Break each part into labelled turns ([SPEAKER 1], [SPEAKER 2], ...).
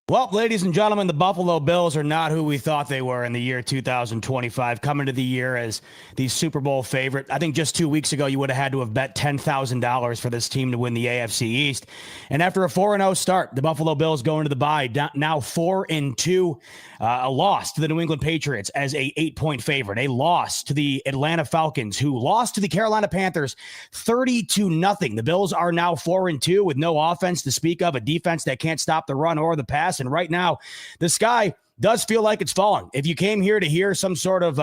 [SPEAKER 1] Well, ladies and gentlemen, the Buffalo Bills are not who we thought they were in the year 2025, coming to the year as the Super Bowl favorite. I think just 2 weeks ago, you would have had to have bet $10,000 for this team to win the AFC East. And after a 4-0 start, the Buffalo Bills go into the bye, now 4-2, a loss to the New England Patriots as a 8-point favorite, a loss to the Atlanta Falcons, who lost to the Carolina Panthers 30-0. The Bills are now 4-2 with no offense to speak of, a defense that can't stop the run or the pass. And right now, the sky does feel like it's falling. If you came here to hear some sort of,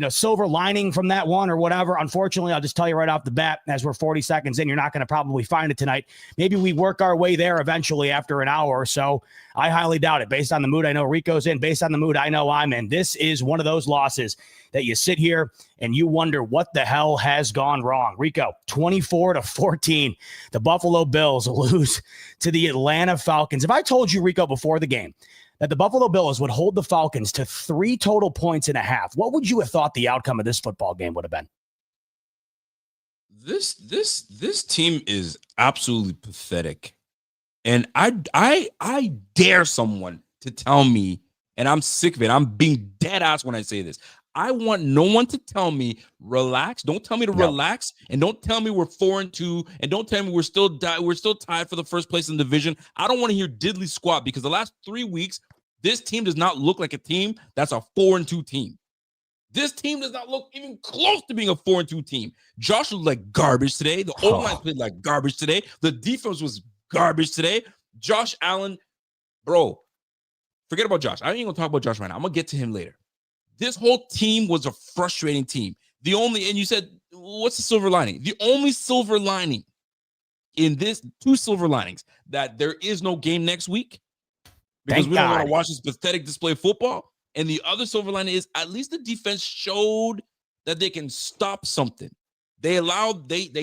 [SPEAKER 1] silver lining from that one or whatever, unfortunately, I'll just tell you right off the bat, as we're 40 seconds in, you're not going to probably find it tonight. Maybe we work our way there eventually after an hour or so. I highly doubt it. Based on the mood I know Rico's in, based on the mood I know I'm in, this is one of those losses that you sit here and you wonder what the hell has gone wrong. Rico, 24-14. The Buffalo Bills lose to the Atlanta Falcons. If I told you, Rico, before the game that the Buffalo Bills would hold the Falcons to 3 total points and a half, what would you have thought the outcome of this football game would have been?
[SPEAKER 2] This team is absolutely pathetic. And I dare someone to tell me, and I'm sick of it, I'm being dead ass when I say this, I want no one to tell me relax. Don't tell me to relax, and don't tell me we're 4-2, and don't tell me we're still tied for the first place in the division. I don't want to hear diddly squat, because the last 3 weeks, this team does not look like a team that's a 4-2 team. This team does not look even close to being a 4-2 team. Josh looked like garbage today. The O-line played like garbage today. The defense was garbage today. Josh Allen, bro, forget about Josh. I ain't gonna talk about Josh right now. I'm gonna get to him later. This whole team was a frustrating team. And you said, what's the silver lining? The only silver lining in this, 2 silver linings, that there is no game next week because we don't want to watch this pathetic display of football. And the other silver lining is at least the defense showed that they can stop something. They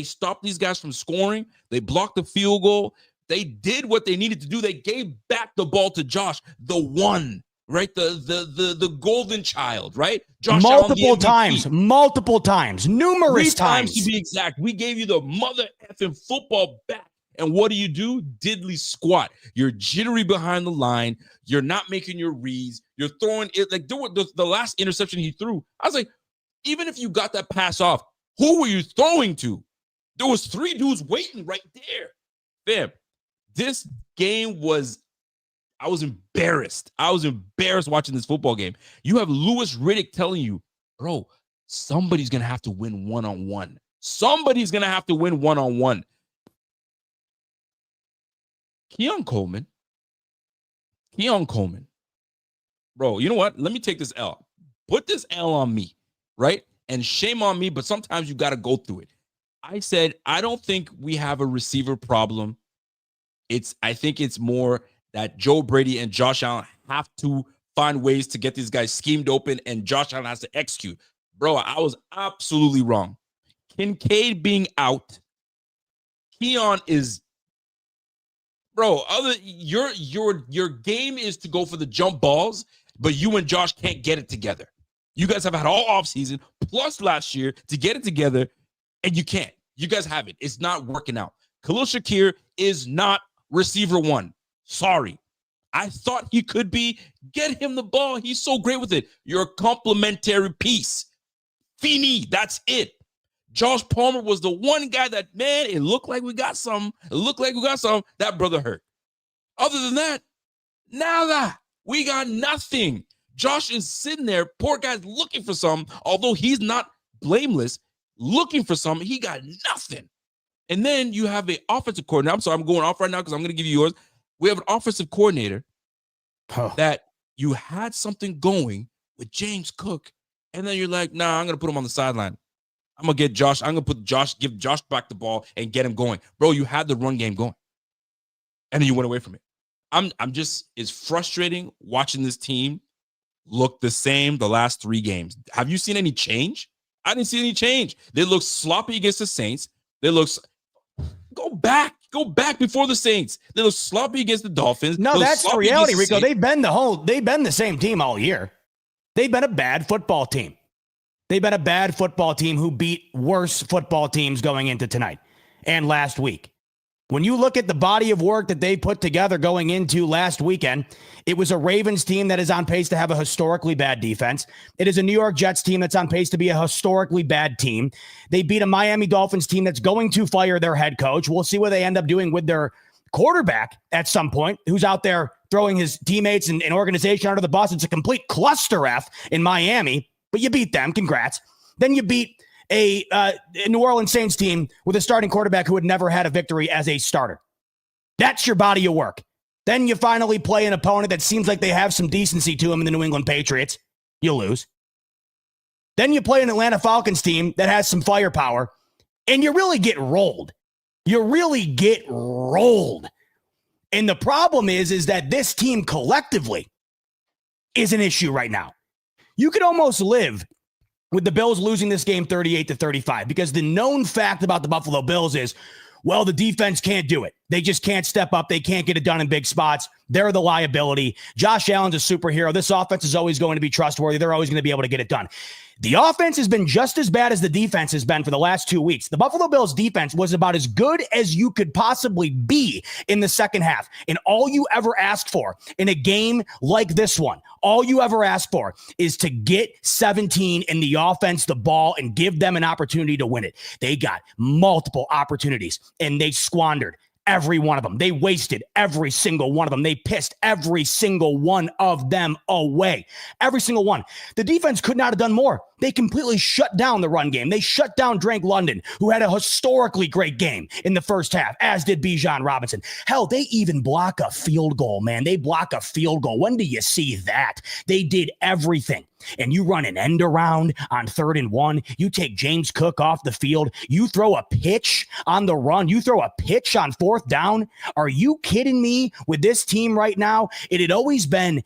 [SPEAKER 2] stopped these guys from scoring. They blocked the field goal. They did what they needed to do. They gave back the ball to Josh, the one. Right, the golden child, right? Josh
[SPEAKER 1] multiple times, numerous
[SPEAKER 2] 3 times to be exact. We gave you the mother effing football back, and what do? Diddly squat. You're jittery behind the line. You're not making your reads. You're throwing it like the last interception he threw. I was like, even if you got that pass off, who were you throwing to? There was 3 dudes waiting right there. Fam, this game was. I was embarrassed. Watching this football game. You have Louis Riddick telling you, bro, somebody's going to have to win one-on-one. Somebody's going to have to win one-on-one. Keon Coleman. Bro, you know what? Let me take this L. Put this L on me, right? And shame on me, but sometimes you got to go through it. I said, I don't think we have a receiver problem. I think it's more that Joe Brady and Josh Allen have to find ways to get these guys schemed open, and Josh Allen has to execute. Bro, I was absolutely wrong. Kincaid being out, Keon is, bro. Your game is to go for the jump balls, but you and Josh can't get it together. You guys have had all offseason plus last year to get it together, and you can't. You guys have it. It's not working out. Khalil Shakir is not receiver 1. Sorry. I thought he could be. Get him the ball. He's so great with it. You're a complimentary piece. Fini. That's it. Josh Palmer was the one guy that, man, it looked like we got some. That brother hurt. Other than that, nada. We got nothing. Josh is sitting there. Poor guy's looking for some. Although he's not blameless, looking for some. He got nothing. And then you have an offensive coordinator. I'm sorry, I'm going off right now because I'm going to give you yours. We have an offensive coordinator that you had something going with James Cook, and then you're like, nah, I'm going to put him on the sideline. I'm going to get Josh. I'm going to give Josh back the ball and get him going. Bro, you had the run game going, and then you went away from it. It's frustrating watching this team look the same the last 3 games. Have you seen any change? I didn't see any change. They look sloppy against the Saints. Go back before the Saints. They look sloppy against the Dolphins.
[SPEAKER 1] No, that's the reality, Rico. They've been the same team all year. They've been a bad football team. They've been a bad football team who beat worse football teams going into tonight and last week. When you look at the body of work that they put together going into last weekend, it was a Ravens team that is on pace to have a historically bad defense. It is a New York Jets team that's on pace to be a historically bad team. They beat a Miami Dolphins team that's going to fire their head coach. We'll see what they end up doing with their quarterback at some point, who's out there throwing his teammates and organization under the bus. It's a complete cluster F in Miami, but you beat them. Congrats. Then you beat a New Orleans Saints team with a starting quarterback who had never had a victory as a starter. That's your body of work. Then you finally play an opponent that seems like they have some decency to them in the New England Patriots. You lose. Then you play an Atlanta Falcons team that has some firepower, and you really get rolled. You really get rolled. And the problem is that this team collectively is an issue right now. You could almost live with the Bills losing this game 38-35, because the known fact about the Buffalo Bills is, well, the defense can't do it. They just can't step up. They can't get it done in big spots. They're the liability. Josh Allen's a superhero. This offense is always going to be trustworthy. They're always going to be able to get it done. The offense has been just as bad as the defense has been for the last 2 weeks. The Buffalo Bills defense was about as good as you could possibly be in the second half. And all you ever asked for in a game like this one, all you ever asked for is to get 17 in the offense, the ball, and give them an opportunity to win it. They got multiple opportunities, and they squandered every one of them. They wasted every single one of them. They pissed every single one of them away. Every single one. The defense could not have done more. They completely shut down the run game. They shut down Drake London, who had a historically great game in the first half, as did Bijan Robinson. Hell, they even block a field goal, man. They block a field goal. When do you see that? They did everything. And you run an end around on 3rd and 1. You take James Cook off the field. You throw a pitch on the run. You throw a pitch on 4th down. Are you kidding me? With this team right now, it had always been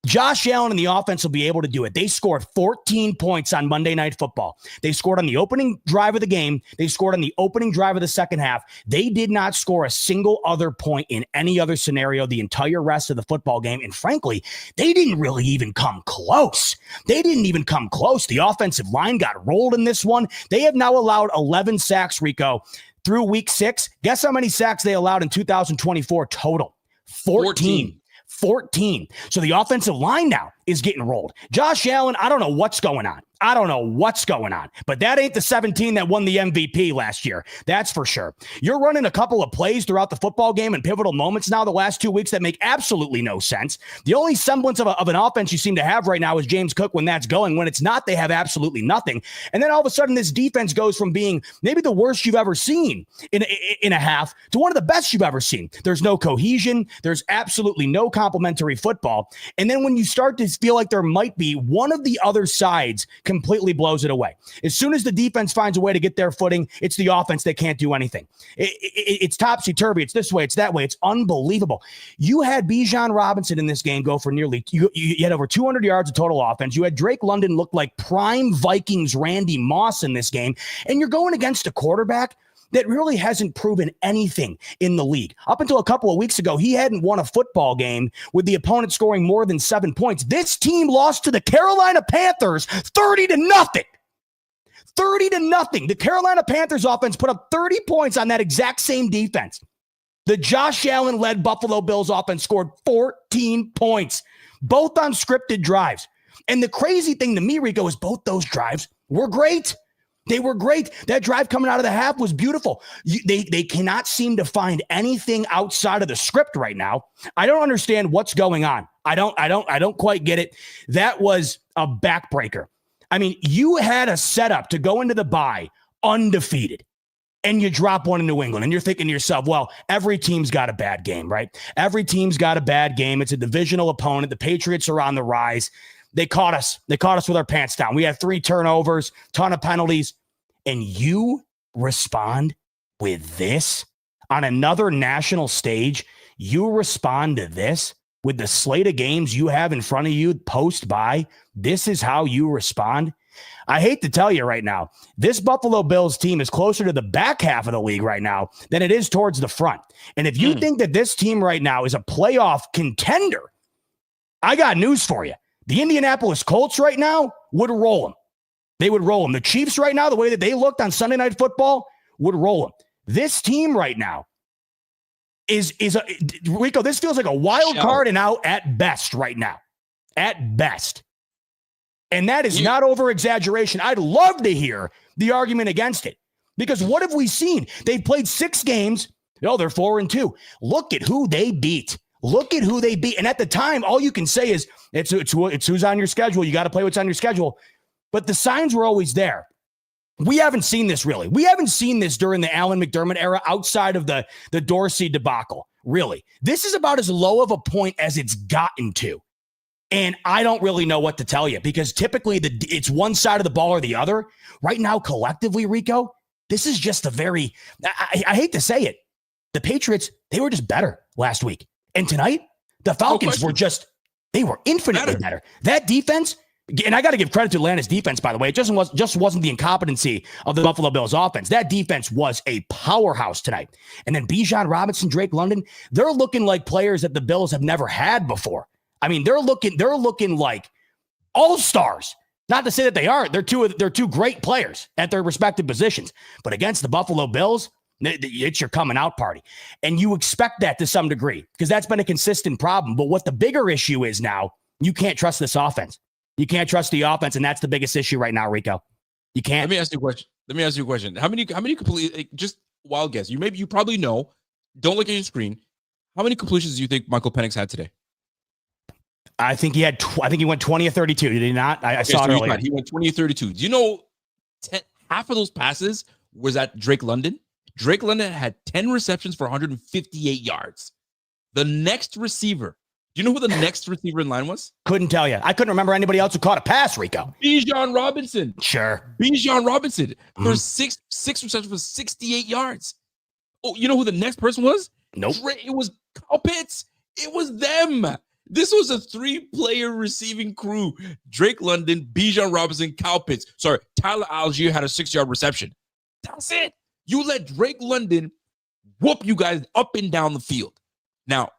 [SPEAKER 1] Josh Allen and the offense will be able to do it. They scored 14 points on Monday Night Football. They scored on the opening drive of the game. They scored on the opening drive of the second half. They did not score a single other point in any other scenario the entire rest of the football game. And frankly, they didn't really even come close. They didn't even come close. The offensive line got rolled in this one. They have now allowed 11 sacks, Rico, through week 6. Guess how many sacks they allowed in 2024 total? 14. So the offensive line now is getting rolled. Josh Allen, I don't know what's going on. But that ain't the 17 that won the MVP last year. That's for sure. You're running a couple of plays throughout the football game in pivotal moments now the last 2 weeks that make absolutely no sense. The only semblance of an offense you seem to have right now is James Cook when that's going. When it's not, they have absolutely nothing. And then all of a sudden this defense goes from being maybe the worst you've ever seen in a half to one of the best you've ever seen. There's no cohesion. There's absolutely no complementary football. And then when you start to feel like there might be, one of the other sides completely blows it away. As soon as the defense finds a way to get their footing, it's the offense that can't do anything. It's topsy-turvy. It's this way. It's that way. It's unbelievable. You had Bijan Robinson in this game go for you had over 200 yards of total offense. You had Drake London look like prime Vikings Randy Moss in this game, and you're going against a quarterback that really hasn't proven anything in the league. Up until a couple of weeks ago, he hadn't won a football game with the opponent scoring more than 7 points. This team lost to the Carolina Panthers 30-0. 30-0. The Carolina Panthers offense put up 30 points on that exact same defense. The Josh Allen-led Buffalo Bills offense scored 14 points, both on scripted drives. And the crazy thing to me, Rico, is both those drives were great. They were great. That drive coming out of the half was beautiful. They cannot seem to find anything outside of the script right now. I don't understand what's going on. I don't quite get it. That was a backbreaker. I mean, you had a setup to go into the bye undefeated, and you drop one in New England, and you're thinking to yourself, well, every team's got a bad game, right? Every team's got a bad game. It's a divisional opponent. The Patriots are on the rise. They caught us. They caught us with our pants down. We had 3 turnovers, ton of penalties, and you respond with this on another national stage. You respond to this with the slate of games you have in front of you post-bye. This is how you respond. I hate to tell you right now, this Buffalo Bills team is closer to the back half of the league right now than it is towards the front. And if you think that this team right now is a playoff contender, I got news for you. The Indianapolis Colts right now would roll them. They would roll them. The Chiefs right now, the way that they looked on Sunday Night Football, would roll them. This team right now Rico, this feels like a wild
[SPEAKER 2] Shell.
[SPEAKER 1] card and out at best right now. At best. And that is not over exaggeration. I'd love to hear the argument against it. Because what have we seen? They've played 6 games. No, they're 4-2. Look at who they beat. And at the time, all you can say is it's who's on your schedule. You got to play what's on your schedule. But the signs were always there. We haven't seen this really. We haven't seen this during the Allen McDermott era outside of the Dorsey debacle. Really. This is about as low of a point as it's gotten to. And I don't really know what to tell you because typically it's one side of the ball or the other. Right now, collectively, Rico, this is just I hate to say it. The Patriots, they were just better last week. And tonight, the Falcons they were infinitely better. That defense, and I got to give credit to Atlanta's defense, by the way. It just wasn't the incompetency of the Buffalo Bills offense. That defense was a powerhouse tonight. And then Bijan Robinson, Drake London, they're looking like players that the Bills have never had before. I mean, they're looking like all-stars. Not to say that they aren't. They're two great players at their respective positions. But against the Buffalo Bills, it's your coming out party. And you expect that to some degree because that's been a consistent problem. But what the bigger issue is now, you can't trust this offense. You can't trust the offense, and that's the biggest issue right now, Rico. You can't.
[SPEAKER 2] Let me ask you a question. How many complete, just wild guess. You probably know. Don't look at your screen. How many completions do you think Michael Penix had today?
[SPEAKER 1] I think he went 20 or 32. Did he not? I saw it earlier.
[SPEAKER 2] He went 20 or 32. Do you know half of those passes was at Drake London? Drake London had 10 receptions for 158 yards. The next receiver, do you know who the next receiver in line was?
[SPEAKER 1] Couldn't tell you. I couldn't remember anybody else who caught a pass, Rico.
[SPEAKER 2] Bijan Robinson.
[SPEAKER 1] Sure.
[SPEAKER 2] Bijan Robinson for six receptions for 68 yards. Oh, you know who the next person was?
[SPEAKER 1] Nope.
[SPEAKER 2] It was Kyle Pitts. It was them. This was a 3-player receiving crew. Drake London, Bijan Robinson, Kyle Pitts. Sorry, Tyler Algier had a 6-yard reception. That's it. You let Drake London whoop you guys up and down the field. Now,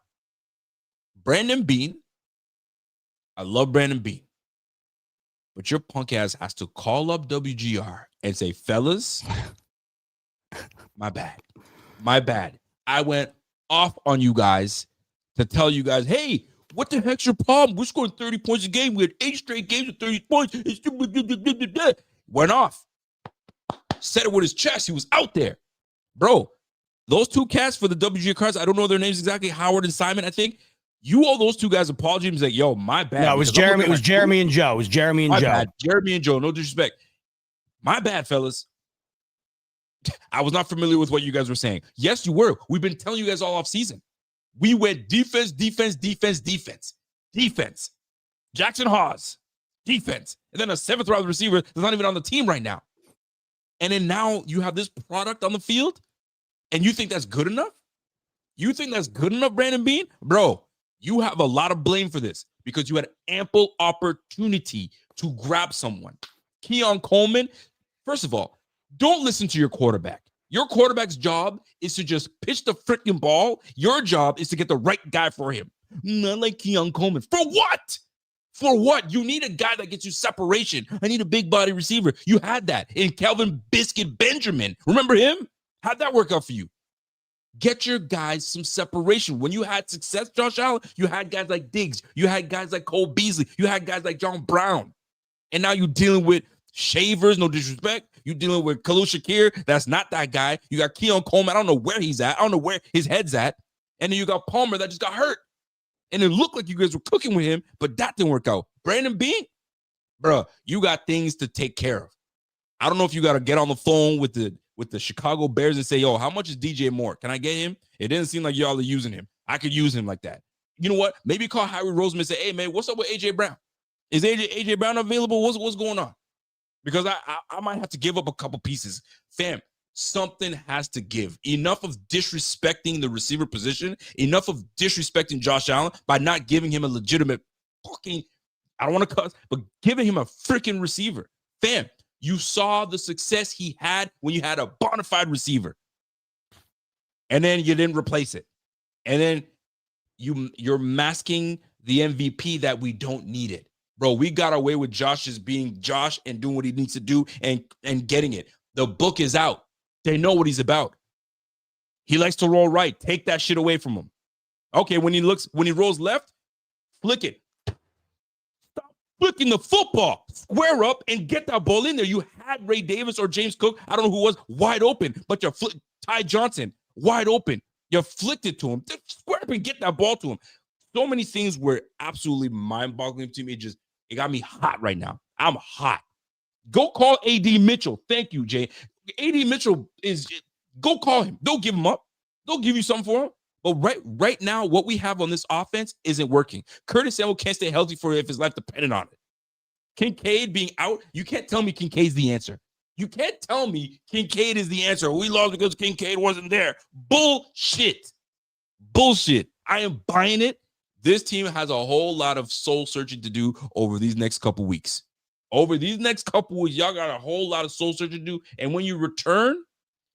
[SPEAKER 2] Brandon Beane, I love Brandon Beane, but your punk ass has to call up WGR and say, fellas, my bad. I went off on you guys to tell you guys, hey, what the heck's your problem? We're scoring 30 points a game. We had 8 straight games of 30 points. Went off. Said it with his chest. He was out there. Bro, those 2 cats for the WGR cards, I don't know their names exactly, Howard and Simon, I think. You owe those 2 guys apology. He's like, yo, my bad.
[SPEAKER 1] No, it was Jeremy. It was Jeremy and Joe.
[SPEAKER 2] Bad. Jeremy and Joe. No disrespect. My bad, fellas. I was not familiar with what you guys were saying. Yes, you were. We've been telling you guys all off season. We went defense. Jackson Hawes, defense. And then a 7th-round receiver that's not even on the team right now. And then now you have this product on the field, and you think that's good enough? You think that's good enough, Brandon Beane? Bro, you have a lot of blame for this because you had ample opportunity to grab someone. Keon Coleman, first of all, don't listen to your quarterback. Your quarterback's job is to just pitch the freaking ball. Your job is to get the right guy for him. Not like Keon Coleman. For what? For what? You need a guy that gets you separation. I need a big body receiver. You had that in Kelvin Biscuit Benjamin. Remember him? How'd that work out for you? Get your guys some separation. When you had success, Josh Allen, you had guys like Diggs. You had guys like Cole Beasley. You had guys like John Brown. And now you're dealing with Shavers, no disrespect. You're dealing with Khalil Shakir. That's not that guy. You got Keon Coleman. I don't know where he's at. I don't know where his head's at. And then you got Palmer that just got hurt. And it looked like you guys were cooking with him, but that didn't work out. Brandon Beane, bro, you got things to take care of. I don't know if you got to get on the phone with the Chicago Bears and say, yo, how much is DJ Moore? Can I get him? It didn't seem like y'all are using him. I could use him like that. You know what? Maybe call Harry Roseman and say, hey, man, what's up with A.J. Brown? Is AJ Brown available? What's going on? Because I might have to give up a couple pieces. Fam, something has to give. Enough of disrespecting the receiver position. Enough of disrespecting Josh Allen by not giving him a legitimate fucking, I don't want to cuss, but giving him a freaking receiver. Fam, you saw the success he had when you had a bona fide receiver. And then you didn't replace it. And then you're masking the MVP that we don't need it. Bro, we got away with Josh as being Josh and doing what he needs to do and getting it. The book is out. They know what he's about. He likes to roll right. Take that shit away from him. Okay, when he rolls left, flick it. Stop flicking the football. Square up and get that ball in there. You had Ray Davis or James Cook, I don't know who was, wide open, but you're Ty Johnson, wide open. You flicked it to him. Just square up and get that ball to him. So many things were absolutely mind-boggling to me. It got me hot right now. I'm hot. Go call A.D. Mitchell. Thank you, Jay. A.D. Mitchell go call him. Don't give him up. They'll give you something for him. But right now, what we have on this offense isn't working. Curtis Samuel can't stay healthy for if his life depended on it. Kincaid being out, you can't tell me Kincaid's the answer. You can't tell me Kincaid is the answer. We lost because Kincaid wasn't there. Bullshit. I am buying it. This team has a whole lot of soul searching to do over these next couple weeks. Y'all got a whole lot of soul searching to do. And when you return,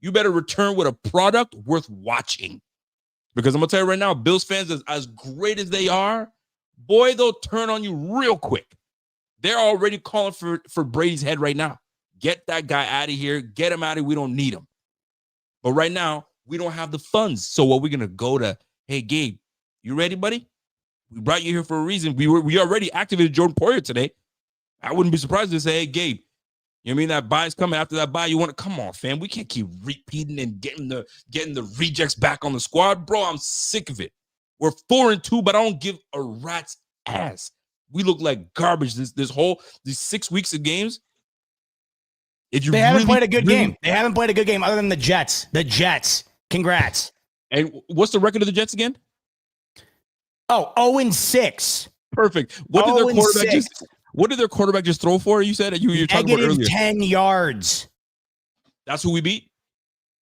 [SPEAKER 2] you better return with a product worth watching. Because I'm going to tell you right now, Bills fans, as great as they are, boy, they'll turn on you real quick. They're already calling for Brady's head right now. Get that guy out of here. Get him out of here. We don't need him. But right now, we don't have the funds. So what we're going to go to, hey, Gabe, you ready, buddy? We brought you here for a reason. We already activated Jordan Poyer today. I wouldn't be surprised to say, hey, Gabe, you know what I mean? That buy's coming. After that buy, you want to come on, fam. We can't keep repeating and getting the rejects back on the squad. Bro, I'm sick of it. We're 4-2, but I don't give a rat's ass. We look like garbage these 6 weeks of games.
[SPEAKER 1] They haven't played a good game. They haven't played a good game other than the Jets. The Jets. Congrats.
[SPEAKER 2] And what's the record of the Jets again?
[SPEAKER 1] Oh, 0-6.
[SPEAKER 2] Perfect. What did their quarterback just throw for? You said you were talking about earlier.
[SPEAKER 1] 10 yards.
[SPEAKER 2] That's who we beat?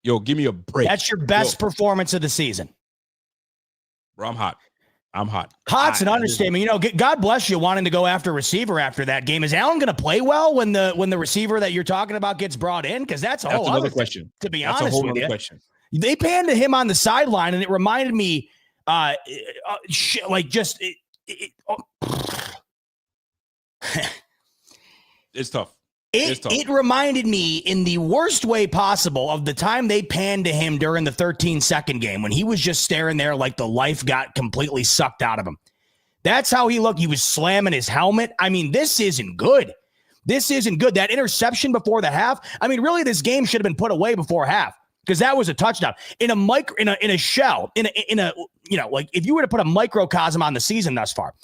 [SPEAKER 2] Yo, give me a break.
[SPEAKER 1] That's your best performance of the season.
[SPEAKER 2] Bro, I'm hot.
[SPEAKER 1] Hot's an understatement. You know, God bless you wanting to go after receiver after that game. Is Allen going to play well when the receiver that you're talking about gets brought in? Because that's a whole other question. To be honest with you, they panned to him on the sideline, and it reminded me,
[SPEAKER 2] it's tough.
[SPEAKER 1] It reminded me in the worst way possible of the time they panned to him during the 13-second game when he was just staring there like the life got completely sucked out of him. That's how he looked. He was slamming his helmet. I mean, this isn't good. That interception before the half. I mean, really, this game should have been put away before half because that was a touchdown. In a shell, if you were to put a microcosm on the season thus far.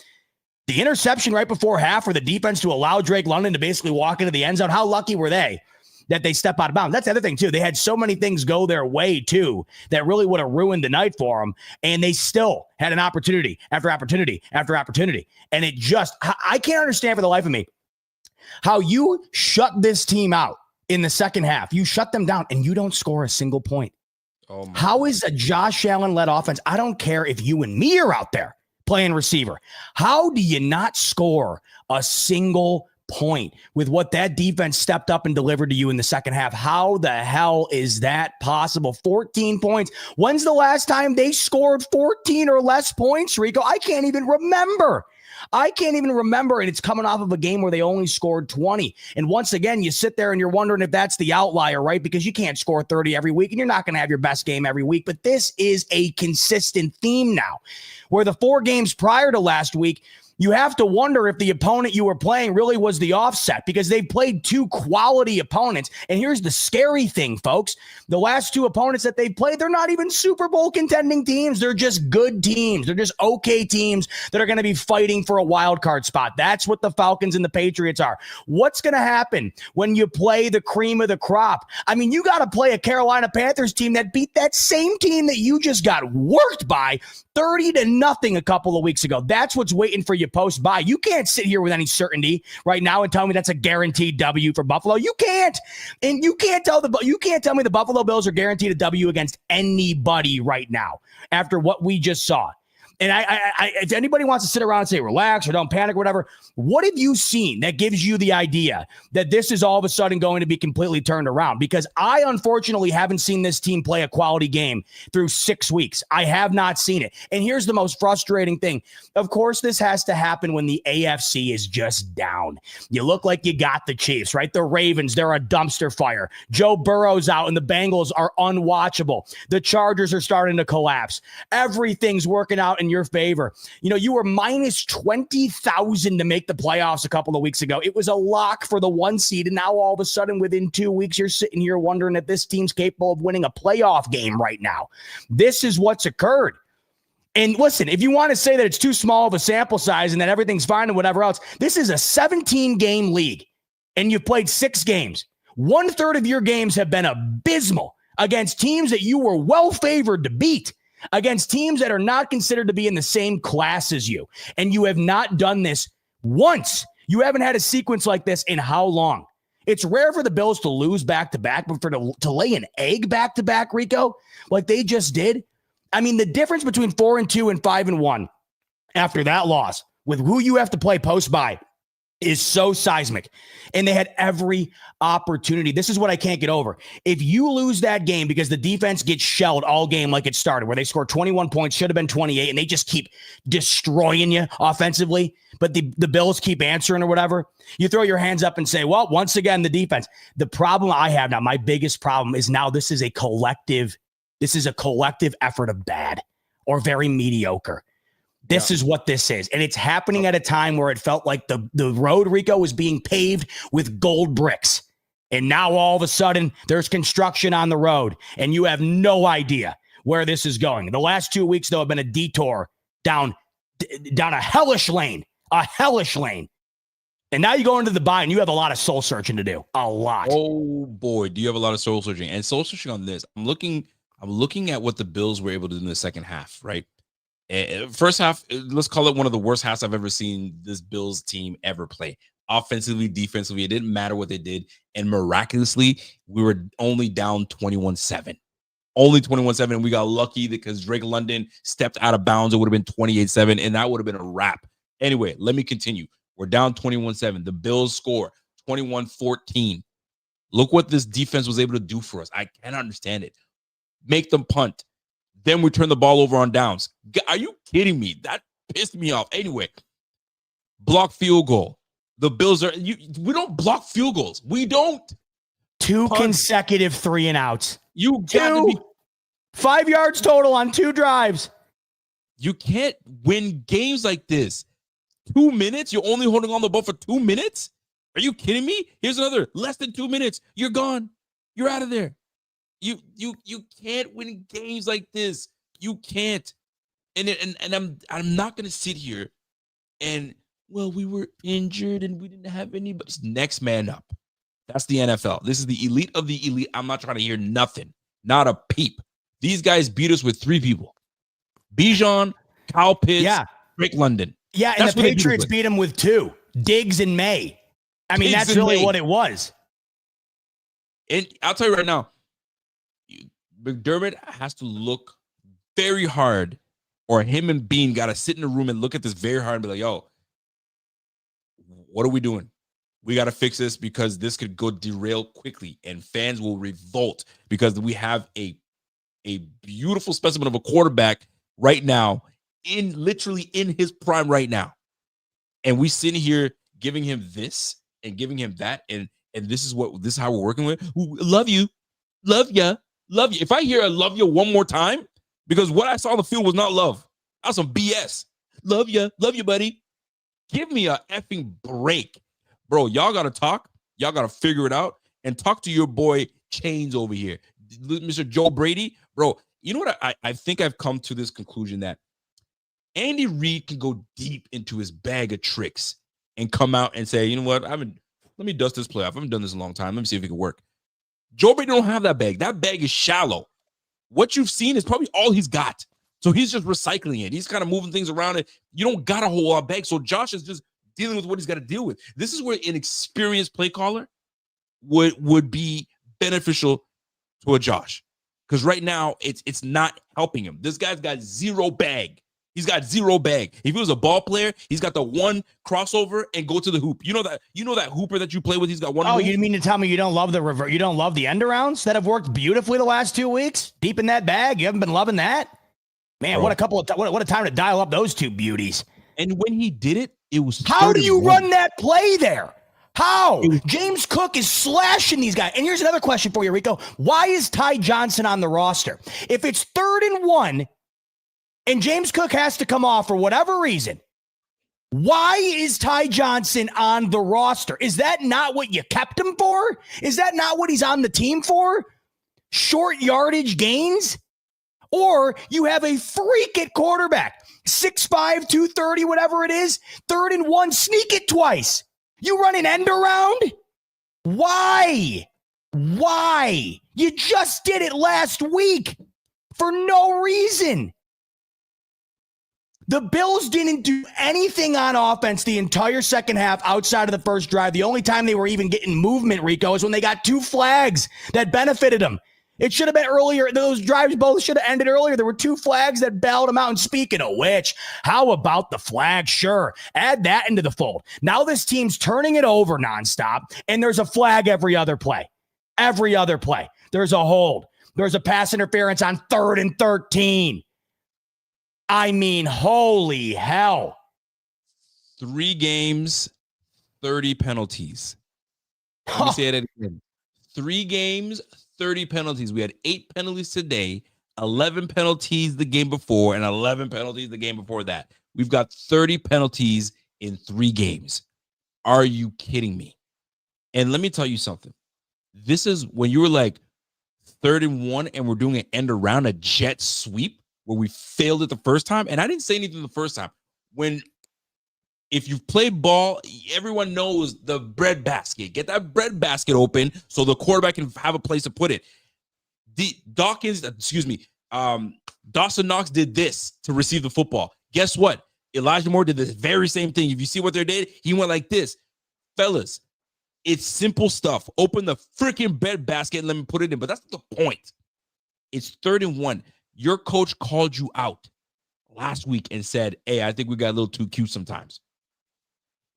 [SPEAKER 1] The interception right before half for the defense to allow Drake London to basically walk into the end zone. How lucky were they that they step out of bounds? That's the other thing, too. They had so many things go their way, too, that really would have ruined the night for them. And they still had an opportunity after opportunity after opportunity. And I can't understand for the life of me how you shut this team out in the second half. You shut them down and you don't score a single point. How is a Josh Allen-led offense? I don't care if you and me are out there playing receiver. How do you not score a single point with what that defense stepped up and delivered to you in the second half? How the hell is that possible? 14 points. When's the last time they scored 14 or less points, Rico? I can't even remember. And it's coming off of a game where they only scored 20. And once again, you sit there and you're wondering if that's the outlier, right? Because you can't score 30 every week and you're not going to have your best game every week. But this is a consistent theme now, where the 4 games prior to last week, you have to wonder if the opponent you were playing really was the offset, because they've played 2 quality opponents. And here's the scary thing, folks. The last 2 opponents that they've played, they're not even Super Bowl contending teams. They're just good teams. They're just okay teams that are going to be fighting for a wild card spot. That's what the Falcons and the Patriots are. What's going to happen when you play the cream of the crop? I mean, you got to play a Carolina Panthers team that beat that same team that you just got worked by 30-0 a couple of weeks ago. That's what's waiting for you post-bye. You can't sit here with any certainty right now and tell me that's a guaranteed W for Buffalo. You can't. And you can't tell me the Buffalo Bills are guaranteed a W against anybody right now after what we just saw. And if anybody wants to sit around and say, relax or don't panic or whatever, what have you seen that gives you the idea that this is all of a sudden going to be completely turned around? Because I unfortunately haven't seen this team play a quality game through 6 weeks. I have not seen it. And here's the most frustrating thing. Of course, this has to happen when the AFC is just down. You look like you got the Chiefs, right? The Ravens, they're a dumpster fire. Joe Burrow's out and the Bengals are unwatchable. The Chargers are starting to collapse. Everything's working out in your favor. You know, you were minus 20,000 to make the playoffs a couple of weeks ago. It was a lock for the 1 seed. And now all of a sudden within 2 weeks, you're sitting here wondering if this team's capable of winning a playoff game right now. This is what's occurred. And listen, if you want to say that it's too small of a sample size and that everything's fine and whatever else, this is a 17-game league and you've played 6 games. 1/3 of your games have been abysmal against teams that you were well favored to beat, against teams that are not considered to be in the same class as you. And you have not done this once. You haven't had a sequence like this in how long? It's rare for the Bills to lose back-to-back, but to lay an egg back-to-back, Rico, like they just did. I mean, the difference between 4-2 and 5-1 after that loss with who you have to play post-bye is so seismic. And they had every opportunity. This is what I can't get over. If you lose that game because the defense gets shelled all game like it started, where they scored 21 points, should have been 28, and they just keep destroying you offensively, but the Bills keep answering or whatever, you throw your hands up and say, well, once again, the defense. The problem I have now, my biggest problem is now this is a collective effort of bad or very mediocre. This is what this is. And it's happening at a time where it felt like the road, Rico, was being paved with gold bricks. And now all of a sudden there's construction on the road and you have no idea where this is going. The last 2 weeks, though, have been a detour down a hellish lane. And now you go into the bye and you have a lot of soul searching to do. A lot.
[SPEAKER 2] Oh boy, do you have a lot of soul searching. And soul searching on this. I'm looking at what the Bills were able to do in the second half, right? First half, let's call it one of the worst halves I've ever seen this Bills team ever play. Offensively, defensively, it didn't matter what they did. And miraculously, we were only down 21-7. Only 21-7. And we got lucky because Drake London stepped out of bounds. It would have been 28-7, and that would have been a wrap. Anyway, let me continue. We're down 21-7. The Bills score 21-14. Look what this defense was able to do for us. I cannot understand it. Make them punt. Then we turn the ball over on downs. Are you kidding me? That pissed me off. Anyway, block field goal. The Bills we don't block field goals. We don't.
[SPEAKER 1] 2 consecutive 3-and-outs.
[SPEAKER 2] You got to be
[SPEAKER 1] 5 yards total on 2 drives.
[SPEAKER 2] You can't win games like this. 2 minutes? You're only holding on the ball for 2 minutes? Are you kidding me? Here's another less than 2 minutes. You're gone. You're out of there. You can't win games like this. You can't. And I'm not gonna sit here and we were injured and we didn't have any, but next man up. That's the NFL. This is the elite of the elite. I'm not trying to hear nothing. Not a peep. These guys beat us with 3 people. Bijan, Kyle Pitts, Drake London.
[SPEAKER 1] Yeah, and the Patriots beat him with 2. Diggs and May. I mean, that's really what it was.
[SPEAKER 2] And I'll tell you right now, McDermott has to look very hard, or him and Bean got to sit in a room and look at this very hard and be like, yo, what are we doing? We got to fix this because this could go derail quickly and fans will revolt because we have a beautiful specimen of a quarterback right now, literally in his prime right now. And we sitting here giving him this and giving him that. And this is how we're working with. Love you. Love ya. Love you. If I hear I love you one more time, because what I saw on the field was not love. That was some BS. Love you. Love you, buddy. Give me a effing break. Bro, y'all got to talk. Y'all got to figure it out and talk to your boy Chains over here. Mr. Joe Brady. Bro, you know what? I think I've come to this conclusion that Andy Reid can go deep into his bag of tricks and come out and say, you know what? Let me dust this playoff. I haven't done this in a long time. Let me see if it can work. Joe Brady don't have that bag. That bag is shallow. What you've seen is probably all he's got. So he's just recycling it. He's kind of moving things around. You don't got a whole lot of bag. So Josh is just dealing with what he's got to deal with. This is where an experienced play caller would be beneficial to a Josh. Because right now, it's not helping him. This guy's got 0 bag. He's got zero bag. If he was a ball player, he's got the one crossover and go to the hoop. You know that hooper that you play with, he's got one.
[SPEAKER 1] Oh,
[SPEAKER 2] move?
[SPEAKER 1] you mean to tell me you don't love the revert? You don't love the end arounds that have worked beautifully the last 2 weeks? Deep in that bag, you haven't been loving that? Man,
[SPEAKER 2] Bro.
[SPEAKER 1] what a time to dial up those two beauties.
[SPEAKER 2] And when he did it, it was
[SPEAKER 1] How do you
[SPEAKER 2] 31.
[SPEAKER 1] run that play there? How? James Cook is slashing these guys. And here's another question for you, Rico. Why is Ty Johnson on the roster? If it's 3rd and 1 and James Cook has to come off for whatever reason, why is Ty Johnson on the roster? Is that not what you kept him for? Is that not what he's on the team for? Short yardage gains? Or you have a freak at quarterback, 6'5", 230, whatever it is, 3rd and 1, sneak it twice. You run an end around? Why? Why? You just did it last week for no reason. The Bills didn't do anything on offense the entire second half outside of the first drive. The only time they were even getting movement, Rico, is when they got 2 flags that benefited them. It should have been earlier. Those drives both should have ended earlier. There were 2 flags that bailed them out. And speaking of which, how about the flag? Sure. Add that into the fold. Now this team's turning it over nonstop, and there's a flag every other play. Every other play. There's a hold. There's a pass interference on 3rd and 13. I mean, holy hell.
[SPEAKER 2] 3 games, 30 penalties. Let me say it again. 3 games, 30 penalties. We had 8 penalties today, 11 penalties the game before, and 11 penalties the game before that. We've got 30 penalties in 3 games. Are you kidding me? And let me tell you something. This is when you were like 3rd and 1 and we're doing an end around, a jet sweep where we failed it the first time. And I didn't say anything the first time. If you've played ball, everyone knows the bread basket. Get that bread basket open so the quarterback can have a place to put it. Dawson Knox did this to receive the football. Guess what? Elijah Moore did the very same thing. If you see what they did, he went like this. Fellas, it's simple stuff. Open the freaking bread basket and let me put it in. But that's the point. It's 3rd and 1. Your coach called you out last week and said, hey, I think we got a little too cute sometimes.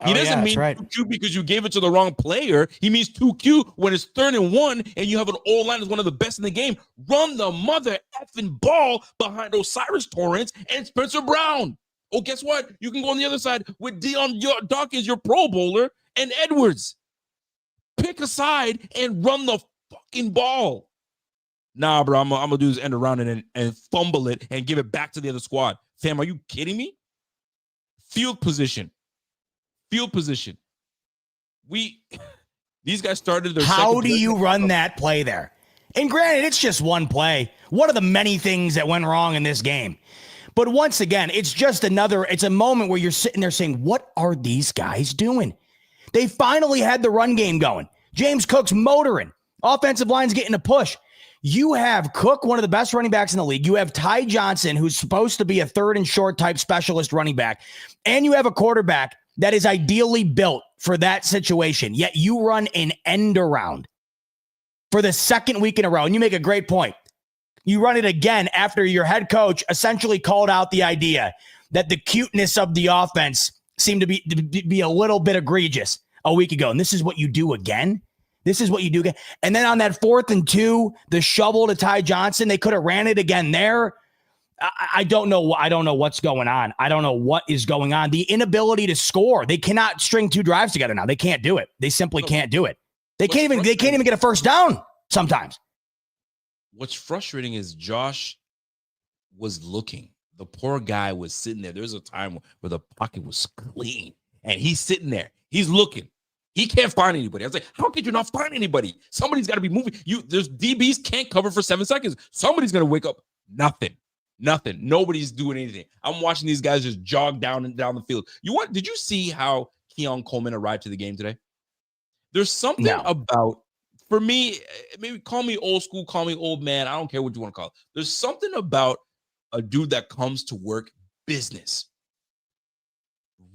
[SPEAKER 2] He doesn't mean too cute because you gave it to the wrong player. He means too cute when it's 3rd and 1 and you have an O-line that's one of the best in the game. Run the mother effing ball behind Osiris Torrance and Spencer Brown. Oh, guess what? You can go on the other side with Dion Dawkins, your Pro Bowler, and Edwards. Pick a side and run the fucking ball. Nah, bro, I'm going to do this end around and fumble it and give it back to the other squad. Fam, are you kidding me? Field position. These guys started their
[SPEAKER 1] How do you run that play there? And granted, it's just one play. One of the many things that went wrong in this game. But once again, it's a moment where you're sitting there saying, what are these guys doing? They finally had the run game going. James Cook's motoring. Offensive line's getting a push. You have Cook, one of the best running backs in the league. You have Ty Johnson, who's supposed to be a 3rd and short type specialist running back. And you have a quarterback that is ideally built for that situation. Yet you run an end around for the 2nd week in a row. And you make a great point. You run it again after your head coach essentially called out the idea that the cuteness of the offense seemed to be a little bit egregious a week ago. And this is what you do again? This is what you do again. And then on that 4th and 2, the shovel to Ty Johnson, they could have ran it again there. I don't know. I don't know what's going on. I don't know what is going on. The inability to score. They cannot string 2 drives together now. They can't do it. They simply can't do it. They can't even get a first down sometimes.
[SPEAKER 2] What's frustrating is Josh was looking. The poor guy was sitting there. There's a time where the pocket was clean and he's sitting there. He's looking. He can't find anybody. I was like, how could you not find anybody? Somebody's got to be moving. There's DBs can't cover for 7 seconds. Somebody's going to wake up. Nothing. Nobody's doing anything. I'm watching these guys just jog down the field. Did you see how Keon Coleman arrived to the game today? There's something about, for me, maybe call me old school, call me old man. I don't care what you want to call it. There's something about a dude that comes to work business,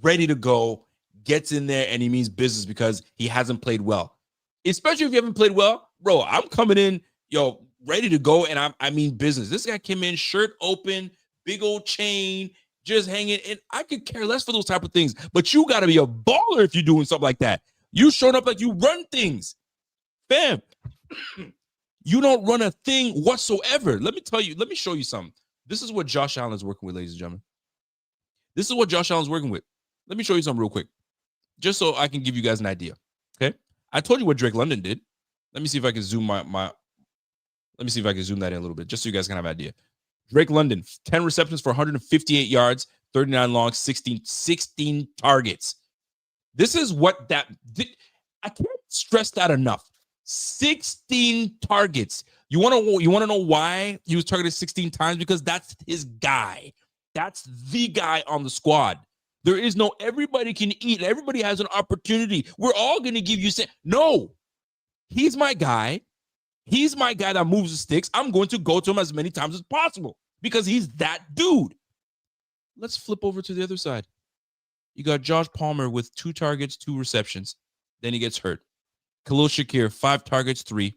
[SPEAKER 2] ready to go, gets in there, and he means business because he hasn't played well. Especially if you haven't played well, bro, I'm coming in, ready to go, and I mean business. This guy came in, shirt open, big old chain, just hanging. And I could care less for those type of things. But you got to be a baller if you're doing something like that. You showing up like you run things. Fam, you don't run a thing whatsoever. Let me show you something. This is what Josh Allen is working with, ladies and gentlemen. This is what Josh Allen is working with. Let me show you something real quick, just so I can give you guys an idea. Okay, I told you what Drake London did. Let me see if I can zoom Let me see if I can zoom that in a little bit, just so you guys can have an idea. Drake London, 10 receptions for 158 yards, 39 long, 16 targets. This is what I can't stress that enough. 16 targets. You want to know why he was targeted 16 times? Because that's his guy. That's the guy on the squad. There is no everybody can eat. Everybody has an opportunity. We're all going to give you no. He's my guy. He's my guy that moves the sticks. I'm going to go to him as many times as possible because he's that dude. Let's flip over to the other side. You got Josh Palmer with 2 targets, 2 receptions. Then he gets hurt. Khalil Shakir, 5 targets, 3.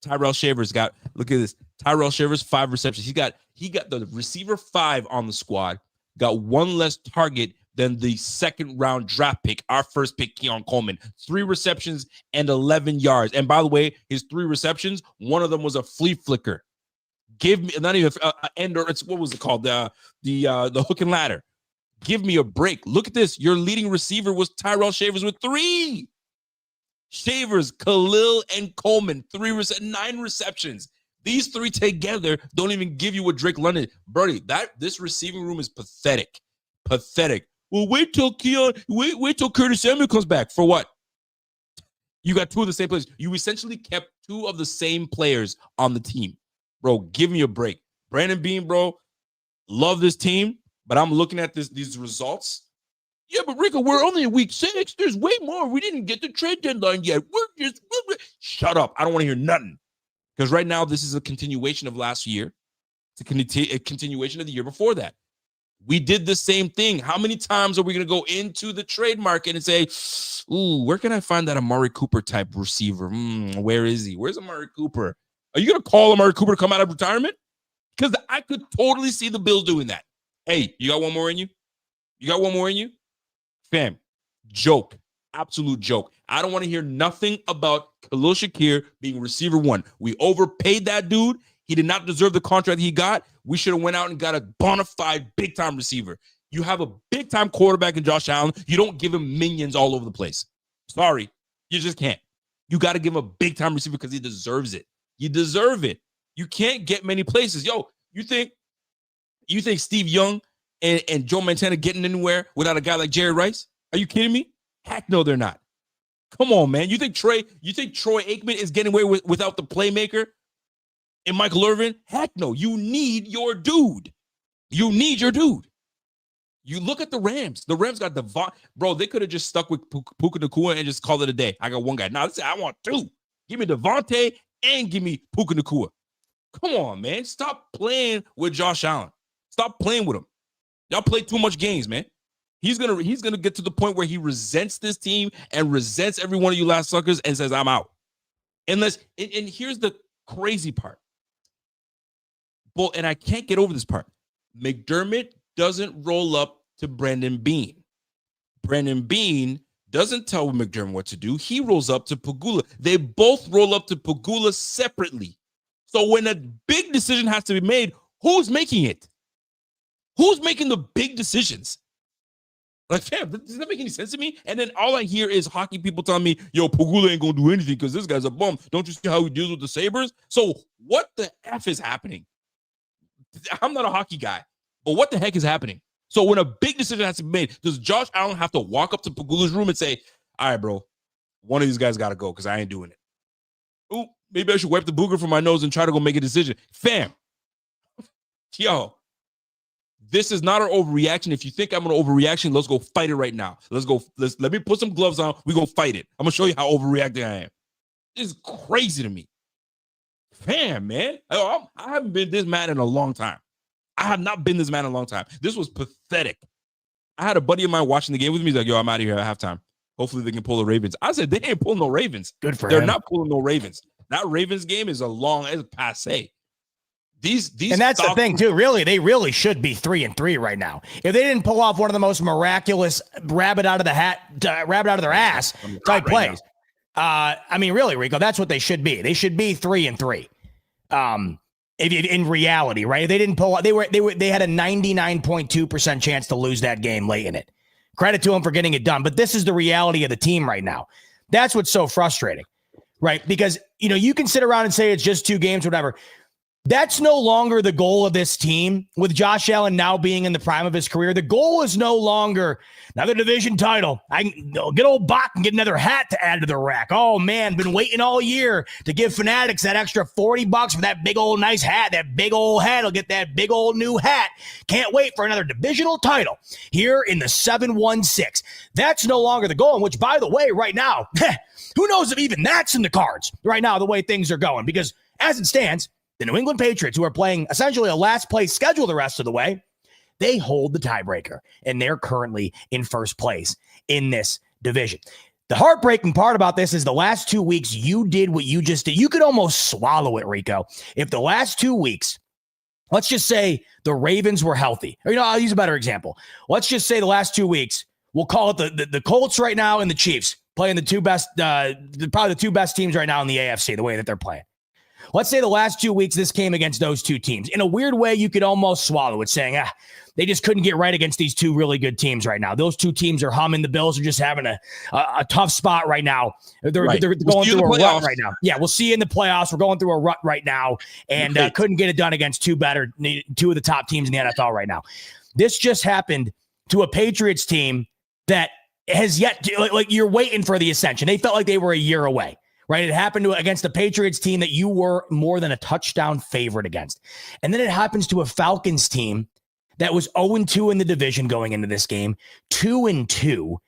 [SPEAKER 2] Tyrell Shavers look at this. Tyrell Shavers, 5 receptions. He got the receiver 5 on the squad, got 1 less target than the second round draft pick, our first pick, Keon Coleman. 3 receptions and 11 yards. And by the way, his 3 receptions, one of them was a flea flicker. Give me not even end or it's what was it called? The hook and ladder. Give me a break. Look at this. Your leading receiver was Tyrell Shavers with 3. Shavers, Khalil, and Coleman, 9 receptions. These 3 together don't even give you what Drake London. Brody, this receiving room is pathetic. Pathetic. Well, wait till Curtis Samuel comes back. For what? You got 2 of the same players. You essentially kept 2 of the same players on the team. Bro, give me a break. Brandon Beane, bro, love this team, but I'm looking at these results. Yeah, but Rico, we're only in week 6. There's way more. We didn't get the trade deadline yet. Shut up. I don't want to hear nothing. Because right now, this is a continuation of last year. It's a continuation of the year before that. We did the same thing. How many times are we going to go into the trade market and say, ooh, where can I find that Amari Cooper type receiver? Where is he? Where's Amari Cooper? Are you going to call Amari Cooper to come out of retirement? Because I could totally see the Bills doing that. Hey, you got one more in you? You got one more in you? Fam, joke. Absolute joke. I don't want to hear nothing about Khalil Shakir being receiver 1. We overpaid that dude. He did not deserve the contract he got. We should have went out and got a bona fide big-time receiver. You have a big-time quarterback in Josh Allen. You don't give him minions all over the place. Sorry. You just can't. You got to give him a big-time receiver because he deserves it. You deserve it. You can't get many places. Yo, you think Steve Young and Joe Montana getting anywhere without a guy like Jerry Rice? Are you kidding me? Heck no, they're not. Come on, man. You think Troy Aikman is getting away without the playmaker and Michael Irvin? Heck no. You need your dude. You need your dude. You look at the Rams. The Rams got bro, they could have just stuck with Puka Nacua and just called it a day. I got one guy. Now, I want 2. Give me Devontae and give me Puka Nacua. Come on, man. Stop playing with Josh Allen. Stop playing with him. Y'all play too much games, man. He's gonna get to the point where he resents this team and resents every one of you last suckers and says, I'm out. And here's the crazy part. Well, and I can't get over this part. McDermott doesn't roll up to Brandon Beane. Brandon Beane doesn't tell McDermott what to do. He rolls up to Pagula. They both roll up to Pagula separately. So when a big decision has to be made, who's making it? Who's making the big decisions? Like, fam, does that make any sense to me? And then all I hear is hockey people telling me, yo, Pagula ain't going to do anything because this guy's a bum. Don't you see how he deals with the Sabres? So what the F is happening? I'm not a hockey guy, but what the heck is happening? So when a big decision has to be made, does Josh Allen have to walk up to Pagula's room and say, all right, bro, one of these guys got to go because I ain't doing it. Ooh, maybe I should wipe the booger from my nose and try to go make a decision. Fam, yo, this is not an overreaction. If you think I'm an overreaction, let's go fight it right now. Let me put some gloves on. We're going to fight it. I'm going to show you how overreacting I am. This is crazy to me. Fam, man. I haven't been this mad in a long time. I have not been this mad in a long time. This was pathetic. I had a buddy of mine watching the game with me. He's like, yo, I'm out of here at halftime. Hopefully they can pull the Ravens. I said, they ain't pulling no Ravens.
[SPEAKER 1] Good for
[SPEAKER 2] They're
[SPEAKER 1] him.
[SPEAKER 2] not pulling no Ravens. That Ravens game is it's passe.
[SPEAKER 1] And that's the thing too. Really, they really should be 3-3 right now. If they didn't pull off one of the most miraculous rabbit out of their ass type plays. I mean, really, Rico, that's what they should be. They should be 3-3. If in reality, right? If they didn't pull out, they had a 99.2% chance to lose that game late in it. Credit to them for getting it done. But this is the reality of the team right now. That's what's so frustrating, right? Because, you can sit around and say it's just 2 games, whatever. That's no longer the goal of this team. With Josh Allen now being in the prime of his career, the goal is no longer another division title. I can get old Bach and get another hat to add to the rack. Oh, man, been waiting all year to give Fanatics that extra $40 for that big old nice hat. That big old hat will get that big old new hat. Can't wait for another divisional title here in the 7-1-6. That's no longer the goal, which, by the way, right now, who knows if even that's in the cards right now, the way things are going. Because as it stands, the New England Patriots, who are playing essentially a last place schedule the rest of the way, they hold the tiebreaker, and they're currently in first place in this division. The heartbreaking part about this is the last 2 weeks, you did what you just did. You could almost swallow it, Rico. If the last 2 weeks, let's just say the Ravens were healthy. Or, I'll use a better example. Let's just say the last 2 weeks, we'll call it the Colts right now and the Chiefs playing the two best, probably the 2 best teams right now in the AFC, the way that they're playing. Let's say the last 2 weeks, this came against those 2 teams. In a weird way, you could almost swallow it, saying, they just couldn't get right against these 2 really good teams right now. Those 2 teams are humming. The Bills are just having a tough spot right now. They're going through a rut right now. Yeah, we'll see you in the playoffs. We're going through a rut right now, and couldn't get it done against 2 of the top teams in the NFL right now. This just happened to a Patriots team that has yet to, like you're waiting for the ascension. They felt like they were a year away. Right. It happened against the Patriots team that you were more than a touchdown favorite against. And then it happens to a Falcons team that was 0-2 in the division going into this game, 2-2.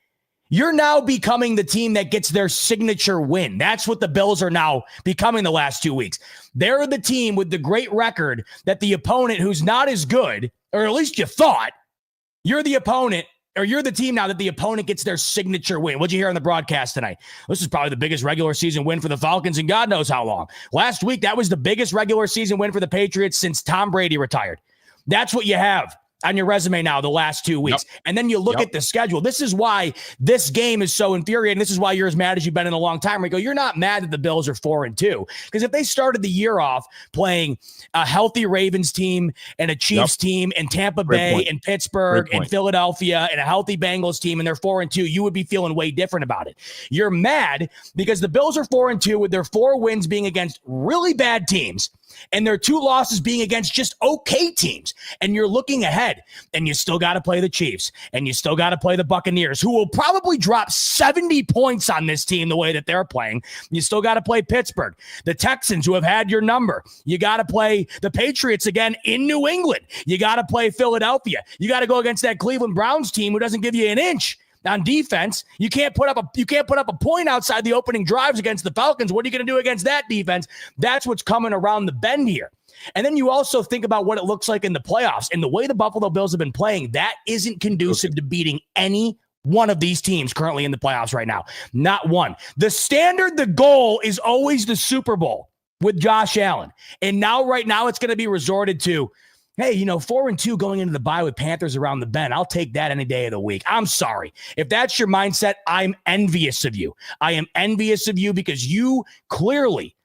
[SPEAKER 1] You're now becoming the team that gets their signature win. That's what the Bills are now becoming the last 2 weeks. They're the team with the great record that the opponent who's not as good, or at least you thought, you're the opponent. Or you're the team now that the opponent gets their signature win. What'd you hear on the broadcast tonight? This is probably the biggest regular season win for the Falcons in God knows how long. Last week, that was the biggest regular season win for the Patriots since Tom Brady retired. That's what you have on your resume now the last 2 weeks. Yep. And then you look at the schedule. This is why this game is so infuriating. This is why you're as mad as you've been in a long time, Rico. You're not mad that the Bills are 4-2. Because if they started the year off playing a healthy Ravens team and a Chiefs team and Tampa Bay and Pittsburgh and Philadelphia and a healthy Bengals team and they're 4-2, you would be feeling way different about it. You're mad because the Bills are 4-2 with their 4 wins being against really bad teams and their 2 losses being against just okay teams. And you're looking ahead, and you still got to play the Chiefs, and you still got to play the Buccaneers, who will probably drop 70 points on this team the way that they're playing. You still got to play Pittsburgh, the Texans, who have had your number. You got to play the Patriots again in New England. You got to play Philadelphia. You got to go against that Cleveland Browns team who doesn't give you an inch on defense. You can't put up a point outside the opening drives against the Falcons. What are you going to do against that defense? That's what's coming around the bend here. And then you also think about what it looks like in the playoffs and the way the Buffalo Bills have been playing. That isn't conducive to beating any one of these teams currently in the playoffs right now. Not one. The goal is always the Super Bowl with Josh Allen. And right now it's going to be resorted to, hey, 4-2 going into the bye with Panthers around the bend. I'll take that any day of the week. I'm sorry. If that's your mindset, I'm envious of you. I am envious of you because you clearly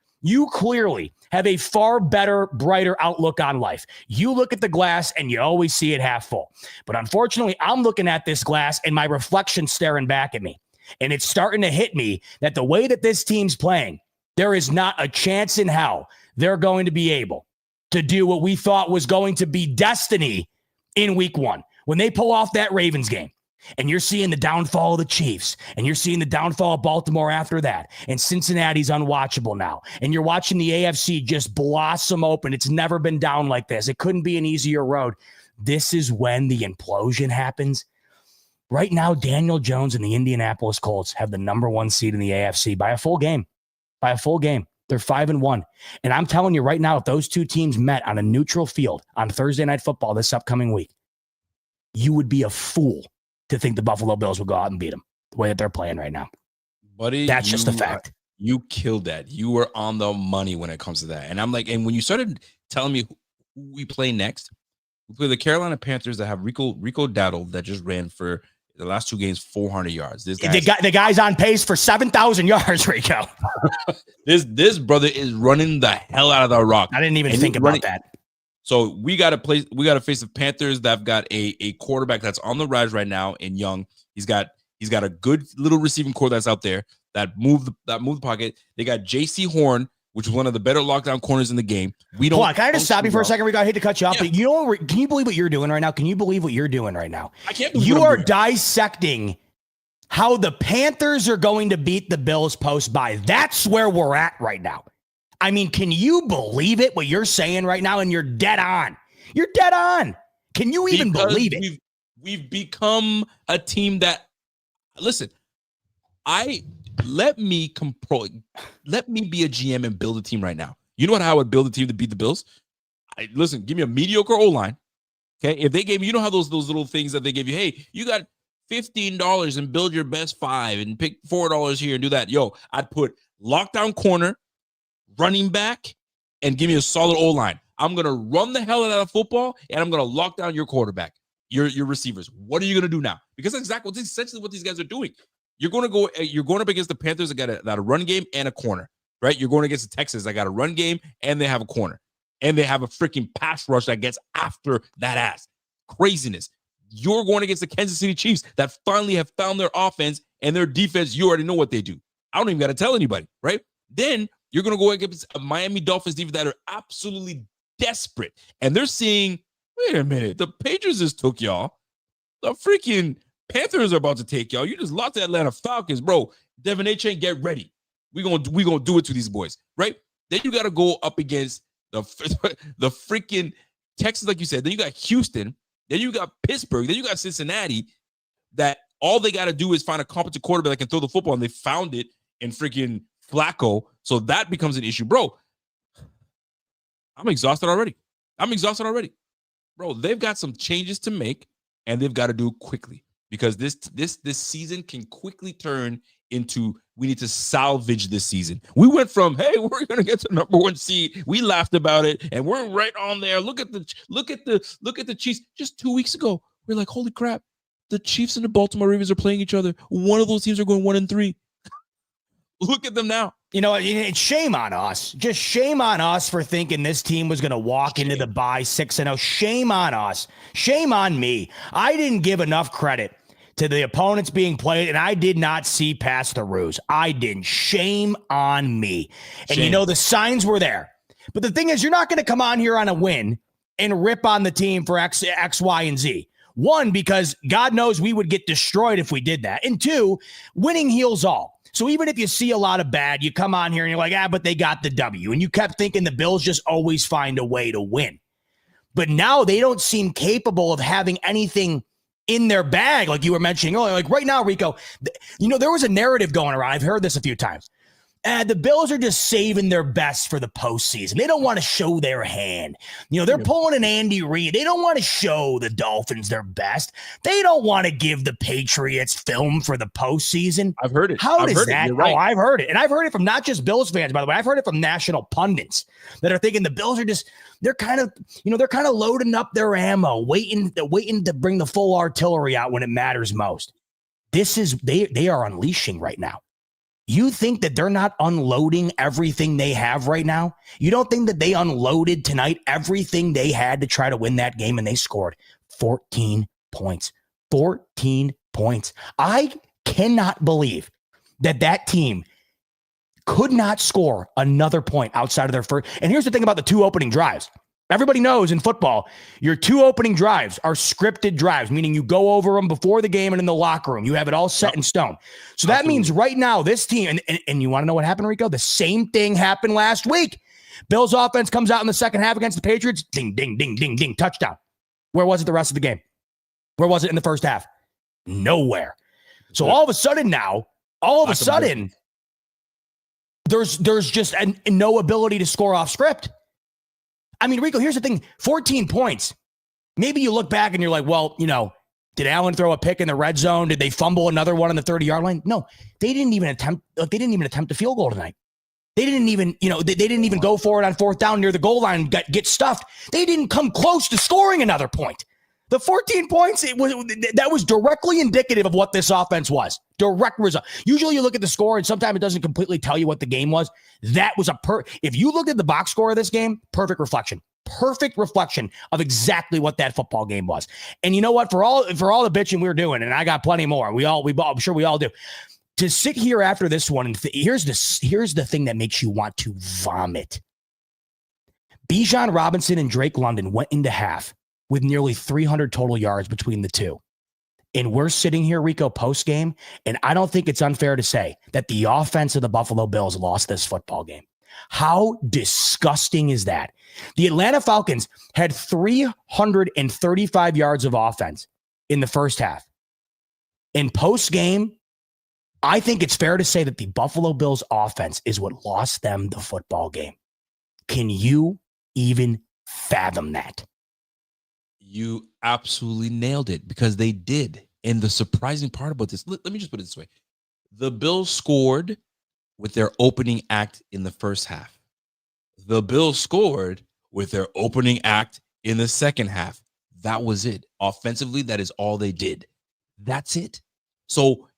[SPEAKER 1] have a far better, brighter outlook on life. You look at the glass and you always see it half full. But unfortunately, I'm looking at this glass and my reflection staring back at me. And it's starting to hit me that the way that this team's playing, there is not a chance in hell they're going to be able to do what we thought was going to be destiny in week 1. When they pull off that Ravens game, and you're seeing the downfall of the Chiefs, and you're seeing the downfall of Baltimore after that, and Cincinnati's unwatchable now, and you're watching the AFC just blossom open. It's never been down like this. It couldn't be an easier road. This is when the implosion happens. Right now, Daniel Jones and the Indianapolis Colts have the number 1 seed in the AFC by a full game. They're 5-1. And I'm telling you right now, if those 2 teams met on a neutral field on Thursday Night Football this upcoming week, you would be a fool to think the Buffalo Bills will go out and beat them the way that they're playing right now.
[SPEAKER 2] Buddy,
[SPEAKER 1] that's just a fact.
[SPEAKER 2] You killed that. You were on the money when it comes to that. And I'm like, and when you started telling me who we play next. We play the Carolina Panthers that have Rico Dowdle that just ran for the last 2 games 400 yards. This
[SPEAKER 1] the guy's on pace for 7,000 yards, Rico.
[SPEAKER 2] this brother is running the hell out of the rock.
[SPEAKER 1] I didn't even think about that.
[SPEAKER 2] So we got to face the Panthers that've got a quarterback that's on the rise right now in Young. He's got a good little receiving core that's out there that move the pocket. They got J.C. Horn, which is one of the better lockdown corners in the game.
[SPEAKER 1] Hold on, can I just stop you for a second, Rico? I hate to cut you off, but can you believe what you're doing right now? Can you believe what you're doing right now?
[SPEAKER 2] I can't believe
[SPEAKER 1] you are dissecting how the Panthers are going to beat the Bills post bye. That's where we're at right now. I mean, can you believe it, what you're saying right now? And you're dead on. You're dead on. Can you even believe it?
[SPEAKER 2] We've become a team that, listen, let me be a GM and build a team right now. You know how I would build a team to beat the Bills? Listen, give me a mediocre O-line. Okay. If they gave me, you know how those little things that they give you, hey, you got $15 and build your best 5 and pick $4 here and do that. Yo, I'd put lockdown corner, running back, and give me a solid O-line. I'm going to run the hell out of football, and I'm going to lock down your quarterback, your receivers. What are you going to do now? Because that's essentially what these guys are doing. You're going up against the Panthers that got a run game and a corner, right? You're going against the Texans that got a run game and they have a corner. And they have a freaking pass rush that gets after that ass. Craziness. You're going against the Kansas City Chiefs that finally have found their offense and their defense. You already know what they do. I don't even got to tell anybody, right? Then you're going to go against a Miami Dolphins defense that are absolutely desperate. And they're seeing, wait a minute, the Patriots just took y'all. The freaking Panthers are about to take y'all. You just lost the Atlanta Falcons, bro. Devin A. Chain, get ready. We're gonna do it to these boys, right? Then you got to go up against the freaking Texans, like you said. Then you got Houston. Then you got Pittsburgh. Then you got Cincinnati. That all they got to do is find a competent quarterback that can throw the football, and they found it in freaking Flacco. So that becomes an issue, bro. I'm exhausted already. Bro. They've got some changes to make, and they've got to do it quickly. Because this season can quickly turn into, we need to salvage this season. We went from, hey, we're gonna get to number 1 seed. We laughed about it, and we're right on there. Look at the Chiefs. Just 2 weeks ago, we're like, holy crap, the Chiefs and the Baltimore Ravens are playing each other. One of those teams are going 1-3. Look at them now. You know, it's shame on us. Just shame on us for thinking this team was going to walk into the bye 6-0. Shame on us. Shame on me. I didn't give enough credit to the opponents being played, and I did not see past the ruse. I didn't. Shame on me. And you know, the signs were there. But the thing is, you're not going to come on here on a win and rip on the team for X, Y, and Z. 1, because God knows we would get destroyed if we did that. And 2, winning heals all. So even if you see a lot of bad, you come on here and you're like, but they got the W. And you kept thinking the Bills just always find a way to win. But now they don't seem capable of having anything in their bag, like you were mentioning earlier. Like right now, Rico, there was a narrative going around. I've heard this a few times. The Bills are just saving their best for the postseason. They don't want to show their hand. They're pulling an Andy Reid. They don't want to show the Dolphins their best. They don't want to give the Patriots film for the postseason. I've heard it. How does that? Right. Oh, I've heard it. And I've heard it from not just Bills fans, by the way. I've heard it from national pundits that are thinking the Bills are just, they're kind of loading up their ammo, waiting to bring the full artillery out when it matters most. They are unleashing right now. You think that they're not unloading everything they have right now? You don't think that they unloaded tonight everything they had to try to win that game, and they scored 14 points. 14 points. I cannot believe that team could not score another point outside of their first. And here's the thing about the 2 opening drives. Everybody knows in football, your 2 opening drives are scripted drives, meaning you go over them before the game and in the locker room. You have it all set in stone. So that means right now this team, and you want to know what happened, Rico? The same thing happened last week. Bills offense comes out in the second half against the Patriots. Ding, ding, ding, ding, ding, touchdown. Where was it the rest of the game? Where was it in the first half? Nowhere. So all of a sudden now, there's just no ability to score off script. I mean, Rico, here's the thing. 14 points. Maybe you look back and you're like, well, did Allen throw a pick in the red zone? Did they fumble another one on the 30-yard line? No, they didn't even attempt a field goal tonight.
[SPEAKER 1] They didn't even, they didn't even go for it on fourth down near the goal line and get stuffed. They didn't come close to scoring another point. The 14 points, that was directly indicative of what this offense was. Direct result. Usually you look at the score and sometimes it doesn't completely tell you what the game was. That was if you looked at the box score of this game, perfect reflection of exactly what that football game was. And you know what? For all the bitching we're doing, and I got plenty more. I'm sure we all do. To sit here after this one, and here's the thing that makes you want to vomit. Bijan Robinson and Drake London went into half with nearly 300 total yards between the two. And we're sitting here, Rico, post-game, and I don't think it's unfair to say that the offense of the Buffalo Bills lost this football game. How disgusting is that? The Atlanta Falcons had 335 yards of offense in the first half. In post-game, I think it's fair to say that the Buffalo Bills offense is what lost them the football game. Can you even fathom that?
[SPEAKER 2] You absolutely nailed it, because they did. And the surprising part about this, let me just put it this way. The Bills scored with their opening act in the first half. The Bills scored with their opening act in the second half. That was it. Offensively, that is all they did. That's it. So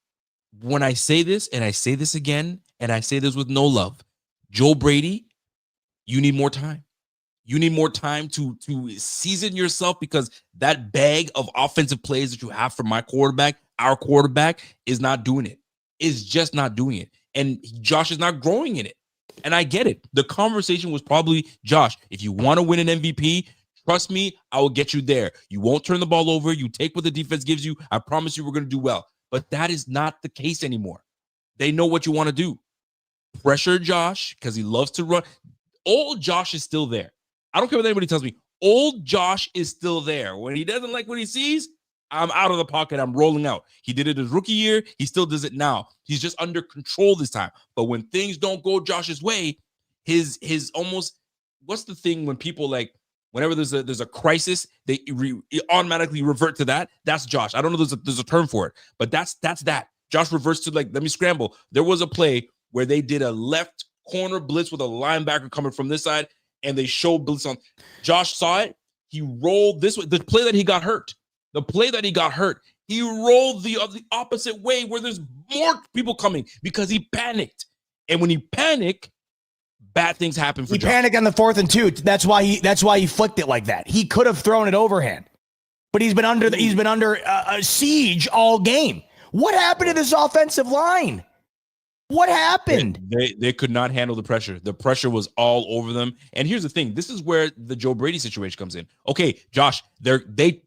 [SPEAKER 2] when I say this, and I say this again, and I say this with no love, Joe Brady, you need more time. You need more time to season yourself, because that bag of offensive plays that you have from our quarterback is not doing it. Is just not doing it. And Josh is not growing in it. And I get it. The conversation was probably, Josh, if you want to win an MVP, trust me, I will get you there. You won't turn the ball over. You take what the defense gives you. I promise you we're going to do well. But that is not the case anymore. They know what you want to do. Pressure Josh, because he loves to run. Old Josh is still there. I don't care what anybody tells me. Old Josh is still there. When he doesn't like what he sees, I'm out of the pocket. I'm rolling out. He did it his rookie year. He still does it now. He's just under control this time. But when things don't go Josh's way, his almost, what's the thing when people whenever there's a crisis, they automatically revert to that. That's Josh. I don't know there's a term for it, but that's that. Josh reverts to let me scramble. There was a play where they did a left corner blitz with a linebacker coming from this side, and they showed blitz on. Josh saw it. He rolled this way. The play that he got hurt, he rolled the opposite way where there's more people coming because he panicked. And when he panicked, bad things happen for Josh.
[SPEAKER 1] He panicked on the 4th and 2. That's why he flicked it like that. He could have thrown it overhand, but he's been under a siege all game. What happened to this offensive line? What happened?
[SPEAKER 2] They could not handle the pressure. The pressure was all over them. And here's the thing. This is where the Joe Brady situation comes in. Okay, Josh, they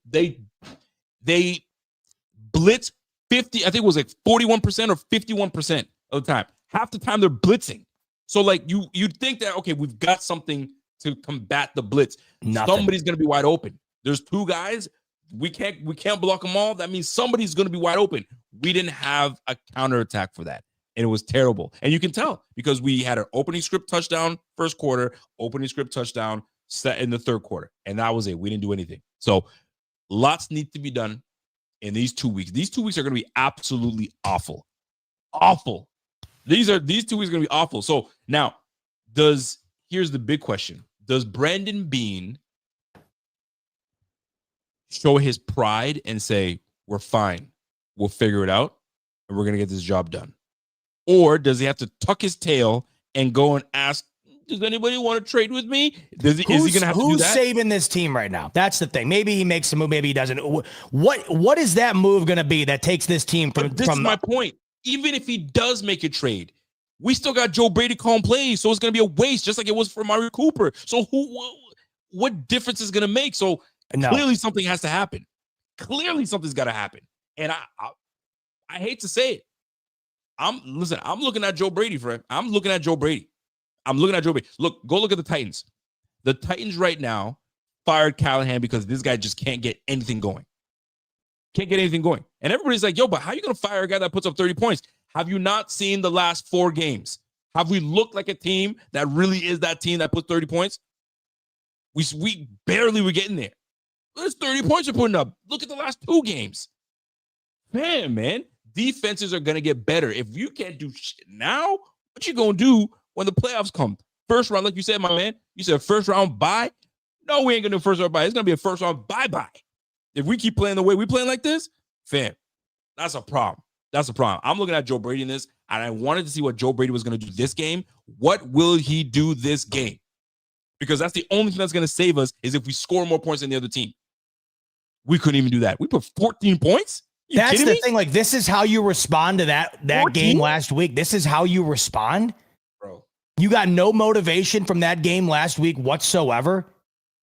[SPEAKER 2] blitz 50, I think it was 41% or 51% of the time. Half the time they're blitzing. So you'd think that, okay, we've got something to combat the blitz.
[SPEAKER 1] Nothing.
[SPEAKER 2] Somebody's going to be wide open. There's two guys. We can't block them all. That means somebody's going to be wide open. We didn't have a counterattack for that. And it was terrible. And you can tell because we had an opening script touchdown first quarter, opening script touchdown set in the third quarter. And that was it. We didn't do anything. So lots need to be done in these 2 weeks. These 2 weeks are going to be absolutely awful. Awful. These 2 weeks are going to be awful. So now, here's the big question. Does Brandon Beane show his pride and say, we're fine, we'll figure it out, and we're going to get this job done? Or does he have to tuck his tail and go and ask, does anybody want to trade with me? Is he going to have to do that?
[SPEAKER 1] Who's saving this team right now? That's the thing. Maybe he makes a move, maybe he doesn't. What is that move going to be that takes this team from...
[SPEAKER 2] This is my point. Even if he does make a trade, we still got Joe Brady calling plays, so it's going to be a waste, just like it was for Amari Cooper. So what difference is going to make? So clearly something has to happen. Clearly something's got to happen. And I hate to say it. I'm looking at Joe Brady, friend. I'm looking at Joe Brady. Look, go look at the Titans. The Titans right now fired Callahan because this guy just can't get anything going. And everybody's like, yo, but how are you going to fire a guy that puts up 30 points? Have you not seen the last 4 games? Have we looked like a team that really is that team that puts 30 points? We barely were getting there. There's 30 points we're putting up. Look at the last 2 games. Man. Defenses are going to get better. If you can't do shit now, what you going to do when the playoffs come. First round, like you said, my man, you said first round bye. No, we ain't gonna do first round bye. It's gonna be a first round bye-bye. If we keep playing the way we playing like this, fam, that's a problem. That's a problem. I'm looking at Joe Brady in this, and I wanted to see what Joe Brady was gonna do this game. What will he do this game? Because that's the only thing that's gonna save us is if we score more points than the other team. We couldn't even do that. We put 14 points.
[SPEAKER 1] That's the thing. Like, this is how you respond to that game last week. This is how you respond.
[SPEAKER 2] Bro,
[SPEAKER 1] you got no motivation from that game last week whatsoever.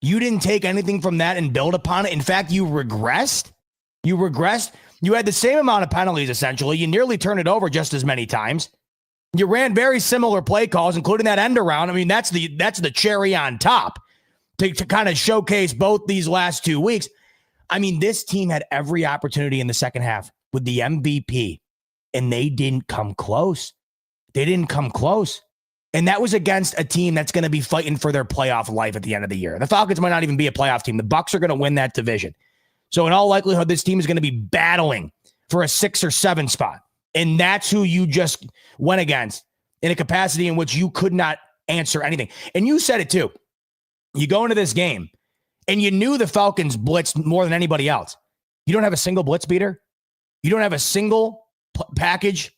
[SPEAKER 1] You didn't take anything from that and build upon it. In fact, you regressed. You had the same amount of penalties, essentially. You nearly turned it over just as many times. You ran very similar play calls, including that end around. I mean, that's the cherry on top to kind of showcase both these last 2 weeks. I mean, this team had every opportunity in the second half with the MVP, and they didn't come close. They didn't come close. And that was against a team that's going to be fighting for their playoff life at the end of the year. The Falcons might not even be a playoff team. The Bucs are going to win that division. So in all likelihood, this team is going to be battling for a 6 or 7 spot. And that's who you just went against in a capacity in which you could not answer anything. And you said it too. You go into this game, and you knew the Falcons blitzed more than anybody else. You don't have a single blitz beater. You don't have a single package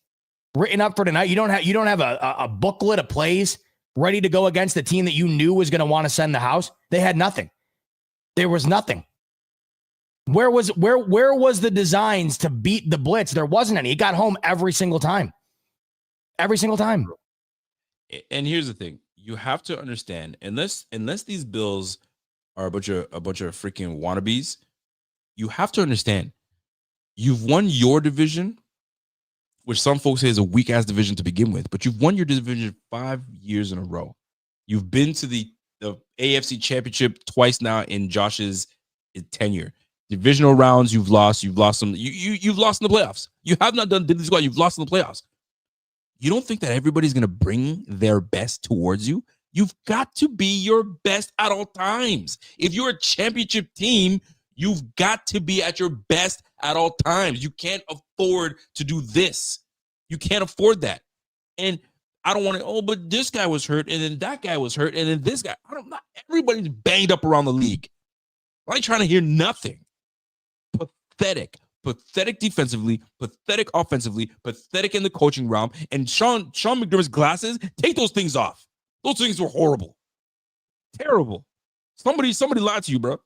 [SPEAKER 1] written up for tonight. You don't have a booklet of plays ready to go against the team that you knew was going to want to send the house. They had nothing. There was nothing. Where was the designs to beat the blitz? There wasn't any. It got home every single time. Every single time.
[SPEAKER 2] And here's the thing: you have to understand, unless these Bills are a bunch of freaking wannabes, you have to understand you've won your division, which some folks say is a weak ass division to begin with, but you've won your division 5 years in a row. You've been to the AFC Championship twice now in Josh's tenure. Divisional rounds, you've lost some. You've lost in the playoffs. You have not done this. You've lost in the playoffs. You don't think that everybody's going to bring their best towards you? You've got to be your best at all times. If you're a championship team, you've got to be at your best at all times. You can't afford to do this. You can't afford that. And I don't want to, but this guy was hurt, and then that guy was hurt, and then this guy. Not everybody's banged up around the league. I ain't trying to hear nothing. Pathetic defensively, pathetic offensively, pathetic in the coaching realm. And Sean McDermott's glasses, take those things off. Those things were horrible. Terrible. Somebody lied to you, bro.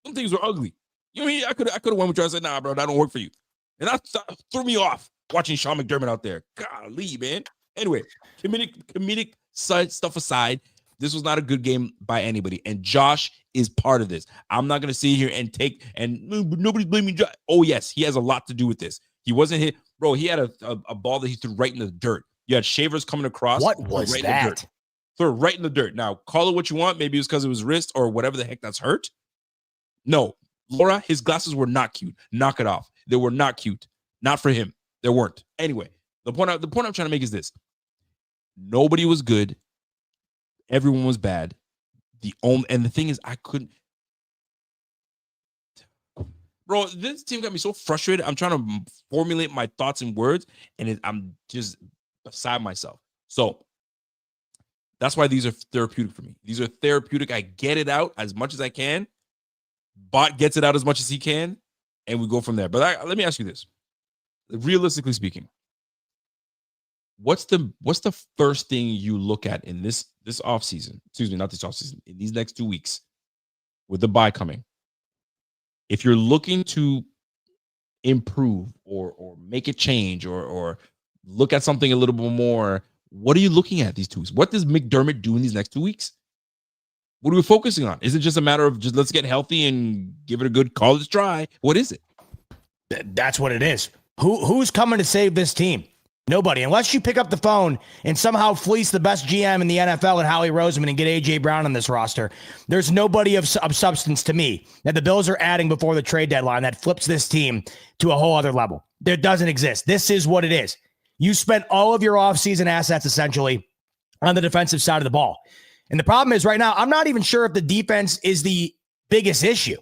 [SPEAKER 2] Some things were ugly. You know what I mean? I could have went with you and said, nah, bro, that don't work for you. And that threw me off watching Sean McDermott out there. Golly, man. Anyway, comedic side stuff aside, this was not a good game by anybody. And Josh is part of this. I'm not going to sit here and nobody's blaming Josh. Oh, yes, he has a lot to do with this. He wasn't hit. Bro, he had a ball that he threw right in the dirt. You had Shavers coming across.
[SPEAKER 1] What was
[SPEAKER 2] right
[SPEAKER 1] that?
[SPEAKER 2] In the dirt. Threw it right in the dirt. Now, call it what you want. Maybe it was because it was wrist or whatever the heck that's hurt. No, Laura, his glasses were not cute. Knock it off. They were not cute. Not for him. They weren't. Anyway, the point I'm trying to make is this. Nobody was good. Everyone was bad. And the thing is, I couldn't. Bro, this team got me so frustrated. I'm trying to formulate my thoughts in words, and I'm just beside myself. So that's why these are therapeutic for me. These are therapeutic. I get it out as much as I can. Bot gets it out as much as he can, and we go from there. But let me ask you this. Realistically speaking, what's the first thing you look at in this offseason? Excuse me, not this offseason. In these next 2 weeks, with the bye coming, if you're looking to improve or make a change or look at something a little bit more, what are you looking at these 2 weeks? What does McDermott do in these next 2 weeks? What are we focusing on? Is it just a matter of just let's get healthy and give it a good college try? What is it?
[SPEAKER 1] That's what it is. Who's coming to save this team? Nobody, unless you pick up the phone and somehow fleece the best GM in the NFL and Howie Roseman and get A.J. Brown on this roster. There's nobody of substance to me that the Bills are adding before the trade deadline that flips this team to a whole other level. There doesn't exist. This is what it is. You spent all of your offseason assets essentially on the defensive side of the ball. And the problem is right now, I'm not even sure if the defense is the biggest issue.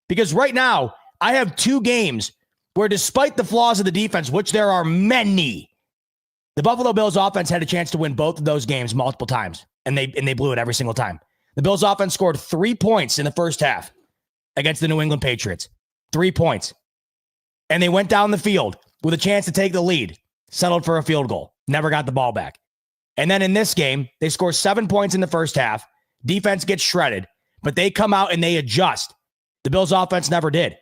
[SPEAKER 1] Because right now, I have 2 games where despite the flaws of the defense, which there are many, The Buffalo Bills offense had a chance to win both of those games multiple times, and they blew it every single time. The Bills offense scored 3 points in the first half against the New England Patriots. 3 points. And they went down the field with a chance to take the lead, settled for a field goal, never got the ball back. And then in this game, they score 7 points in the first half. Defense gets shredded, but they come out and they adjust. The Bills offense never did.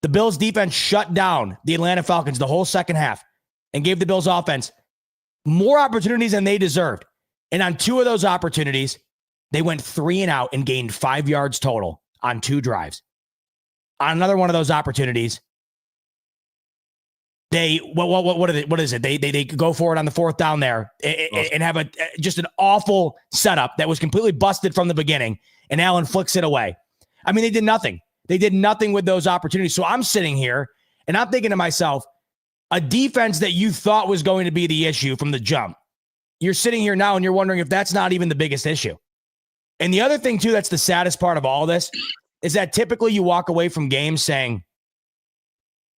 [SPEAKER 1] The Bills defense shut down the Atlanta Falcons the whole second half and gave the Bills offense more opportunities than they deserved. And on 2 of those opportunities, they went 3 and out and gained 5 yards total on 2 drives. On another one of those opportunities, what is it? They go for it on the 4th down there and have just an awful setup that was completely busted from the beginning, and Allen flicks it away. I mean, they did nothing. They did nothing with those opportunities. So I'm sitting here and I'm thinking to myself, a defense that you thought was going to be the issue from the jump, you're sitting here now and you're wondering if that's not even the biggest issue. And the other thing too, that's the saddest part of all this, is that typically you walk away from games saying,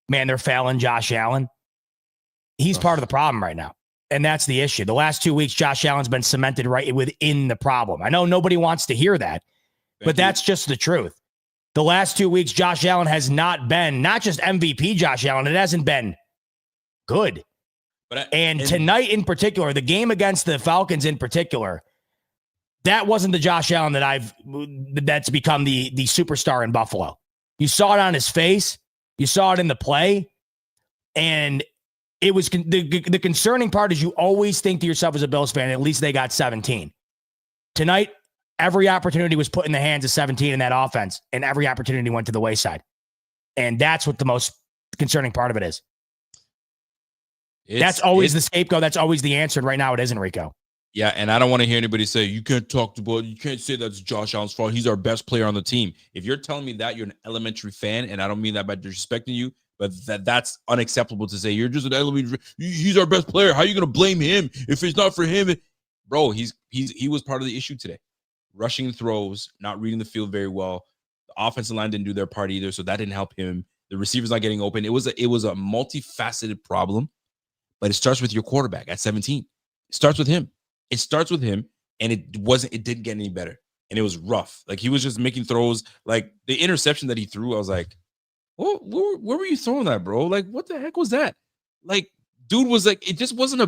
[SPEAKER 1] man, they're failing Josh Allen. He's part of the problem right now. And that's the issue. The last 2 weeks, Josh Allen's been cemented right within the problem. I know nobody wants to hear that, but that's just the truth. The last 2 weeks, Josh Allen has not been, not just MVP Josh Allen, it hasn't been good. And tonight in particular, the game against the Falcons in particular, that wasn't the Josh Allen that's become the superstar in Buffalo. You saw it on his face. You saw it in the play. And it was the concerning part is you always think to yourself as a Bills fan, at least they got 17. Tonight, every opportunity was put in the hands of 17 in that offense, and every opportunity went to the wayside. And that's what the most concerning part of it is. That's always the scapegoat. That's always the answer. And right now it isn't, Rico.
[SPEAKER 2] Yeah, and I don't want to hear anybody say, you can't you can't say that's Josh Allen's fault. He's our best player on the team. If you're telling me that, you're an elementary fan, and I don't mean that by disrespecting you, but that's unacceptable to say. You're just an elementary, he's our best player. How are you going to blame him if it's not for him? Bro, he was part of the issue today. Rushing throws, not reading the field very well. The offensive line didn't do their part either, so that didn't help him. The receivers not getting open. It was a multifaceted problem, but it starts with your quarterback at 17. It starts with him. And it didn't get any better. And it was rough. Like, he was just making throws. Like, the interception that he threw, I was like, where were you throwing that, bro? Like, what the heck was that? Like, dude was like, it wasn't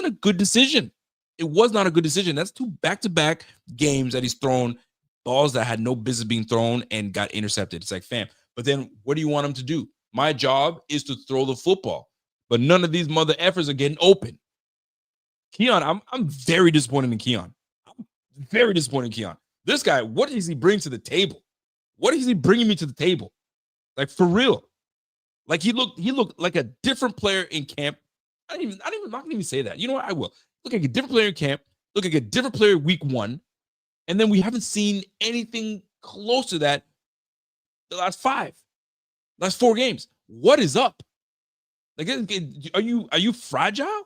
[SPEAKER 2] a good decision. It was not a good decision. That's 2 back-to-back games that he's thrown balls that had no business being thrown and got intercepted. It's like, fam, but then what do you want him to do? My job is to throw the football, but none of these mother effers are getting open. Keon, I'm very disappointed in Keon. I'm very disappointed in Keon. This guy, what does he bring to the table? What is he bringing me to the table? Like, for real. Like, he looked like a different player in camp. I'm not gonna even say that. You know what? I will. Look like a different player in camp. Look like a different player week 1. And then we haven't seen anything close to that the last 4 games. What is up? Like, are you fragile?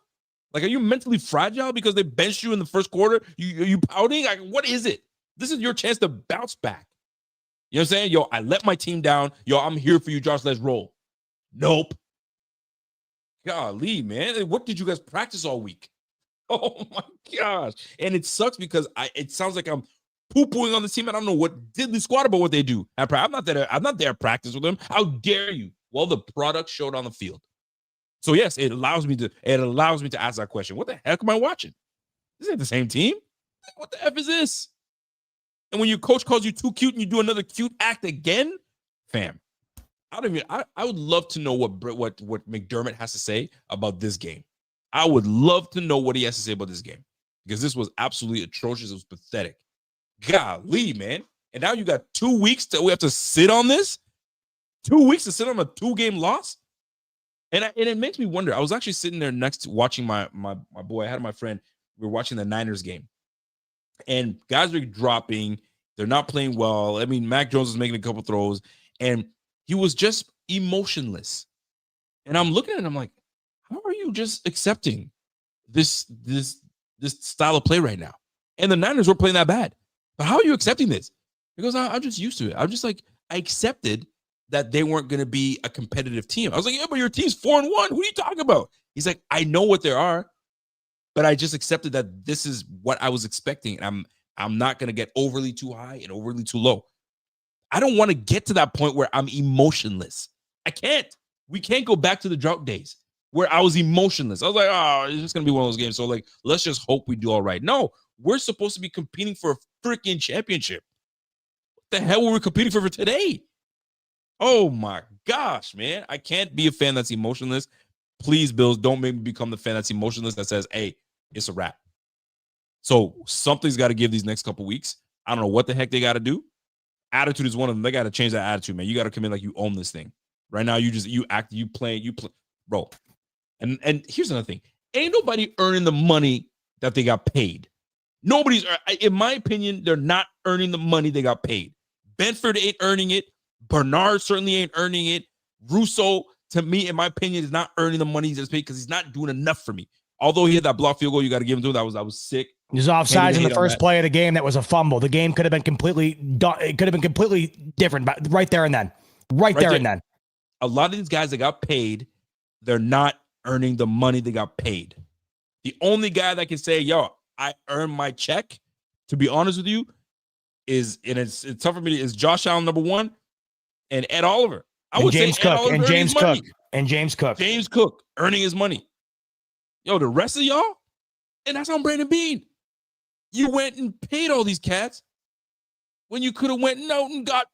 [SPEAKER 2] Like, are you mentally fragile because they benched you in the first quarter? Are you pouting? Like, what is it? This is your chance to bounce back. You know what I'm saying? Yo, I let my team down. Yo, I'm here for you, Josh. Let's roll. Nope. Golly, man. What did you guys practice all week? Oh, my gosh. And it sucks because it sounds like I'm poo-pooing on the team. I don't know what diddly squat about what they do. I'm not there at practice with them. How dare you? Well, the product showed on the field. So yes, it allows me to ask that question. What the heck am I watching? This ain't the same team. What the F is this? And when your coach calls you too cute and you do another cute act again, fam, I would love to know what McDermott has to say about this game. I would love to know what he has to say about this game, because this was absolutely atrocious. It was pathetic. Golly, man. And now you got 2 weeks we have to sit on this? 2 weeks to sit on a 2-game loss? And it makes me wonder. I was actually sitting there next to watching my boy. I had my friend. We were watching the Niners game. And guys are dropping. They're not playing well. I mean, Mac Jones was making a couple throws. And he was just emotionless. And I'm looking at him, I'm like, how are you just accepting this style of play right now? And the Niners were playing that bad. But how are you accepting this? Because I'm just used to it. I'm just like, I accepted that they weren't going to be a competitive team. I was like, yeah, but your team's 4-1. What are you talking about? He's like, I know what they are. but I just accepted that this is what I was expecting. And I'm not going to get overly too high and overly too low. I don't want to get to that point where I'm emotionless. I can't. We can't go back to the drought days where I was emotionless. I was like, oh, it's just going to be one of those games. So, like, let's just hope we do all right. No, we're supposed to be competing for a freaking championship. What the hell were we competing for today? Oh, my gosh, man. I can't be a fan that's emotionless. Please, Bills, don't make me become the fan that's emotionless that says, hey, it's a wrap. So something's got to give these next couple weeks. I don't know what the heck they got to do. Attitude is one of them. They got to change that attitude, man. You got to come in like you own this thing. Right now, you play, bro. And here's another thing. Ain't nobody earning the money that they got paid. Nobody's, in my opinion, they're not earning the money they got paid. Benford ain't earning it. Bernard certainly ain't earning it. Russo, to me, in my opinion, is not earning the money he's paid because he's not doing enough for me. Although he had that block field goal, you got to give him to him. That was sick.
[SPEAKER 1] He was offsides in the first play of the game. That was a fumble. The game could have been completely different, but right there and then. Right there and then.
[SPEAKER 2] A lot of these guys that got paid, they're not earning the money they got paid. The only guy that can say, yo, I earned my check, to be honest with you, is, and it's tough for me, is Josh Allen, number one, and Ed Oliver.
[SPEAKER 1] James Cook
[SPEAKER 2] earning his money. Yo, the rest of y'all, and that's on Brandon Beane. You went and paid all these cats when you could have went out and got,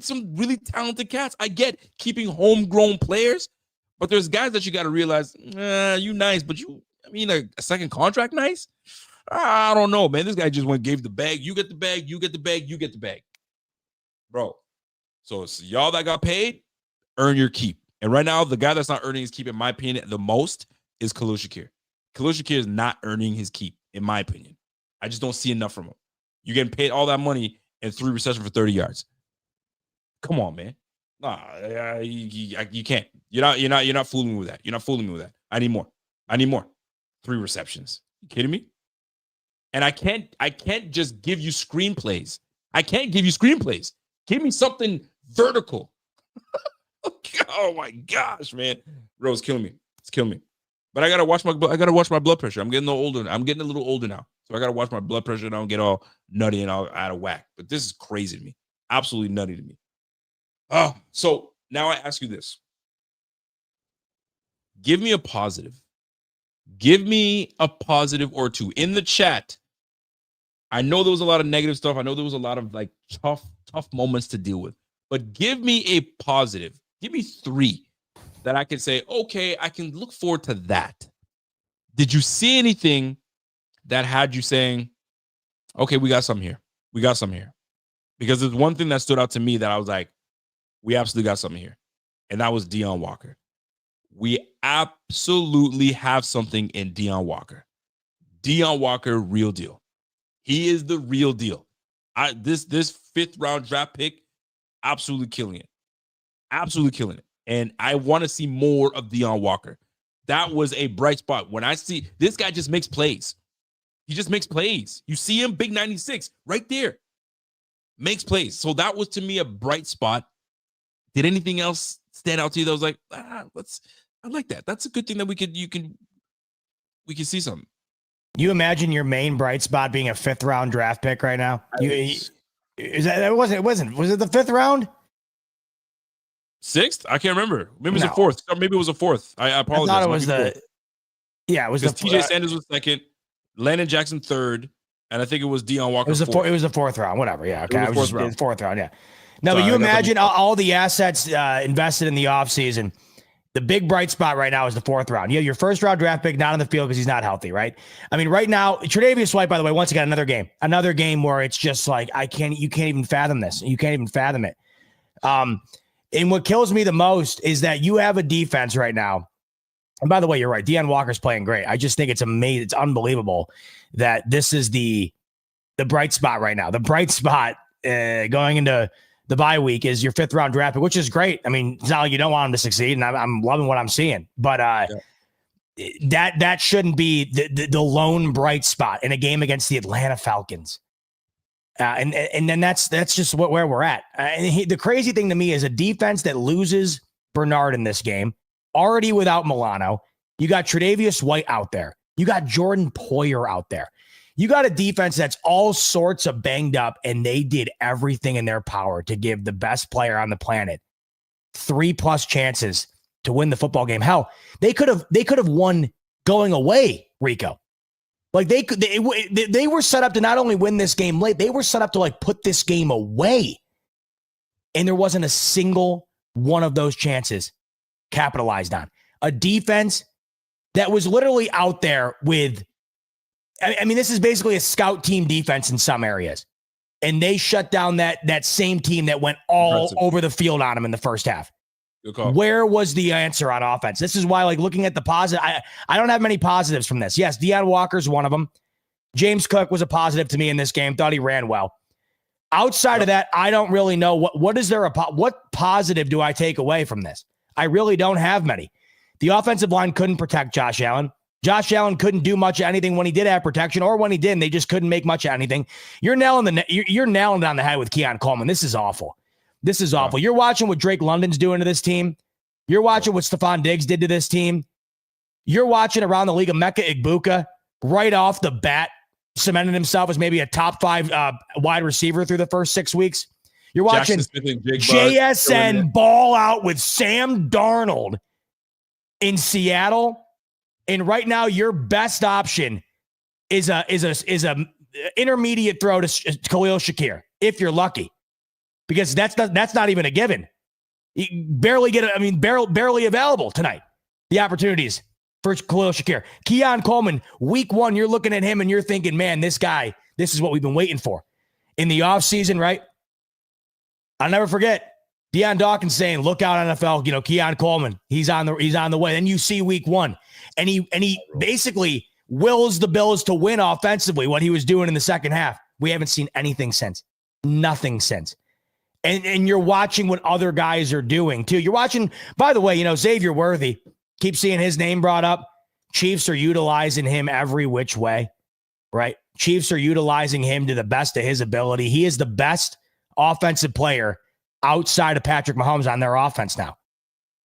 [SPEAKER 2] some really talented cats. I get keeping homegrown players, but there's guys that you got to realize, you nice, but a second contract nice? I don't know, man. This guy just gave the bag. You get the bag, you get the bag, you get the bag. Bro, so it's y'all that got paid, earn your keep. And right now, the guy that's not earning his keep, in my opinion, the most is Khalil Shakir. Khalil Shakir is not earning his keep, in my opinion. I just don't see enough from him. You're getting paid all that money and 3 receptions for 30 yards. Come on, man. Nah, you can't. You're not fooling me with that. You're not fooling me with that. I need more. 3 receptions. You kidding me? And I can't just give you screenplays. Give me something vertical. Oh my gosh, man. Bro, it's killing me. It's killing me. But I gotta watch my blood pressure. I'm getting a little older now. So I gotta watch my blood pressure and I don't get all nutty and all out of whack. But this is crazy to me. Absolutely nutty to me. Oh, so now I ask you this. Give me a positive. Give me a positive or two. In the chat, I know there was a lot of negative stuff. I know there was a lot of like tough moments to deal with. But give me a positive. Give me 3 that I can say, okay, I can look forward to that. Did you see anything that had you saying, okay, we got something here. Because there's one thing that stood out to me that I was like, we absolutely got something here. And that was Deon Walker. We absolutely have something in Deon Walker. Deon Walker, real deal. He is the real deal. This 5th round draft pick, absolutely killing it. And I want to see more of Deon Walker. That was a bright spot. When I see this guy just makes plays. He just makes plays. You see him, big 96, right there. Makes plays. So that was to me a bright spot. Did anything else stand out to you that was like, I like that. That's a good thing that we can see something.
[SPEAKER 1] You imagine your main bright spot being a 5th round draft pick right now? Was it the 5th round?
[SPEAKER 2] 6th? I can't remember. Maybe it was the 4th. Or maybe it was a 4th. I apologize.
[SPEAKER 1] I thought it was it was the
[SPEAKER 2] TJ Sanders was 2nd, Landon Jackson 3rd, and I think it was Deon Walker.
[SPEAKER 1] It was the 4th round. Whatever. Yeah. Okay. It was the 4th round. Yeah. No,
[SPEAKER 2] Sorry,
[SPEAKER 1] but you imagine all the assets invested in the offseason. The big bright spot right now is the 4th round. You have your 1st round draft pick not on the field because he's not healthy, right? I mean, right now, Tre'Davious White, by the way, once again, another game where it's just like, you can't even fathom this. You can't even fathom it. And what kills me the most is that you have a defense right now. And by the way, you're right. Deon Walker's playing great. I just think it's amazing. It's unbelievable that this is the bright spot right now. The bright spot going into the bye week is your 5th round draft pick, which is great. I mean, it's not like you don't want him to succeed, and I'm loving what I'm seeing. But that shouldn't be the lone bright spot in a game against the Atlanta Falcons. And then that's just where we're at. The crazy thing to me is a defense that loses Bernard in this game, already without Milano. You got Tre'Davious White out there. You got Jordan Poyer out there. You got a defense that's all sorts of banged up, and they did everything in their power to give the best player on the planet 3+ chances to win the football game. Hell, they could have won going away, Rico. Like they were set up to not only win this game late, they were set up to like put this game away. And there wasn't a single one of those chances capitalized on. A defense that was literally out there with, I mean, this is basically a scout team defense in some areas. And they shut down that same team that went all over the field on them in the first half. Where was the answer on offense? This is why, like, looking at the positive, I don't have many positives from this. Yes, Deion Walker's one of them. James Cook was a positive to me in this game. Thought he ran well. Outside of that, I don't really know what positive do I take away from this? I really don't have many. The offensive line couldn't protect Josh Allen. Josh Allen couldn't do much of anything when he did have protection, or when he didn't, they just couldn't make much of anything. You're nailing it on the head with Keon Coleman. This is awful. This is awful. You're watching what Drake London's doing to this team. You're watching what Stephon Diggs did to this team. You're watching around the league of Mecca Igbuka right off the bat cemented himself as maybe a top 5 wide receiver through the first 6 weeks. You're watching JSN ball out with Sam Darnold in Seattle. And right now, your best option is a intermediate throw to Khalil Shakir, if you're lucky, because that's not even a given. You barely barely available tonight. The opportunities for Khalil Shakir, Keon Coleman, week 1, you're looking at him and you're thinking, man, this guy, this is what we've been waiting for in the offseason, right? I'll never forget Deion Dawkins saying, "Look out, NFL! Keon Coleman, he's on the way." Then you see week 1. And he basically wills the Bills to win offensively, what he was doing in the second half. We haven't seen anything since. Nothing since. And you're watching what other guys are doing, too. You're watching, by the way, Xavier Worthy, keep seeing his name brought up. Chiefs are utilizing him every which way, right? Chiefs are utilizing him to the best of his ability. He is the best offensive player outside of Patrick Mahomes on their offense now.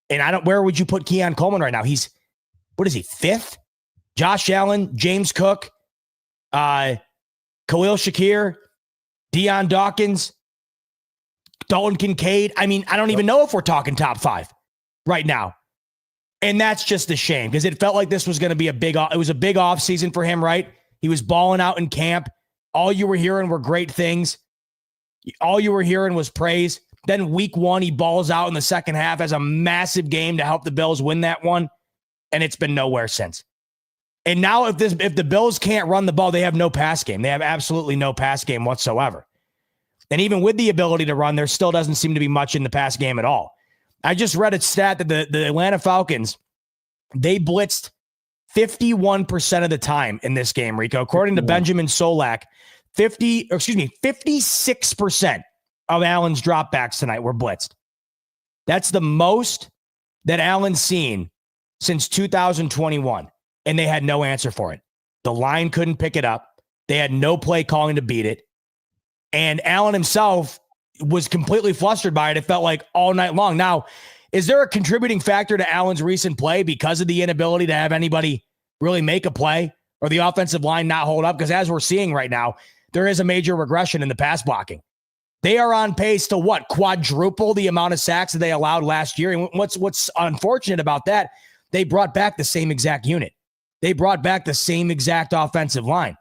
[SPEAKER 1] And where would you put Keon Coleman right now? What is he, 5th? Josh Allen, James Cook, Khalil Shakir, Deion Dawkins, Dalton Kincaid. I mean, I don't even know if we're talking top 5 right now. And that's just a shame, because it felt like this was going to be a big off season for him, right? He was balling out in camp. All you were hearing were great things. All you were hearing was praise. Then week 1, he balls out in the second half, has a massive game to help the Bills win that one. And it's been nowhere since. And now if the Bills can't run the ball, they have no pass game. They have absolutely no pass game whatsoever. And even with the ability to run, there still doesn't seem to be much in the pass game at all. I just read a stat that the Atlanta Falcons, they blitzed 51% of the time in this game, Rico. According to Benjamin Solak, 56% of Allen's dropbacks tonight were blitzed. That's the most that Allen's seen since 2021, and they had no answer for it. The line couldn't pick it up. They had no play calling to beat it. And Allen himself was completely flustered by it. It felt like all night long. Now, is there a contributing factor to Allen's recent play because of the inability to have anybody really make a play or the offensive line not hold up? Because as we're seeing right now, there is a major regression in the pass blocking. They are on pace to quadruple the amount of sacks that they allowed last year. And what's unfortunate about that, they brought back the same exact unit. They brought back the same exact offensive line.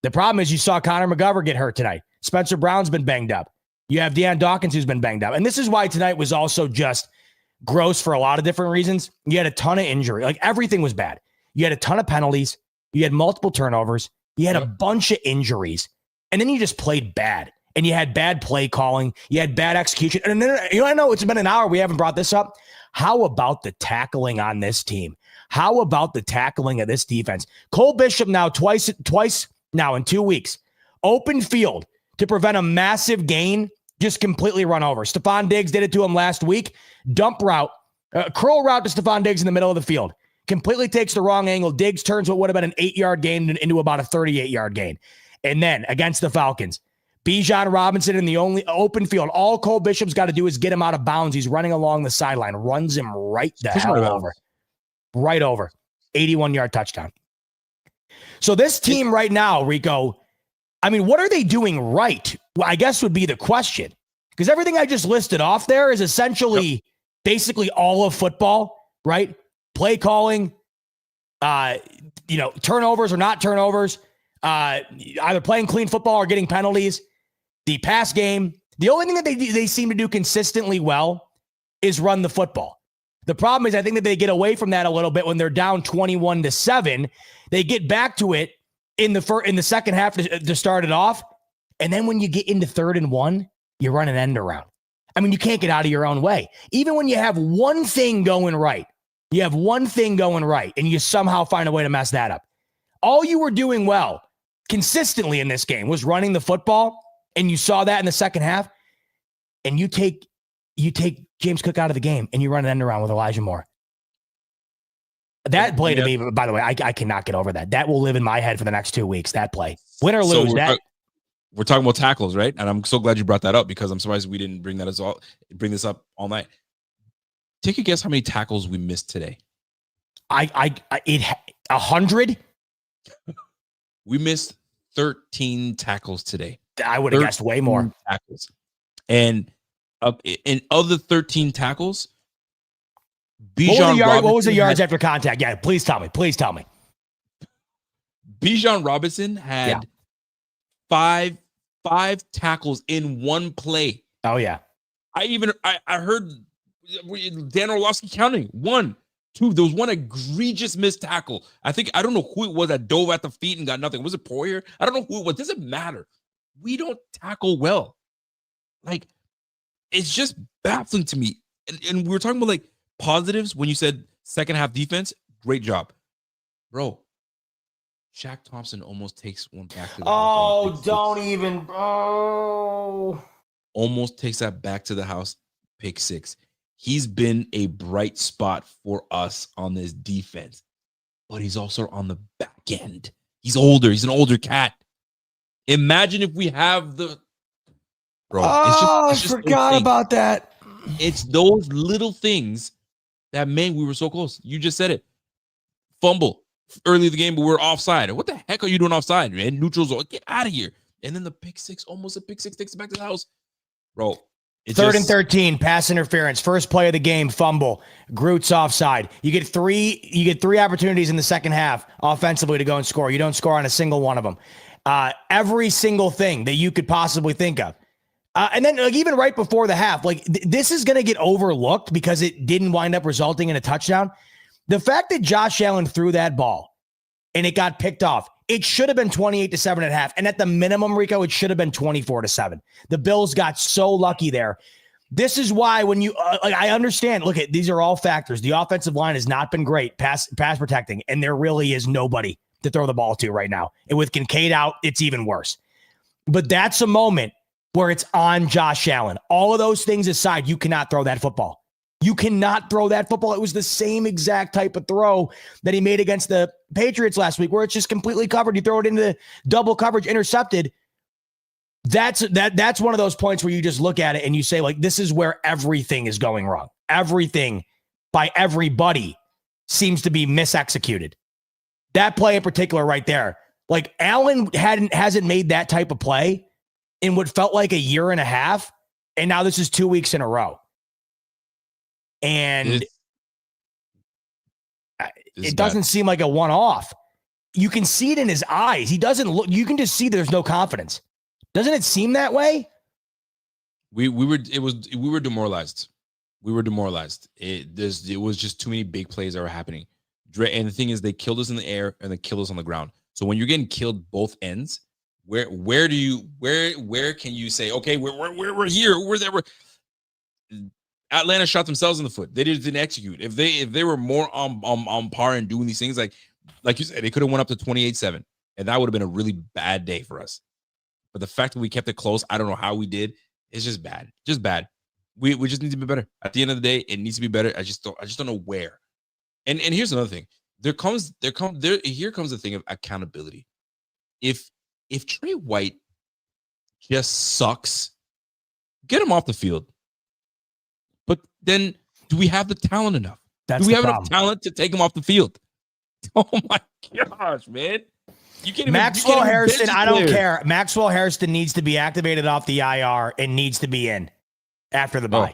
[SPEAKER 1] The problem is you saw Connor McGovern get hurt tonight. Spencer Brown's been banged up. You have Deion Dawkins who's been banged up. And this is why tonight was also just gross for a lot of different reasons. You had a ton of injury. Like, everything was bad. You had a ton of penalties. You had multiple turnovers. You had a bunch of injuries. And then you just played bad. And you had bad play calling. You had bad execution. And then, I know it's been an hour. We haven't brought this up. How about the tackling on this team? How about the tackling of this defense? Cole Bishop now twice now in 2 weeks. Open field to prevent a massive gain, just completely run over. Stephon Diggs did it to him last week. Dump route, curl route to Stephon Diggs in the middle of the field. Completely takes the wrong angle. Diggs turns what would have been an 8-yard gain into about a 38-yard gain. And then against the Falcons, Bijan Robinson in the only open field. All Cole Bishop's got to do is get him out of bounds. He's running along the sideline, runs him right the hell over. Right over. 81-yard touchdown. So this team right now, Rico, I mean, what are they doing right? Well, I guess would be the question. Because everything I just listed off there is essentially basically all of football, right? Play calling, turnovers or not turnovers, either playing clean football or getting penalties, the pass game. The only thing that they seem to do consistently well is run the football. The problem is I think that they get away from that a little bit when they're down 21-7. They get back to it in the second half to start it off. And then when you get into 3rd and 1, you run an end around. I mean, you can't get out of your own way. Even when you have one thing going right, and you somehow find a way to mess that up. All you were doing well consistently in this game was running the football, and you saw that in the second half, and you take James Cook out of the game, and you run an end around with Elijah Moore. That play to me, by the way, I cannot get over that. That will live in my head for the next 2 weeks, that play. Win or lose,
[SPEAKER 2] we're talking about tackles, right? And I'm so glad you brought that up because I'm surprised we didn't bring this up all night. Take a guess how many tackles we missed today.
[SPEAKER 1] 100?
[SPEAKER 2] We missed 13 tackles today.
[SPEAKER 1] I would have guessed way more
[SPEAKER 2] tackles. And of the 13 tackles,
[SPEAKER 1] what was the yards after contact? Yeah, please tell me.
[SPEAKER 2] Bijan Robinson had five tackles in one play.
[SPEAKER 1] Oh yeah.
[SPEAKER 2] I heard Dan Orlovsky counting 1, 2. There was one egregious missed tackle. I don't know who it was that dove at the feet and got nothing. Was it Poyer? I don't know who it was. Doesn't matter. We don't tackle well. Like, it's just baffling to me. And we were talking about like positives when you said second half defense. Great job, bro. Shaq Thompson almost takes one back to the house.
[SPEAKER 1] Oh, don't even, bro.
[SPEAKER 2] Almost takes that back to the house. Pick 6. He's been a bright spot for us on this defense, but he's also on the back end. He's older. He's an older cat. Imagine if we have the bro.
[SPEAKER 1] I forgot about that.
[SPEAKER 2] It's those little things that made we were so close. You just said it. Fumble early in the game, but we're offside. What the heck are you doing offside, man? Neutrals, get out of here. And then the pick 6, almost a pick 6, takes it back to the house. Bro.
[SPEAKER 1] 3rd and 13, pass interference, first play of the game, fumble. Groot's offside. You get three opportunities in the second half offensively to go and score. You don't score on a single one of them. Every single thing that you could possibly think of. And then like even right before the half, like this is going to get overlooked because it didn't wind up resulting in a touchdown. The fact that Josh Allen threw that ball and it got picked off, it should have been 28-7 at half. And at the minimum, Rico, it should have been 24-7. The Bills got so lucky there. This is why when you, I understand, look, these are all factors. The offensive line has not been great pass protecting, and there really is nobody to throw the ball to right now. And with Kincaid out, it's even worse. But that's a moment where it's on Josh Allen. All of those things aside, you cannot throw that football. You cannot throw that football. It was the same exact type of throw that he made against the Patriots last week, where it's just completely covered. You throw it into the double coverage, intercepted. That's one of those points where you just look at it and you say, like, this is where everything is going wrong. Everything by everybody seems to be misexecuted. That play in particular right there, like Allen hasn't made that type of play in what felt like a year and a half. And now this is 2 weeks in a row. And it doesn't seem like a one-off. You can see it in his eyes. He doesn't look, you can just see there's no confidence. Doesn't it seem that way?
[SPEAKER 2] We were demoralized. We were demoralized. It was just too many big plays that were happening. And the thing is, they killed us in the air and they killed us on the ground. So when you're getting killed both ends, where can you say, okay, we're here, we're there? Atlanta shot themselves in the foot. They didn't execute. If they were more on par and doing these things, like you said, they could have went up to 28-7, and that would have been a really bad day for us. But the fact that we kept it close, I don't know how we did. It's just bad. Just bad. We just need to be better. At the end of the day, it needs to be better. I just don't know where. And here's another thing. Here comes the thing of accountability. If Trey White just sucks, get him off the field. But then, do we have the talent enough? Do we have enough talent to take him off the field? Oh my gosh, man! You can't even.
[SPEAKER 1] Maxwell
[SPEAKER 2] you can't even
[SPEAKER 1] Harrison,
[SPEAKER 2] bench
[SPEAKER 1] I don't
[SPEAKER 2] players.
[SPEAKER 1] care. Maxwell Harrison needs to be activated off the IR and needs to be in after the bye.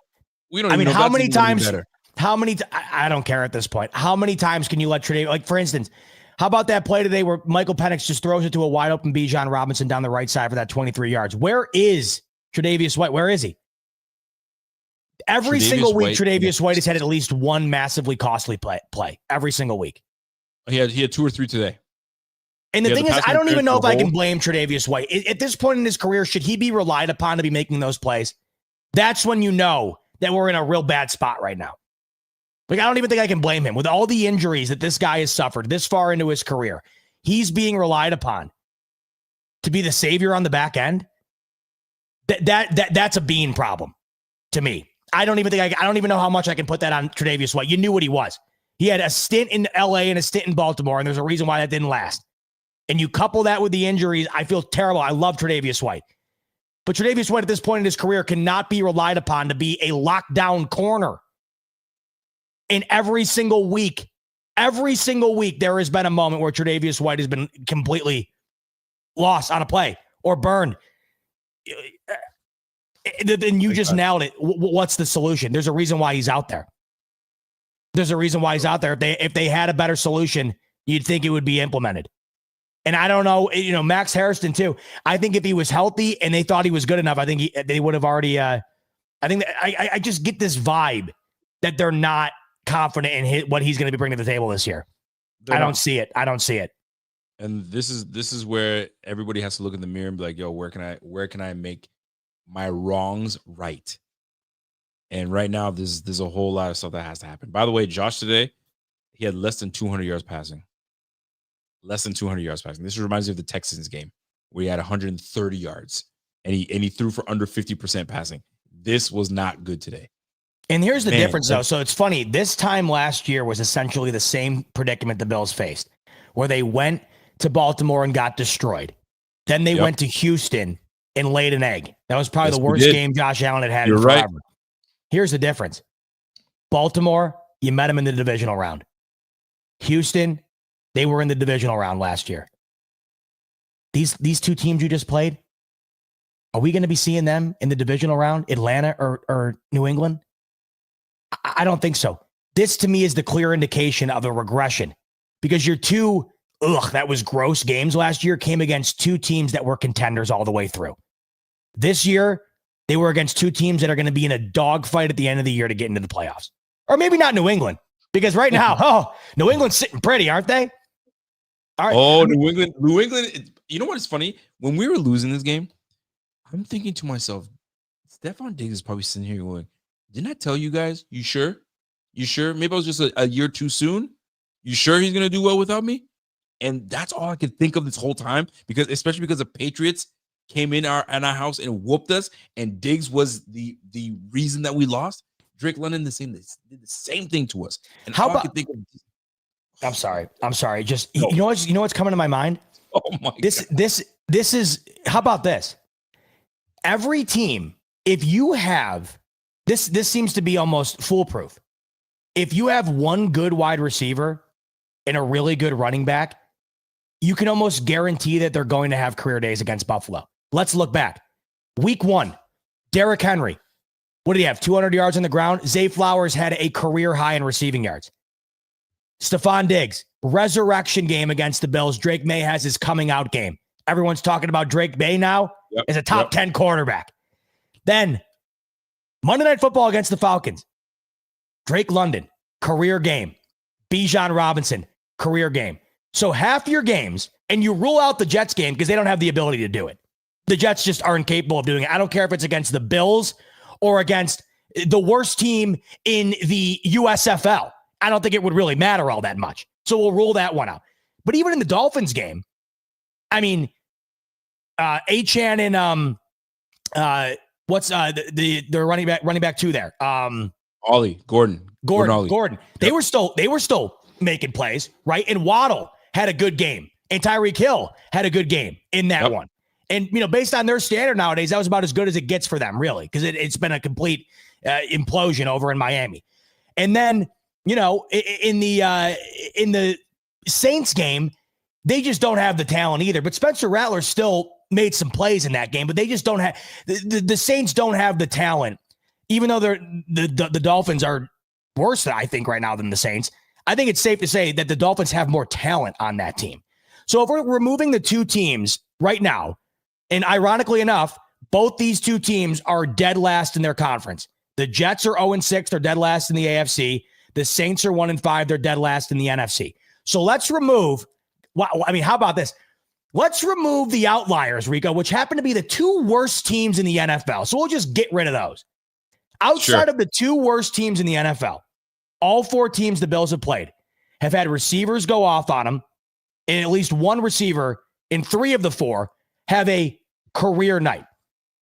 [SPEAKER 2] We don't.
[SPEAKER 1] I
[SPEAKER 2] even
[SPEAKER 1] mean,
[SPEAKER 2] know if
[SPEAKER 1] how
[SPEAKER 2] that's
[SPEAKER 1] many
[SPEAKER 2] even gonna be
[SPEAKER 1] times?
[SPEAKER 2] better.
[SPEAKER 1] How many? I don't care at this point. How many times can you let Tre'Davious? Like, for instance, how about that play today where Michael Penix just throws it to a wide open Bijan Robinson down the right side for that 23 yards? Where is Tre'Davious White? Where is he? Every single week, Tre'Davious White has had at least one massively costly play every single week.
[SPEAKER 2] He had 2 or 3 today.
[SPEAKER 1] And the thing is, I don't even know if I can blame Tre'Davious White. At this point in his career, should he be relied upon to be making those plays? That's when you know that we're in a real bad spot right now. Like, I don't even think I can blame him. With all the injuries that this guy has suffered this far into his career, he's being relied upon to be the savior on the back end. That's a Bean problem to me. I don't even know how much I can put that on Tre'Davious White. You knew what he was. He had a stint in LA and a stint in Baltimore, and there's a reason why that didn't last. And you couple that with the injuries, I feel terrible. I love Tre'Davious White. But Tre'Davious White at this point in his career cannot be relied upon to be a lockdown corner. In every single week, there has been a moment where Tre'Davious White has been completely lost on a play or burned. Then you just nailed it. What's the solution? There's a reason why he's out there. If they had a better solution, you'd think it would be implemented. And I don't know, Max Harrison too. I think if he was healthy and they thought he was good enough, I think they would have already. I think that I just get this vibe that they're not confident in what he's going to be bringing to the table this year. I don't see it.
[SPEAKER 2] And this is where everybody has to look in the mirror and be like, yo, where can I make my wrongs right? And right now, there's a whole lot of stuff that has to happen. By the way, Josh today, he had less than 200 yards passing. This reminds me of the Texans game where he had 130 yards and he threw for under 50% passing. This was not good today.
[SPEAKER 1] And here's the difference, though. So it's funny. This time last year was essentially the same predicament the Bills faced, where they went to Baltimore and got destroyed. Then they went to Houston and laid an egg. That was probably the worst game Josh Allen had in forever. Right. Here's the difference. Baltimore, you met them in the divisional round. Houston, they were in the divisional round last year. These two teams you just played, are we going to be seeing them in the divisional round, Atlanta or New England? I don't think so. This, to me, is the clear indication of a regression because your two, that was gross games last year came against two teams that were contenders all the way through. This year, they were against two teams that are going to be in a dogfight at the end of the year to get into the playoffs. Or maybe not New England, because right now, New England's sitting pretty, aren't they? All right.
[SPEAKER 2] New England. You know what is funny? When we were losing this game, I'm thinking to myself, Stephon Diggs is probably sitting here going, didn't I tell you guys? You sure? Maybe I was just a year too soon. You sure he's going to do well without me? And that's all I could think of this whole time, especially because the Patriots came in our house and whooped us, and Diggs was the reason that we lost. Drake London did the same thing to us. And
[SPEAKER 1] how about? I'm sorry. Just you know what's coming to my mind.
[SPEAKER 2] Oh my God.
[SPEAKER 1] This is. How about this? Every team, if you have this seems to be almost foolproof. If you have one good wide receiver and a really good running back, you can almost guarantee that they're going to have career days against Buffalo. Let's look back. Week 1, Derrick Henry. What did he have? 200 yards on the ground. Zay Flowers had a career high in receiving yards. Stephon Diggs, resurrection game against the Bills. Drake May has his coming out game. Everyone's talking about Drake May now as a top 10 quarterback. Then Monday Night Football against the Falcons. Drake London, career game. Bijan Robinson, career game. So half your games, and you rule out the Jets game because they don't have the ability to do it. The Jets just are incapable of doing it. I don't care if it's against the Bills or against the worst team in the USFL. I don't think it would really matter all that much. So we'll rule that one out. But even in the Dolphins game, I mean, Achane and what's the running back two there? Gordon. They were still making plays, right? And Waddle had a good game, and Tyreek Hill had a good game in that one. And based on their standard nowadays, that was about as good as it gets for them, really, because it's been a complete implosion over in Miami. And then in the Saints game, They just don't have the talent either. But Spencer Rattler still made some plays in that game, but they just don't have the Saints don't have the talent, even though the Dolphins are worse, I think, right now than the Saints. I think it's safe to say that the Dolphins have more talent on that team. So if we're removing the two teams right now, and ironically enough, both these two teams are dead last in their conference. The Jets are 0-6. They're dead last in the AFC. The Saints are 1-5. They're dead last in the NFC. So let's remove, how about this? Let's remove the outliers, Rico, which happen to be the two worst teams in the NFL. So we'll just get rid of those. Outside of the two worst teams in the NFL, all four teams the Bills have played have had receivers go off on them, and at least one receiver in three of the four have a career night.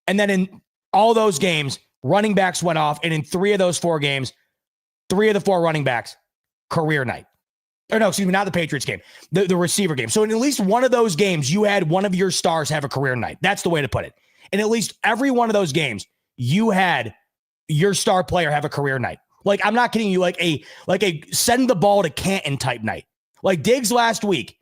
[SPEAKER 1] And then in all those games, running backs went off, and in three of those four games, three of the four running backs, career night. Or no, excuse me, not the Patriots game, the receiver game. So in at least one of those games, you had one of your stars have a career night. That's the way to put it. In at least every one of those games, you had your star player have a career night. Like, I'm not kidding you, like a send the ball to Canton type night. Like Diggs last week,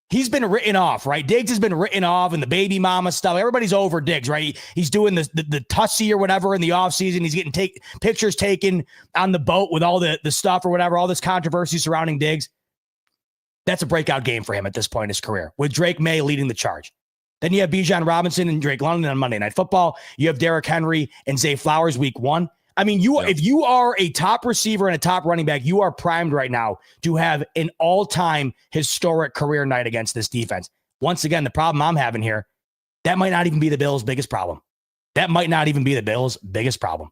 [SPEAKER 1] he's been written off, right? Diggs has been written off and the baby mama stuff. Everybody's over Diggs, right? He's doing the tussy or whatever in the offseason. He's getting pictures taken on the boat with all the stuff or whatever, all this controversy surrounding Diggs. That's a breakout game for him at this point in his career, with Drake May leading the charge. Then you have Bijan Robinson and Drake London on Monday Night Football. You have Derrick Henry and Zay Flowers week 1. I mean, if you are a top receiver and a top running back, you are primed right now to have an all-time historic career night against this defense. Once again, the problem I'm having here, that might not even be the Bills' biggest problem. That might not even be the Bills' biggest problem.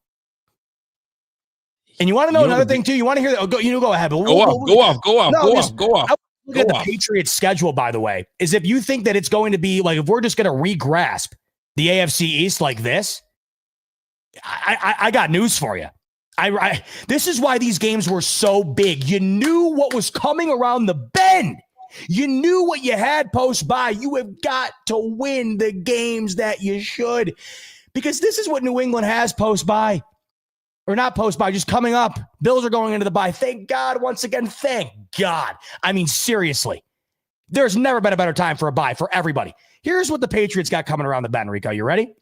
[SPEAKER 1] And you want to know another thing, too? You want to hear that? Go ahead. But
[SPEAKER 2] go off.
[SPEAKER 1] Look at the Patriots' schedule, by the way, is if you think that it's going to be like, if we're just going to re-grasp the AFC East like this, I got news for you. This is why these games were so big. You knew what was coming around the bend. You knew what you had post-bye. You have got to win the games that you should, because this is what New England has post-bye. Or not post-bye, just coming up. Bills are going into the bye. Thank God, once again, thank God. I mean, seriously. There's never been a better time for a bye for everybody. Here's what the Patriots got coming around the bend, Rico. You ready?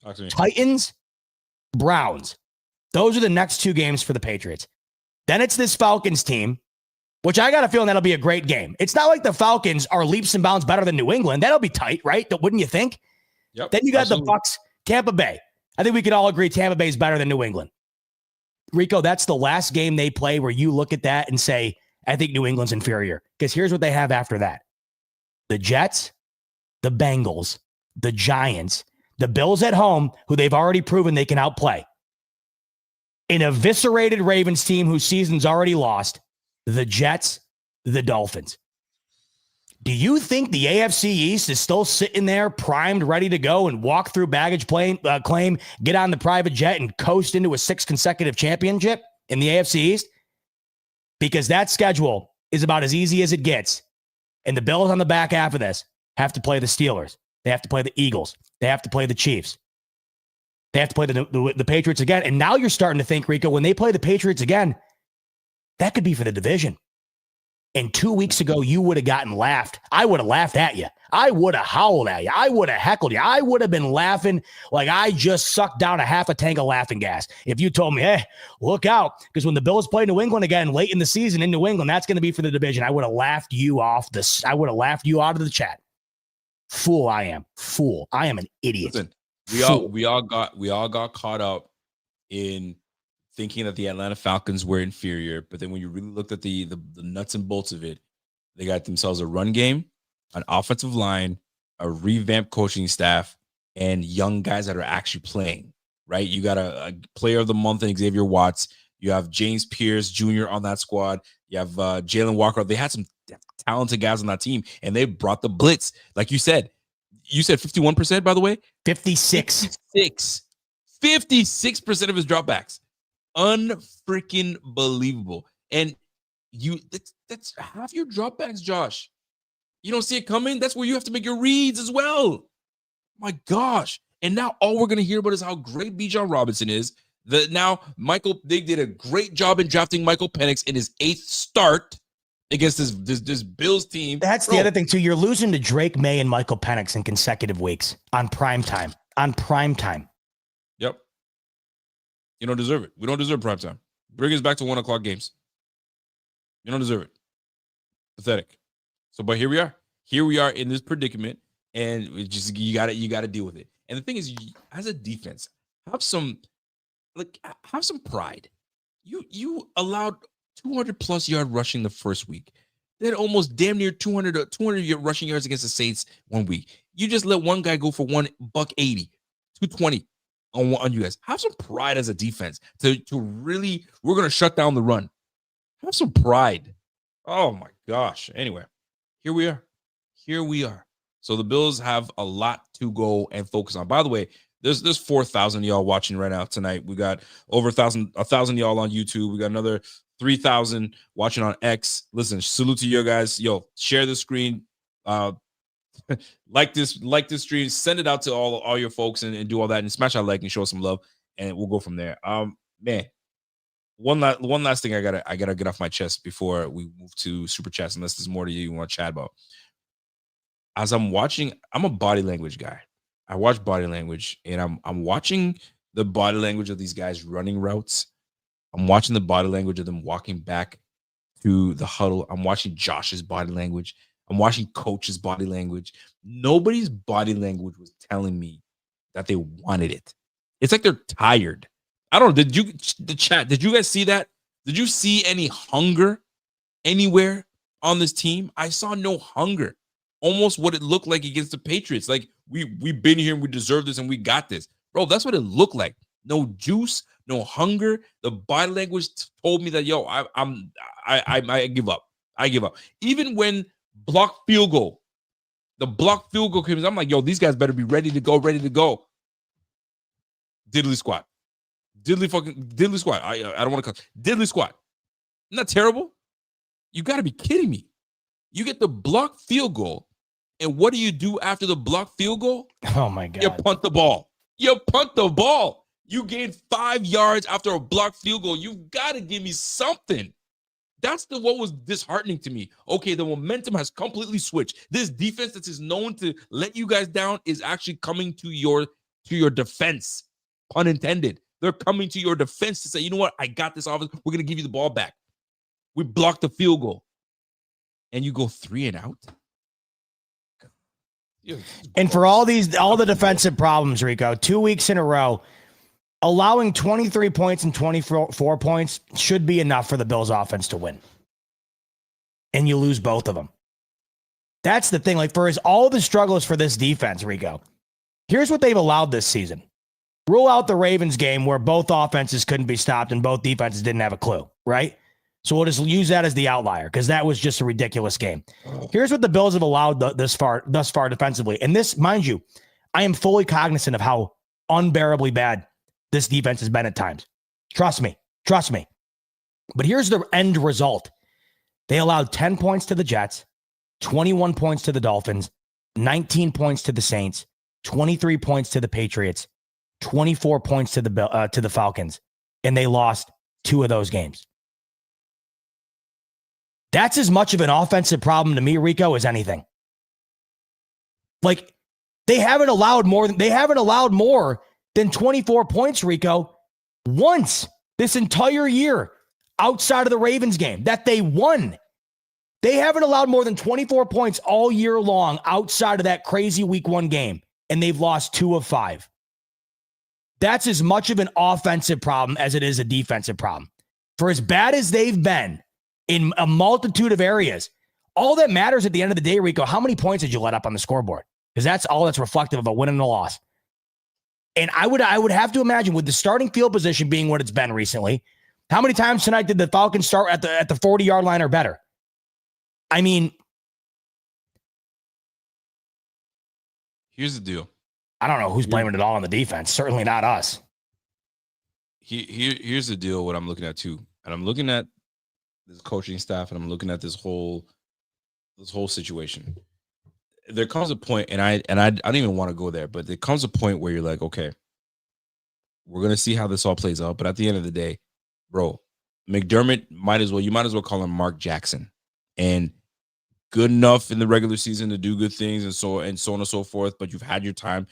[SPEAKER 2] Talk to me.
[SPEAKER 1] Titans, Browns. Those are the next two games for the Patriots. Then it's this Falcons team, which I got a feeling that'll be a great game. It's not like the Falcons are leaps and bounds better than New England. That'll be tight, right? Wouldn't you think?
[SPEAKER 2] Yep.
[SPEAKER 1] Then you got the Bucs, Tampa Bay. I think we could all agree Tampa Bay is better than New England. Rico, that's the last game they play where you look at that and say, I think New England's inferior. Because here's what they have after that. The Jets, the Bengals, the Giants, the Bills at home, who they've already proven they can outplay. An eviscerated Ravens team whose season's already lost. The Jets, the Dolphins. Do you think the AFC East is still sitting there primed, ready to go and walk through baggage claim, get on the private jet and coast into a 6th consecutive championship in the AFC East? Because that schedule is about as easy as it gets. And the Bills on the back half of this have to play the Steelers. They have to play the Eagles. They have to play the Chiefs. They have to play the Patriots again. And now you're starting to think, Rico, when they play the Patriots again, that could be for the division. And 2 weeks ago, you would have gotten laughed. I would have laughed at you. I would have howled at you. I would have heckled you. I would have been laughing like I just sucked down a half a tank of laughing gas. If you told me, hey, look out, because when the Bills play New England again late in the season in New England, that's going to be for the division. I would have laughed you off this. I would have laughed you out of the chat. Fool I am. Fool. I am an idiot.
[SPEAKER 2] Listen, we all got caught up in thinking that the Atlanta Falcons were inferior, but then when you really looked at the nuts and bolts of it, they got themselves a run game, an offensive line, a revamped coaching staff, and young guys that are actually playing, right? You got a player of the month in Xavier Watts. You have James Pierce Jr. on that squad. You have Jalen Walker. They had some talented guys on that team, and they brought the blitz. Like you said 51%, by the way?
[SPEAKER 1] 56.
[SPEAKER 2] 56% of his dropbacks. Unfreaking believable. And that's half your dropbacks, Josh. You don't see it coming. That's where you have to make your reads as well. My gosh. And now all we're going to hear about is how great Bijan Robinson is. They did a great job in drafting Michael Penix in his 8th start. against this Bills team.
[SPEAKER 1] That's the other thing too. You're losing to Drake May and Michael Penix in consecutive weeks on prime time.
[SPEAKER 2] Yep. You don't deserve it. We don't deserve prime time. Bring us back to 1 o'clock games. You don't deserve it. Pathetic. So, but here we are. Here we are in this predicament, and it just you got to deal with it. And the thing is, as a defense, have some pride. You allowed 200 plus yard rushing the first week. Then almost damn near 200 rushing yards against the Saints 1 week. You just let one guy go for $180, 220 on you guys. Have some pride as a defense to really, we're going to shut down the run. Have some pride. Oh my gosh. Anyway, here we are. So the Bills have a lot to go and focus on. By the way, there's 4,000 y'all watching right now tonight. We got over 1,000 y'all on YouTube. We got another 3,000 watching on X. Listen, salute to you guys. Yo, share the screen. Like this stream. Send it out to all your folks and do all that and smash that like and show some love, and we'll go from there. Man, one last thing I gotta get off my chest before we move to super chats, unless there's more to you want to chat about. As I'm watching, I'm a body language guy. I watch body language, and I'm watching the body language of these guys running routes. I'm watching the body language of them walking back to the huddle. I'm watching Josh's body language. I'm watching coach's body language. Nobody's body language was telling me that they wanted it. It's like they're tired. I don't know. Did you guys see that? Did you see any hunger anywhere on this team? I saw no hunger. Almost what it looked like against the Patriots. Like we've been here and we deserve this and we got this. Bro, that's what it looked like. No juice, no hunger. The body language told me that, yo, I give up. I give up. Even when the blocked field goal comes, I'm like, yo, these guys better be ready to go. Diddly squat. Diddly squat. I don't want to cut. Diddly squat. Isn't that terrible? You got to be kidding me. You get the blocked field goal, and what do you do after the blocked field goal?
[SPEAKER 1] Oh, my God.
[SPEAKER 2] You punt the ball. You gain 5 yards after a blocked field goal. You've got to give me something. That's what was disheartening to me. Okay, the momentum has completely switched. This defense that is known to let you guys down is actually coming to your defense. Pun intended. They're coming to your defense to say, you know what? I got this offense. We're going to give you the ball back. We blocked the field goal. And you go 3 and out.
[SPEAKER 1] And for all the defensive problems, Rico, 2 weeks in a row, allowing 23 points and 24 points should be enough for the Bills offense to win. And you lose both of them. That's the thing. Like, for all the struggles for this defense, Rico, here's what they've allowed this season. Rule out the Ravens game where both offenses couldn't be stopped and both defenses didn't have a clue, right? So we'll just use that as the outlier because that was just a ridiculous game. Here's what the Bills have allowed thus far defensively. And this, mind you, I am fully cognizant of how unbearably bad this defense has been at times. Trust me. But here's the end result. They allowed 10 points to the Jets, 21 points to the Dolphins, 19 points to the Saints, 23 points to the Patriots, 24 points to the Falcons, and they lost 2 of those games. That's as much of an offensive problem to me, Rico, as anything. Like, they haven't allowed more than 24 points, Rico, once this entire year outside of the Ravens game that they won. They haven't allowed more than 24 points all year long outside of that crazy week 1 game, and they've lost 2 of 5. That's as much of an offensive problem as it is a defensive problem. For as bad as they've been in a multitude of areas, all that matters at the end of the day, Rico, how many points did you let up on the scoreboard? Because that's all that's reflective of a win and a loss. And I would have to imagine, with the starting field position being what it's been recently, how many times tonight did the Falcons start at the 40-yard line or better? I mean,
[SPEAKER 2] here's the deal.
[SPEAKER 1] I don't know who's blaming it all on the defense. Certainly not us.
[SPEAKER 2] Here's the deal, what I'm looking at too. And I'm looking at this coaching staff, and I'm looking at this whole situation. There comes a point, and I don't even want to go there, but there comes a point where you're like, okay, we're gonna see how this all plays out. But at the end of the day, bro, McDermott you might as well call him Mark Jackson. and good enough in the regular season to do good things and so on and so forth, but you've had your time.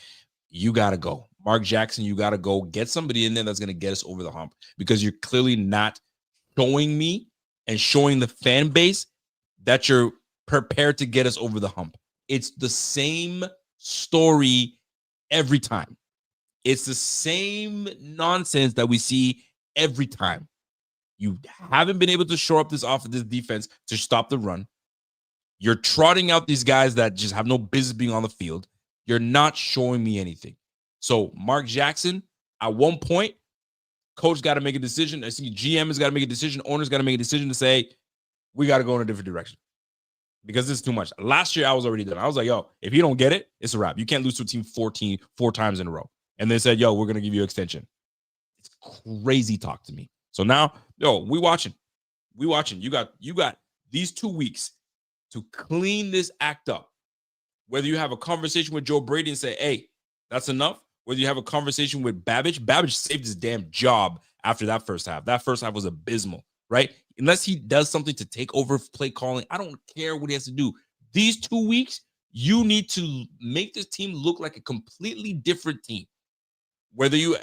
[SPEAKER 2] You got to go. Mark Jackson, you got to go. Get somebody in there that's going to get us over the hump, because you're clearly not showing me and showing the fan base that you're prepared to get us over the hump. It's the same story every time. It's the same nonsense that we see every time. You haven't been able to shore up this defense to stop the run. You're trotting out these guys that just have no business being on the field. You're not showing me anything. So Mark Jackson, at one point, coach got to make a decision. I see GM has got to make a decision. Owners got to make a decision to say, we got to go in a different direction, because this is too much. Last year, I was already done. I was like, yo, if you don't get it, it's a wrap. You can't lose to a team 4 times in a row. And they said, yo, we're going to give you an extension. It's crazy talk to me. So now, yo, we watching. You got these 2 weeks to clean this act up. Whether you have a conversation with Joe Brady and say, hey, that's enough. Whether you have a conversation with Babbage saved his damn job after that first half. That first half was abysmal, right? Unless he does something to take over play calling, I don't care what he has to do. These 2 weeks, you need to make this team look like a completely different team. Whether you,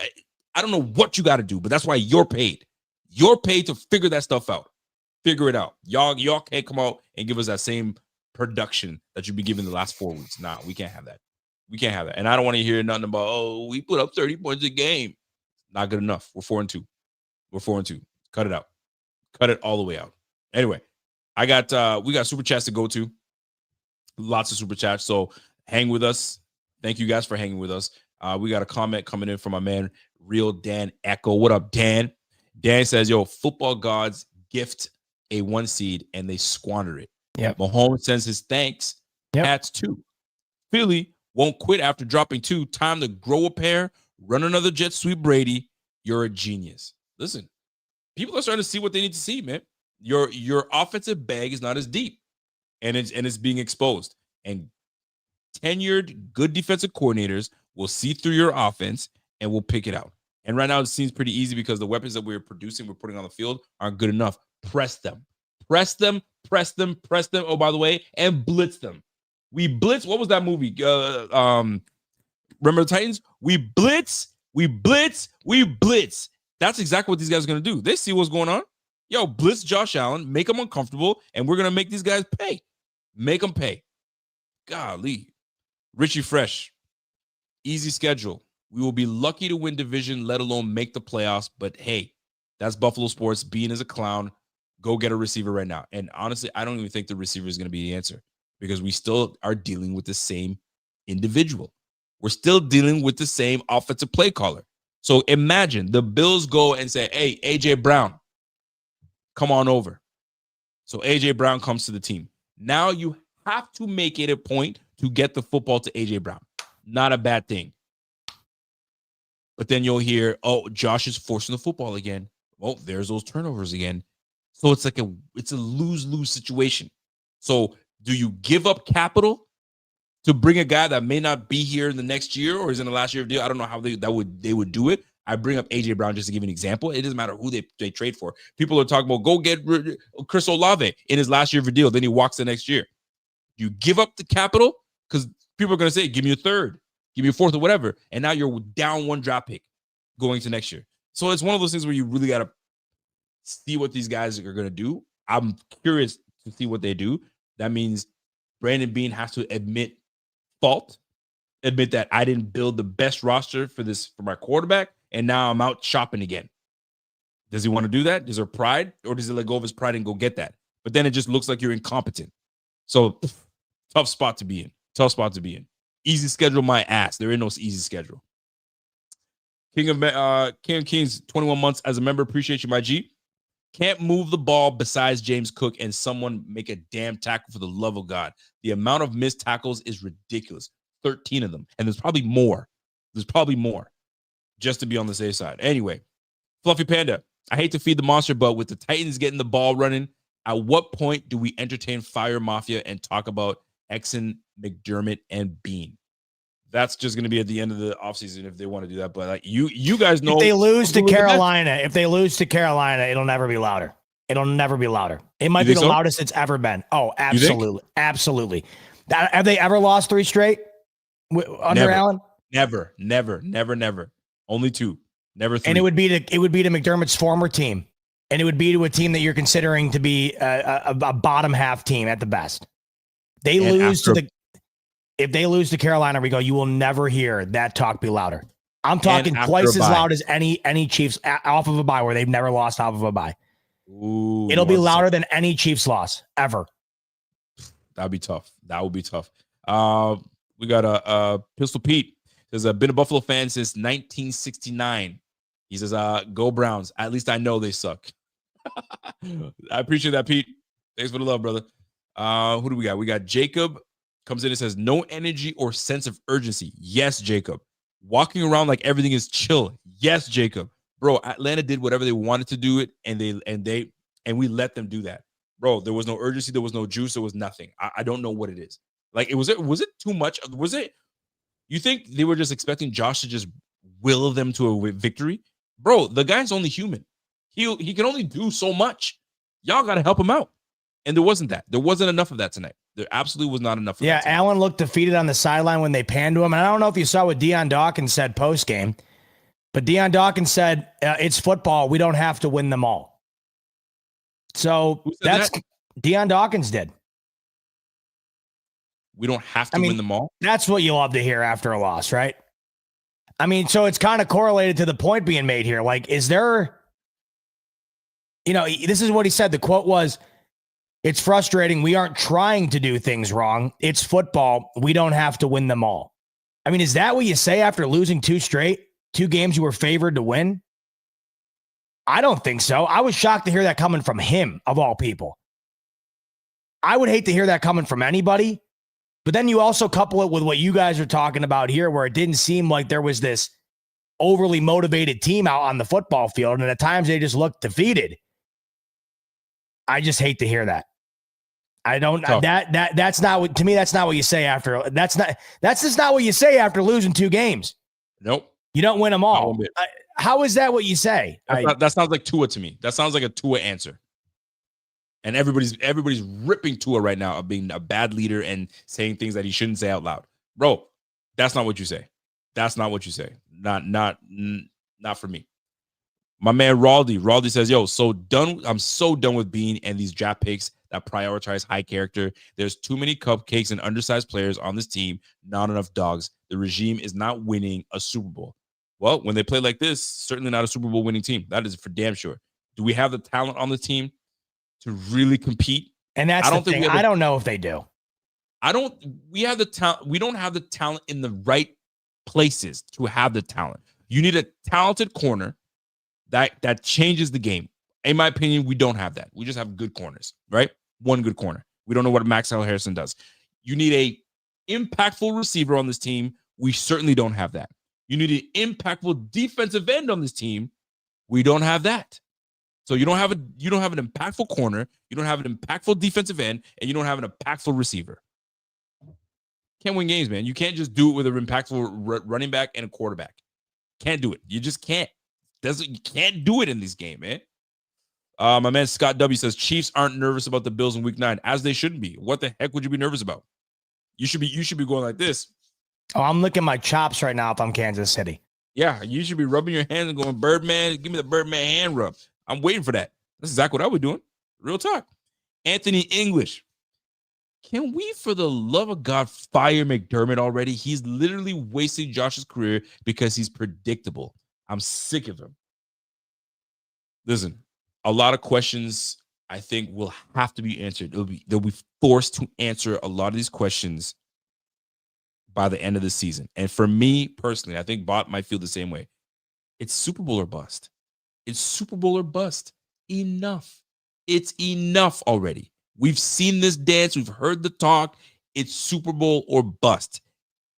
[SPEAKER 2] I don't know what you got to do, but that's why you're paid. You're paid to figure that stuff out. Figure it out. Y'all can't come out and give us that same production that you've been giving the last 4 weeks. Nah, we can't have that. We can't have that. And I don't want to hear nothing about, oh, we put up 30 points a game. Not good enough. We're 4-2. We're 4-2. Cut it out. Cut it all the way out. Anyway, we got super chats to go to. Lots of super chats. So hang with us. Thank you guys for hanging with us. We got a comment coming in from my man, Real Dan Echo. What up, Dan? Dan says, yo, football gods gift a 1 seed and they squander it.
[SPEAKER 1] Yep.
[SPEAKER 2] Mahomes sends his thanks.
[SPEAKER 1] Yep.
[SPEAKER 2] That's 2. Philly won't quit after dropping 2. Time to grow a pair, run another jet sweep Brady. You're a genius. Listen, people are starting to see what they need to see, man. Your offensive bag is not as deep, and it's being exposed. And tenured, good defensive coordinators will see through your offense and will pick it out. And right now it seems pretty easy because the weapons that we're putting on the field aren't good enough. Press them. Oh, by the way, and blitz them. We blitz. What was that movie? Remember the Titans? We blitz. That's exactly what these guys are going to do. They see what's going on. Yo, blitz Josh Allen, make them uncomfortable, and we're going to make these guys pay. Make them pay. Golly. Richie Fresh. Easy schedule. We will be lucky to win division, let alone make the playoffs. But hey, that's Buffalo sports. Being as a clown, go get a receiver right now. And honestly, I don't even think the receiver is going to be the answer, because we still are dealing with the same individual. We're still dealing with the same offensive play caller. So imagine the Bills go and say, hey, A.J. Brown, come on over. So A.J. Brown comes to the team. Now you have to make it a point to get the football to A.J. Brown. Not a bad thing. But then you'll hear, oh, Josh is forcing the football again. Oh, there's those turnovers again. So it's a lose-lose situation. So do you give up capital to bring a guy that may not be here in the next year or is in the last year of deal? I don't know how they would do it. I bring up A.J. Brown just to give an example. It doesn't matter who they trade for. People are talking about go get Chris Olave in his last year of a deal. Then he walks the next year. You give up the capital because people are going to say, give me a third, give me a fourth or whatever. And now you're down 1 draft pick going to next year. So it's one of those things where you really got to see what these guys are going to do. I'm curious to see what they do. That means Brandon Beane has to admit fault, admit that I didn't build the best roster for my quarterback, and now I'm out shopping again. Does he want to do that? Is there pride, or does he let go of his pride and go get that? But then it just looks like you're incompetent. So tough spot to be in. Easy schedule, my ass. There is no easy schedule. King of Kings, 21 months as a member. Appreciate you, my G. Can't move the ball besides James Cook, and someone make a damn tackle for the love of God. The amount of missed tackles is ridiculous. 13 of them. And there's probably more. Just to be on the safe side. Anyway, Fluffy Panda. I hate to feed the monster, but with the Titans getting the ball running, at what point do we entertain Fire Mafia and talk about Exon, McDermott, and Bean? That's just going to be at the end of the offseason if they want to do that. But like you guys know,
[SPEAKER 1] if they lose to Carolina, it'll never be louder. It'll never be louder. It might
[SPEAKER 2] You
[SPEAKER 1] be
[SPEAKER 2] think
[SPEAKER 1] the
[SPEAKER 2] so?
[SPEAKER 1] loudest it's ever been. Oh,
[SPEAKER 2] You think?
[SPEAKER 1] absolutely. Absolutely. Have they ever lost 3 straight under
[SPEAKER 2] Never.
[SPEAKER 1] Allen?
[SPEAKER 2] Never. Only 2. Never 3.
[SPEAKER 1] And it would be to McDermott's former team. And it would be to a team that you're considering to be a bottom half team at the best. If they lose to Carolina, Rico, you will never hear that talk be louder. I'm talking twice as loud as any Chiefs off of a bye where they've never lost off of a bye.
[SPEAKER 2] Ooh,
[SPEAKER 1] it'll be louder than any Chiefs loss ever.
[SPEAKER 2] That'd be tough. That would be tough. We got a Pistol Pete. Says been a Buffalo fan since 1969. He says, "Go Browns." At least I know they suck. I appreciate that, Pete. Thanks for the love, brother. Who do we got? We got Jacob comes in and says, "No energy or sense of urgency." Yes, Jacob. Walking around like everything is chill. Yes, Jacob. Bro, Atlanta did whatever they wanted to do it, and we let them do that. Bro, there was no urgency, there was no juice, there was nothing. I don't know what it is. Like, was it too much? Was it? You think they were just expecting Josh to just will them to a victory? Bro, the guy's only human. He can only do so much. Y'all got to help him out. And there wasn't that. There wasn't enough of that tonight. There absolutely was not enough of that tonight.
[SPEAKER 1] Allen looked defeated on the sideline when they panned to him. And I don't know if you saw what Deion Dawkins said post-game, but Deion Dawkins said, it's football. We don't have to win them all. So that's Deion Dawkins did.
[SPEAKER 2] We don't have to win them all.
[SPEAKER 1] That's what you love to hear after a loss, right? I mean, so it's kind of correlated to the point being made here. Like, is there, this is what he said. The quote was, "It's frustrating. We aren't trying to do things wrong. It's football. We don't have to win them all." I mean, is that what you say after losing 2 games you were favored to win? I don't think so. I was shocked to hear that coming from him, of all people. I would hate to hear that coming from anybody. But then you also couple it with what you guys are talking about here, where it didn't seem like there was this overly motivated team out on the football field. And at times they just looked defeated. I just hate to hear that. I don't, that's not what, to me, that's not what you say after, that's just not what you say after losing 2 games.
[SPEAKER 2] Nope.
[SPEAKER 1] You don't win them all. How is that what you say?
[SPEAKER 2] That sounds like Tua to me. That sounds like a Tua answer. And everybody's ripping Tua right now of being a bad leader and saying things that he shouldn't say out loud. Bro, that's not what you say. That's not what you say. Not for me. My man Raldy says, "Yo, I'm so done with Bean and these draft picks that prioritize high character. There's too many cupcakes and undersized players on this team, not enough dogs. The regime is not winning a Super Bowl." Well, when they play like this, certainly not a Super Bowl winning team. That is for damn sure. Do we have the talent on the team to really compete?
[SPEAKER 1] And that's the thing. I don't know if they do.
[SPEAKER 2] We have the talent. We don't have the talent in the right places to have the talent. You need a talented corner that changes the game. In my opinion, we don't have that. We just have good corners, right? One good corner. We don't know what Max Harrison does. You need a impactful receiver on this team. We certainly don't have that. You need an impactful defensive end on this team. We don't have that. So you don't have an impactful corner, you don't have an impactful defensive end, and you don't have an impactful receiver. Can't win games, man. You can't just do it with an impactful running back and a quarterback. Can't do it. You just can't. You can't do it in this game, man. My man Scott W says Chiefs aren't nervous about the Bills in Week 9, as they shouldn't be. What the heck would you be nervous about? You should be going like this.
[SPEAKER 1] Oh, I'm licking my chops right now if I'm Kansas City.
[SPEAKER 2] Yeah, you should be rubbing your hands and going, "Birdman, give me the Birdman hand rub." I'm waiting for that. That's exactly what I would be doing. Real talk. Anthony English. Can we, for the love of God, fire McDermott already? He's literally wasting Josh's career because he's predictable. I'm sick of him. Listen, a lot of questions I think will have to be answered. They'll be forced to answer a lot of these questions by the end of the season. And for me personally, I think Bot might feel the same way. It's Super Bowl or bust. It's Super Bowl or bust. Enough. It's enough already. We've seen this dance. We've heard the talk. It's Super Bowl or bust.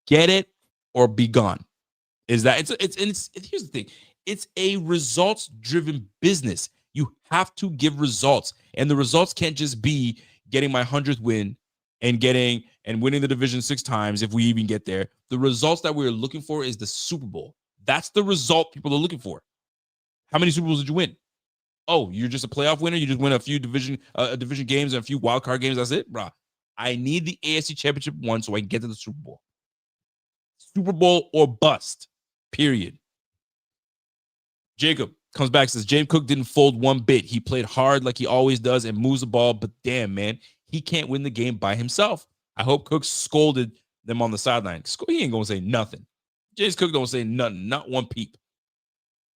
[SPEAKER 2] Get it or be gone. Is that it's here's the thing. It's a results-driven business. You have to give results. And the results can't just be getting my 100th win and winning the division 6 times if we even get there. The results that we're looking for is the Super Bowl. That's the result people are looking for. How many Super Bowls did you win? Oh, you're just a playoff winner? You just win a few division games and a few wild card games. That's it, bro. I need the AFC Championship one so I can get to the Super Bowl. Super Bowl or bust, period. Jacob comes back and says, James Cook didn't fold one bit. He played hard like he always does and moves the ball, but damn, man, he can't win the game by himself. I hope Cook scolded them on the sideline. He ain't going to say nothing. James Cook don't say nothing, not one peep.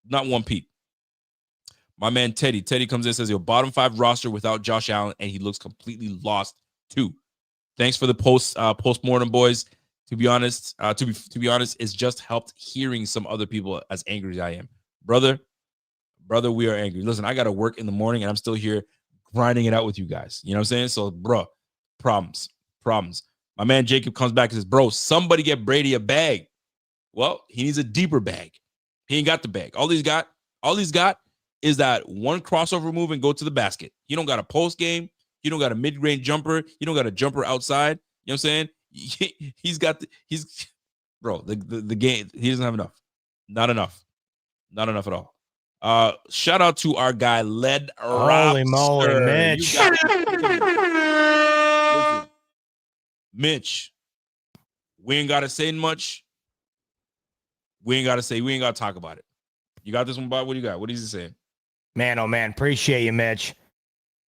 [SPEAKER 2] Not one peep. My man Teddy comes in and says, your bottom 5 roster without Josh Allen, and he looks completely lost too. Thanks for the postmortem, boys. To be honest, it's just helped hearing some other people as angry as I am. Brother, we are angry. Listen, I got to work in the morning, and I'm still here grinding it out with you guys. You know what I'm saying? So, bro, problems. My man Jacob comes back and says, bro, somebody get Brady a bag. Well, he needs a deeper bag. He ain't got the bag. All he's got is that one crossover move and go to the basket. He don't got a post game. He don't got a mid-range jumper. He don't got a jumper outside. You know what I'm saying? The game, he doesn't have enough. Not enough at all. Shout out to our guy, Led
[SPEAKER 1] Holy moly, Mitch.
[SPEAKER 2] Listen, Mitch, we ain't got to say much. We ain't got to talk about it. You got this one, Bob? What do you got? What is he saying?
[SPEAKER 1] Man, oh man, appreciate you, Mitch.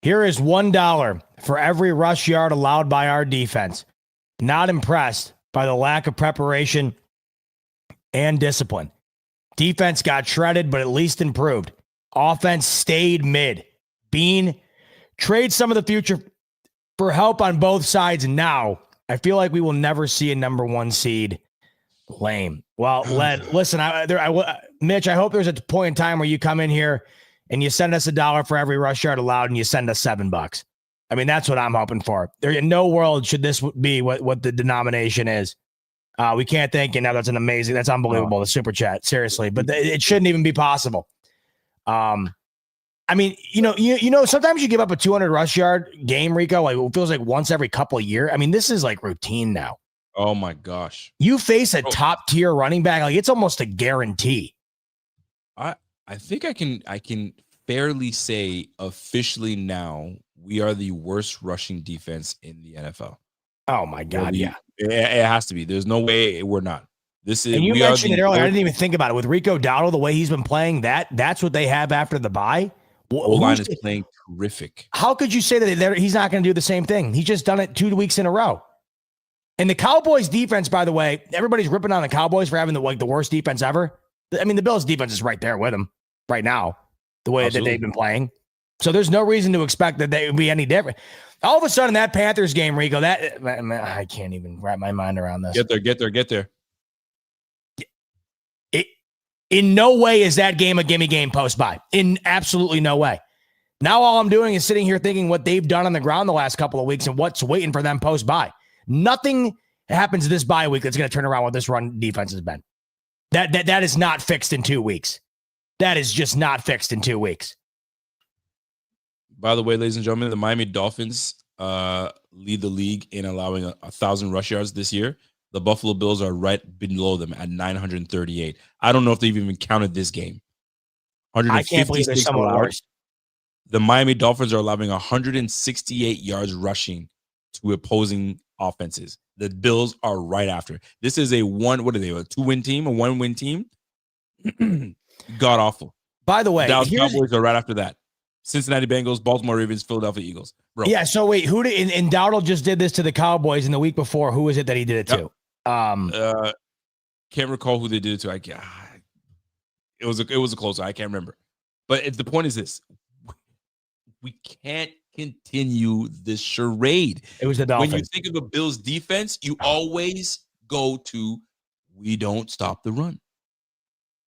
[SPEAKER 1] Here is $1 for every rush yard allowed by our defense. Not impressed by the lack of preparation and discipline. Defense got shredded, but at least improved. Offense stayed mid. Bean, trade some of the future for help on both sides now. I feel like we will never see a number 1 seed. Lame. Well, listen, Mitch, I hope there's a point in time where you come in here and you send us $1 for every rush yard allowed and you send us $7. I mean, that's what I'm hoping for. There in no world should this be what the denomination is. We can't thank you. Now that's unbelievable. The super chat, seriously, but it shouldn't even be possible. I mean, sometimes you give up a 200 rush yard game, Rico. Like it feels like once every couple of years. I mean, this is like routine now.
[SPEAKER 2] Oh my gosh!
[SPEAKER 1] You face a top tier running back, like it's almost a guarantee.
[SPEAKER 2] I think I can fairly say officially now we are the worst rushing defense in the NFL.
[SPEAKER 1] Oh my God! Yeah,
[SPEAKER 2] it has to be. There's no way we're not. This is.
[SPEAKER 1] And you mentioned it earlier. I didn't even think about it with Rico Dowdle. The way he's been playing, that's what they have after the bye.
[SPEAKER 2] O-line is playing terrific.
[SPEAKER 1] How could you say that he's not going to do the same thing? He's just done it 2 weeks in a row. And the Cowboys defense, by the way, everybody's ripping on the Cowboys for having the worst defense ever. I mean, the Bills defense is right there with them right now, the way that they've been playing. So there's no reason to expect that they would be any different. All of a sudden, that Panthers game, Rico, I can't even wrap my mind around this.
[SPEAKER 2] Get there.
[SPEAKER 1] In no way is that game a gimme game post-bye. In absolutely no way. Now all I'm doing is sitting here thinking what they've done on the ground the last couple of weeks and what's waiting for them post-bye. Nothing happens this bye week that's going to turn around what this run defense has been. That is not fixed in 2 weeks. That is just not fixed in 2 weeks.
[SPEAKER 2] By the way, ladies and gentlemen, the Miami Dolphins lead the league in allowing 1,000 rush yards this year. The Buffalo Bills are right below them at 938. I don't know if they've even counted this game.
[SPEAKER 1] I can't believe there's someone else.
[SPEAKER 2] The Miami Dolphins are allowing 168 yards rushing to opposing offenses. The Bills are right after. This is a 2-win team, a 1-win team? God awful.
[SPEAKER 1] By the way,
[SPEAKER 2] Dallas Cowboys are right after that. Cincinnati Bengals, Baltimore Ravens, Philadelphia Eagles. Bro.
[SPEAKER 1] Yeah, so wait, and Dowdle just did this to the Cowboys, and the week before, who is it that he did it to?
[SPEAKER 2] Can't recall who they did it to. It was a close one. I can't remember. But the point is this. We can't continue this charade.
[SPEAKER 1] It was the Dolphins.
[SPEAKER 2] When you think of a Bills defense, you always go to, we don't stop the run.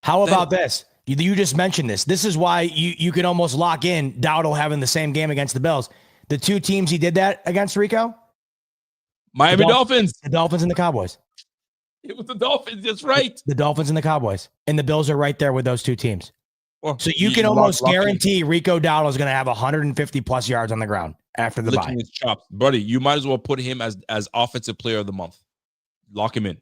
[SPEAKER 1] How about this? You just mentioned this. This is why you can almost lock in Dowdle having the same game against the Bills. The 2 teams he did that against, Rico?
[SPEAKER 2] Miami Dolphins.
[SPEAKER 1] The Dolphins and the Cowboys.
[SPEAKER 2] It was the Dolphins. That's right.
[SPEAKER 1] The Dolphins and the Cowboys. And the Bills are right there with those 2 teams. Well, so you can almost guarantee Rico Dowdle is going to have 150 plus yards on the ground after the bye.
[SPEAKER 2] Buddy, you might as well put him as offensive player of the month. Lock him in.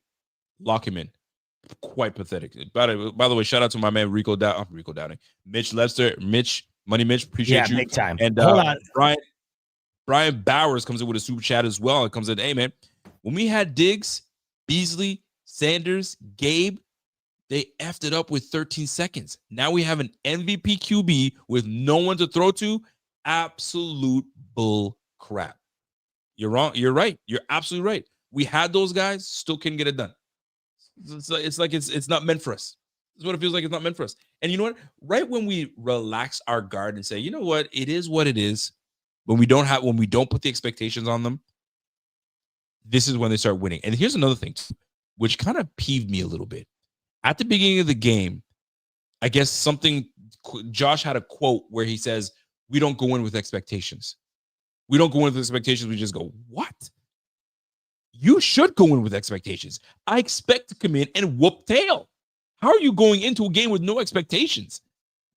[SPEAKER 2] Quite pathetic. By the way, shout out to my man Rico Dowding. Mitch Lester. Mitch, Money Mitch, appreciate you.
[SPEAKER 1] Big time.
[SPEAKER 2] And
[SPEAKER 1] Hold on.
[SPEAKER 2] Brian Bowers comes in with a super chat as well. It comes in, hey, man, when we had Diggs, Beasley, Sanders, Gabe, they effed it up with 13 seconds. Now we have an MVP QB with no one to throw to. Absolute bull crap. You're wrong. You're right. You're absolutely right. We had those guys, still couldn't get it done. It's like it's not meant for us. It's what it feels like. It's not meant for us. And you know what? Right when we relax our guard and say, you know what, it is what it is. When we don't put the expectations on them, this is when they start winning. And here's another thing, which kind of peeved me a little bit. At the beginning of the game, I guess Josh had a quote where he says, we don't go in with expectations. We don't go in with expectations. We just go, what? You should go in with expectations. I expect to come in and whoop tail. How are you going into a game with no expectations?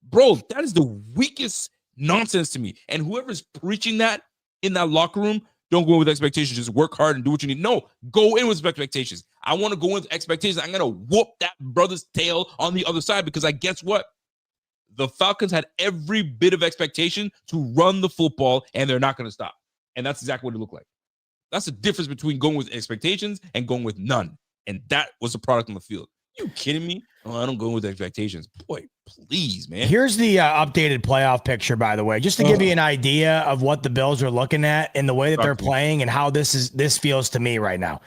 [SPEAKER 2] Bro, that is the weakest nonsense to me. And whoever's preaching that in that locker room, don't go in with expectations. Just work hard and do what you need. No, go in with expectations. I want to go in with expectations. I'm going to whoop that brother's tail on the other side because I guess what? The Falcons had every bit of expectation to run the football, and they're not going to stop. And that's exactly what it looked like. That's the difference between going with expectations and going with none. And that was the product on the field. You kidding me? Oh, I don't go with expectations. Boy, please, man.
[SPEAKER 1] Here's the updated playoff picture, by the way, just to give you an idea of what the Bills are looking at and the way that they're playing and how this feels to me right now.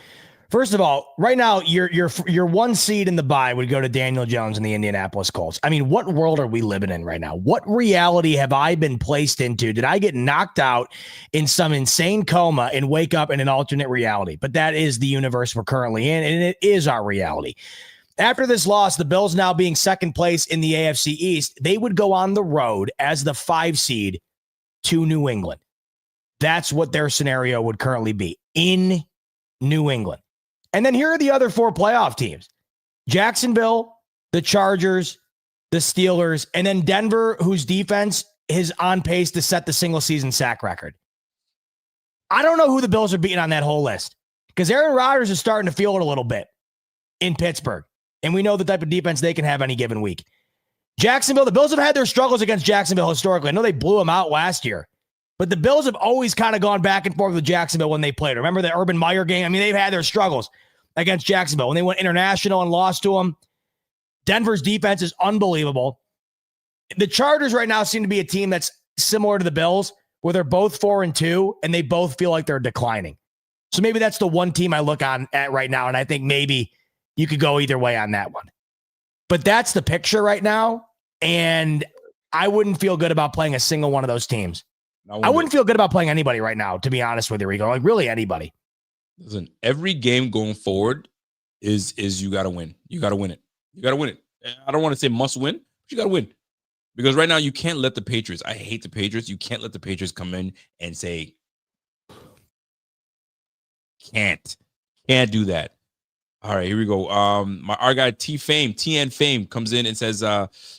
[SPEAKER 1] First of all, right now, your one seed in the bye would go to Daniel Jones and the Indianapolis Colts. I mean, what world are we living in right now? What reality have I been placed into? Did I get knocked out in some insane coma and wake up in an alternate reality? But that is the universe we're currently in, and it is our reality. After this loss, the Bills now being second place in the AFC East, they would go on the road as the 5 seed to New England. That's what their scenario would currently be in New England. And then here are the other 4 playoff teams: Jacksonville, the Chargers, the Steelers, and then Denver, whose defense is on pace to set the single season sack record. I don't know who the Bills are beating on that whole list because Aaron Rodgers is starting to feel it a little bit in Pittsburgh. And we know the type of defense they can have any given week. Jacksonville, the Bills have had their struggles against Jacksonville historically. I know they blew them out last year, but the Bills have always kind of gone back and forth with Jacksonville when they played. Remember the Urban Meyer game? I mean, they've had their struggles against Jacksonville. When they went international and lost to them, Denver's defense is unbelievable. The Chargers right now seem to be a team that's similar to the Bills, where they're both 4-2, and they both feel like they're declining. So maybe that's the one team I look on at right now, and I think maybe you could go either way on that one. But that's the picture right now, and I wouldn't feel good about playing a single one of those teams. I wouldn't feel good about playing anybody right now, to be honest with you, Rico. Like, really anybody.
[SPEAKER 2] Listen, every game going forward is you got to win. You got to win it. You got to win it. I don't want to say must win, but you got to win. Because right now you can't let the Patriots, I hate the Patriots, you can't let the Patriots come in and say, can't do that. All right, here we go. Our guy TN Fame comes in and says,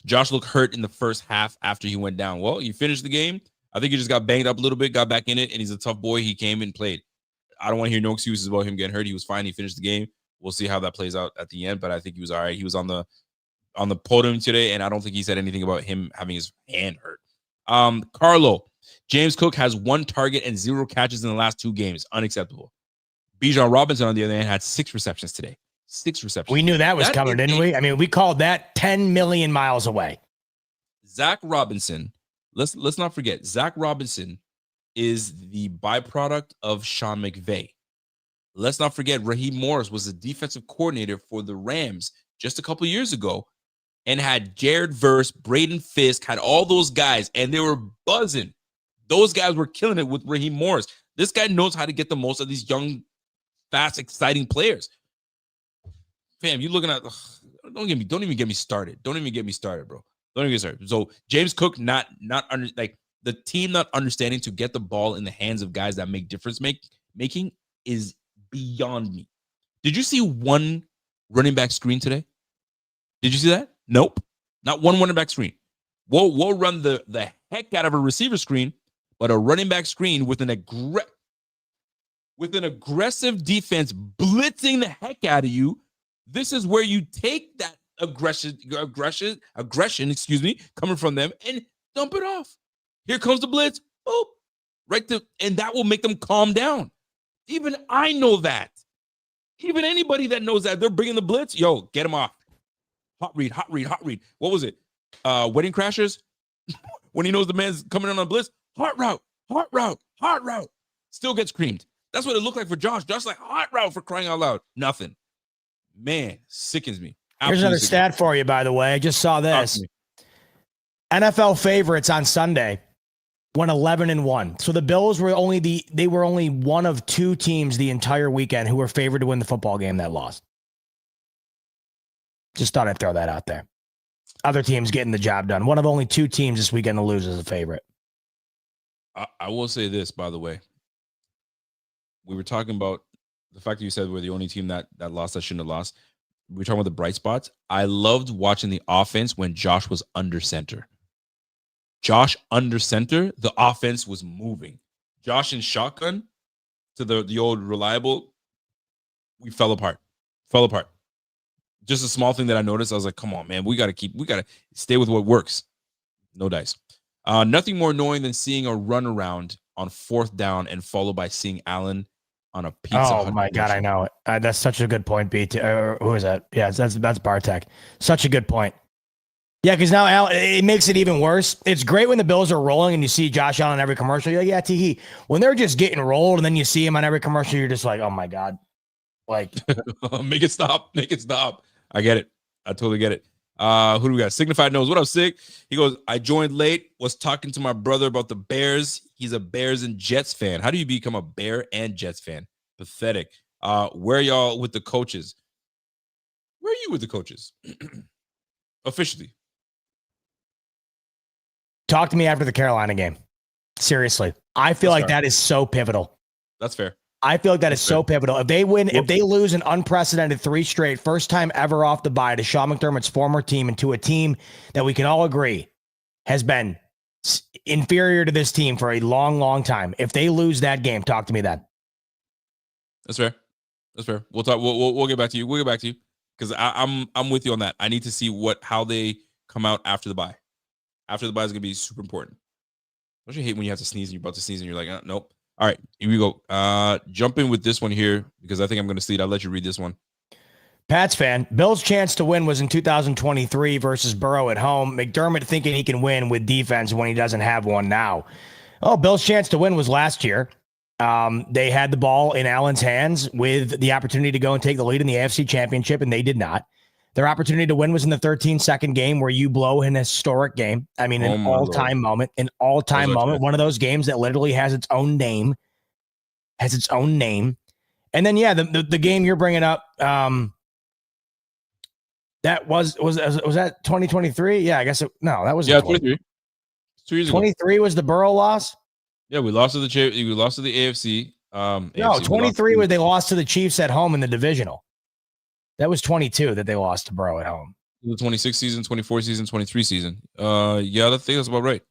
[SPEAKER 2] Josh looked hurt in the first half after he went down. Well, he finished the game. I think he just got banged up a little bit, got back in it, and he's a tough boy. He came and played. I don't want to hear no excuses about him getting hurt. He was fine. He finished the game. We'll see how that plays out at the end, but I think he was all right. He was on the podium today, and I don't think he said anything about him having his hand hurt. Carlo, James Cook has 1 target and 0 catches in the last 2 games. Unacceptable. Bijan Robinson, on the other hand, had 6 receptions today. 6 receptions.
[SPEAKER 1] We knew that was coming, didn't we? I mean, we called that 10 million miles away.
[SPEAKER 2] Zach Robinson, let's not forget, Zach Robinson is the byproduct of Sean McVay. Let's not forget, Raheem Morris was the defensive coordinator for the Rams just a couple of years ago and had Jared Verse, Braden Fisk, had all those guys, and they were buzzing. Those guys were killing it with Raheem Morris. This guy knows how to get the most of these young, fast, exciting players. Fam, you looking at, don't even get me started. Don't even get me started, bro. Don't even get started. So James Cook not under, like, the team not understanding to get the ball in the hands of guys that make difference making is beyond me. Did you see 1 running back screen today? Did you see that? Nope. Not 1 running back screen. We'll run the heck out of a receiver screen, but a running back screen with an aggressive defense blitzing the heck out of you. This is where you take that aggression, coming from them and Dump it off. Here comes the blitz. Boop. And that will make them calm down. Even I know that. Even anybody that knows that they're bringing the blitz, yo, get them off. Hot read. What was it? Wedding Crashers? When he knows the man's coming in on a blitz, hot route. Still gets creamed. That's what it looked like for Josh. Josh like, hot route, for crying out loud. Nothing. Man, sickens me.
[SPEAKER 1] Here's another stat for you, by the way. I just saw this. NFL favorites on Sunday went 11-1. So the Bills were only one of two teams the entire weekend who were favored to win the football game that lost. Just thought I'd throw that out there. Other teams getting the job done. One of only two teams this weekend to lose as a favorite.
[SPEAKER 2] I will say this, by the way. We were talking about the fact that you said we're the only team that lost that shouldn't have lost. We were talking about the bright spots. I loved watching the offense when Josh was under center. Josh under center, the offense was moving. Josh in shotgun to the old reliable, we fell apart. Just a small thing that I noticed. I was like, come on, man, we got to stay with what works. No dice. Nothing more annoying than seeing a run around on 4th down and followed by seeing Allen on a pizza.
[SPEAKER 1] Oh my God, I know it. That's such a good point, BT. Who is that? Yeah, that's Bartek. Such a good point. Yeah, because now Allen, it makes it even worse. It's great when the Bills are rolling and you see Josh Allen on every commercial. You're like, yeah, Teehee. When they're just getting rolled and then you see him on every commercial, you're just like, oh my God. Like,
[SPEAKER 2] make it stop. I get it. I totally get it. Who do we got? Signified knows. What up, Sig? He goes, I joined late, was talking to my brother about the Bears. He's a Bears and Jets fan. How do you become a Bear and Jets fan? Pathetic. Where y'all with the coaches? Where are you with the coaches? Officially.
[SPEAKER 1] Talk to me after the Carolina game. Seriously. I feel like that is so pivotal.
[SPEAKER 2] That's fair.
[SPEAKER 1] I feel like that is so pivotal. If they win, if they lose an unprecedented 3 straight, first time ever off the bye to Sean McDermott's former team and to a team that we can all agree has been inferior to this team for a long, long time. If they lose that game, talk to me then.
[SPEAKER 2] That's fair. We'll talk. We'll get back to you. Because I'm with you on that. I need to see how they come out after the bye. After the bye is going to be super important. Don't you hate when you have to sneeze and you're about to sneeze and you're like, nope. All right, here we go. Jump in with this one here because I think I'm going to sleep. I'll let you read this one.
[SPEAKER 1] Pats fan, Bill's chance to win was in 2023 versus Burrow at home. McDermott thinking he can win with defense when he doesn't have one now. Oh, Bill's chance to win was last year. They had the ball in Allen's hands with the opportunity to go and take the lead in the AFC Championship, and they did not. Their opportunity to win was in the 13-second game where you blow an historic game. I mean, an all-time moment. One of those games that literally has its own name. And then, yeah, the game you're bringing up, that was that 2023? Yeah, I guess. That was
[SPEAKER 2] 23. 2 years ago.
[SPEAKER 1] 23 was the Burrow loss?
[SPEAKER 2] Yeah, we lost to the AFC.
[SPEAKER 1] No, 23 was they lost to the Chiefs at home in the divisional. That was 22 that they lost to Burrow at home.
[SPEAKER 2] The 26 season, 24 season, 23 season. Yeah, I think that's about right.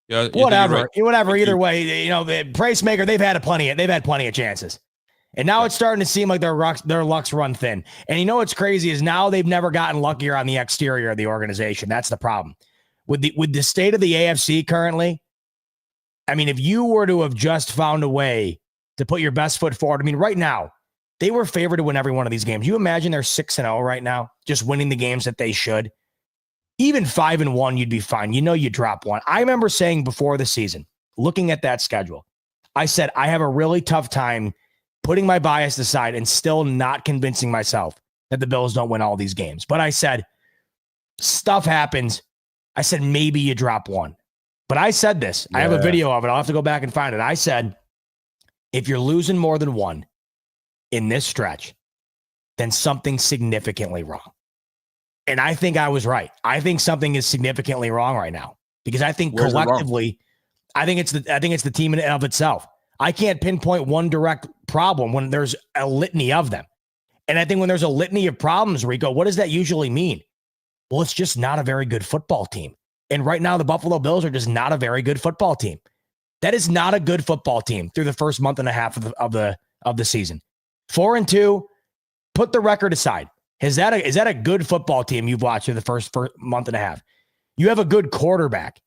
[SPEAKER 2] Yeah,
[SPEAKER 1] whatever. Either way, Pricemaker, they've had plenty of chances, and now it's starting to seem like their luck's run thin. And what's crazy is now they've never gotten luckier on the exterior of the organization. That's the problem with the state of the AFC currently. I mean, if you were to have just found a way to put your best foot forward, I mean, right now. They were favored to win every one of these games. You imagine they're 6-0 right now, just winning the games that they should. Even 5-1, you'd be fine. You drop one. I remember saying before the season, looking at that schedule, I said, I have a really tough time putting my bias aside and still not convincing myself that the Bills don't win all these games. But I said, stuff happens. I said, maybe you drop one. But I said this. Yeah. I have a video of it. I'll have to go back and find it. I said, if you're losing more than one in this stretch, then something's significantly wrong. And I think I was right. I think something is significantly wrong right now because I think collectively, I think it's the team in and of itself. I can't pinpoint one direct problem when there's a litany of them. And I think when there's a litany of problems, Rico, what does that usually mean? Well, it's just not a very good football team. And right now, the Buffalo Bills are just not a very good football team. That is not a good football team through the first month and a half of the season. 4-2, put the record aside. Is that a good football team you've watched through the first month and a half? You have a good quarterback.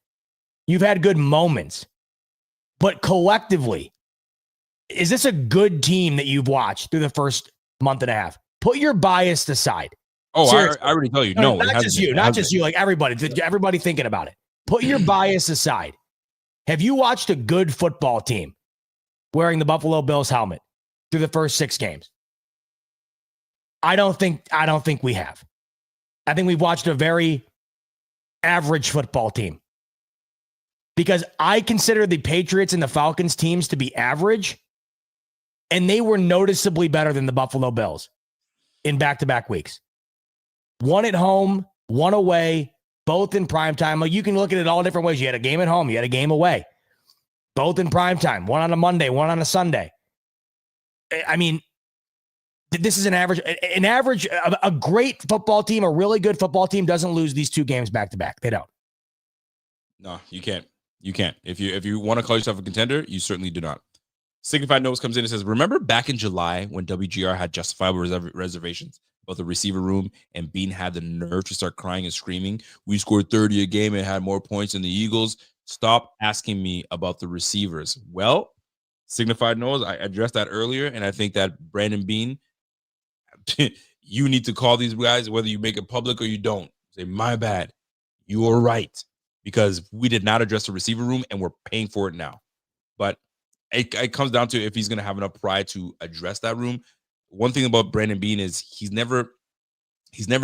[SPEAKER 1] You've had good moments. But collectively, is this a good team that you've watched through the first month and a half? Put your bias aside.
[SPEAKER 2] Oh, I already tell you. No,
[SPEAKER 1] not just you. Not just you. Like everybody thinking about it. Put your bias aside. Have you watched a good football team wearing the Buffalo Bills helmet through the first 6 games? I don't think we have. I think we've watched a very average football team. Because I consider the Patriots and the Falcons teams to be average, and they were noticeably better than the Buffalo Bills in back-to-back weeks. One at home, one away, both in primetime. Like, you can look at it all different ways. You had a game at home, you had a game away. Both in primetime, one on a Monday, one on a Sunday. I mean, this is an average, a great football team, a really good football team doesn't lose these 2 games back-to-back. They don't.
[SPEAKER 2] No, you can't. You can't. If you want to call yourself a contender, you certainly do not. Signified Notes comes in and says, remember back in July when WGR had justifiable reservations about the receiver room and Bean had the nerve to start crying and screaming? We scored 30 a game and had more points than the Eagles. Stop asking me about the receivers. Well, Signified knows I addressed that earlier, and I think that Brandon Bean, you need to call these guys, whether you make it public or you don't. Say, my bad. You were right. Because we did not address the receiver room and we're paying for it now. But it comes down to if he's going to have enough pride to address that room. One thing about Brandon Bean is he's never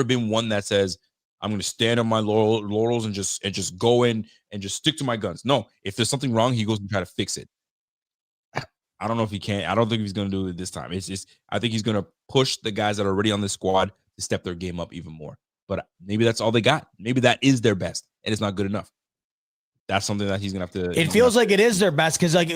[SPEAKER 2] been one that says, I'm going to stand on my laurels and just go in and just stick to my guns. No, if there's something wrong, he goes and try to fix it. I don't know if he can. I don't think he's going to do it this time. It's just, I think he's going to push the guys that are already on the squad to step their game up even more. But maybe that's all they got. Maybe that is their best, and it's not good enough. That's something that he's gonna have to.
[SPEAKER 1] It feels like it is their best because, like,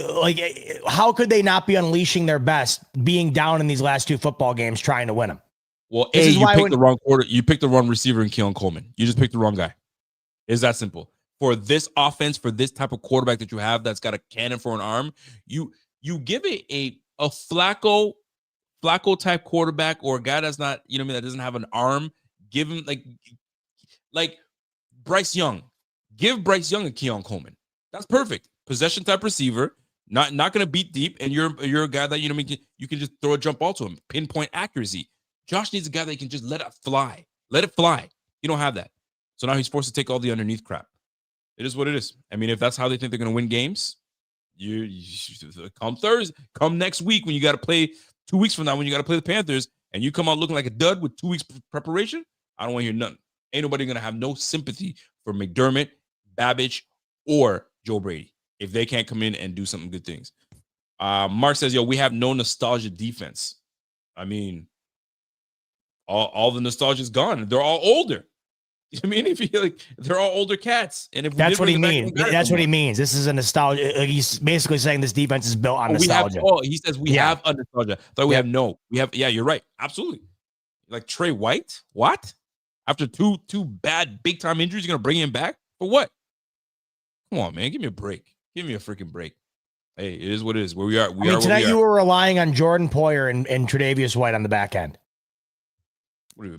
[SPEAKER 1] how could they not be unleashing their best, being down in these last 2 football games, trying to win them?
[SPEAKER 2] Well, you picked the wrong quarter. You picked the wrong receiver in Keon Coleman. You just picked the wrong guy. It's that simple. For this offense, for this type of quarterback that you have, that's got a cannon for an arm, you give it a Flacco type quarterback or a guy that's not, that doesn't have an arm. Give him like Bryce Young. Give Bryce Young a Keon Coleman. That's perfect. Possession type receiver, not going to beat deep, and you're a guy that you can just throw a jump ball to him. Pinpoint accuracy. Josh needs a guy that can just let it fly. Let it fly. You don't have that. So now he's forced to take all the underneath crap. It is what it is. I mean, if that's how they think they're going to win games, you come Thursday, come next week when you got to play 2 weeks from now when you got to play the Panthers, and you come out looking like a dud with 2 weeks preparation, I don't want to hear nothing. Ain't nobody going to have no sympathy for McDermott, Babbage, or Joe Brady if they can't come in and do some good things. Mark says, we have no nostalgia defense. I mean, all the nostalgia is gone. They're all older. I mean, if you like, they're all older cats. And if
[SPEAKER 1] that's what he means. That's what he means. This is a nostalgia. He's basically saying this defense is built on nostalgia.
[SPEAKER 2] He says we have a nostalgia. Thought we have no. We have. Yeah, you're right. Absolutely. Like Trey White. What? After two bad big time injuries, you're gonna bring him back for what? Come on, man. Give me a break. Give me a freaking break. Hey, it is what it is. Where we are.
[SPEAKER 1] Tonight you were reying on Jordan Poyer and Tre'Davious White on the back end.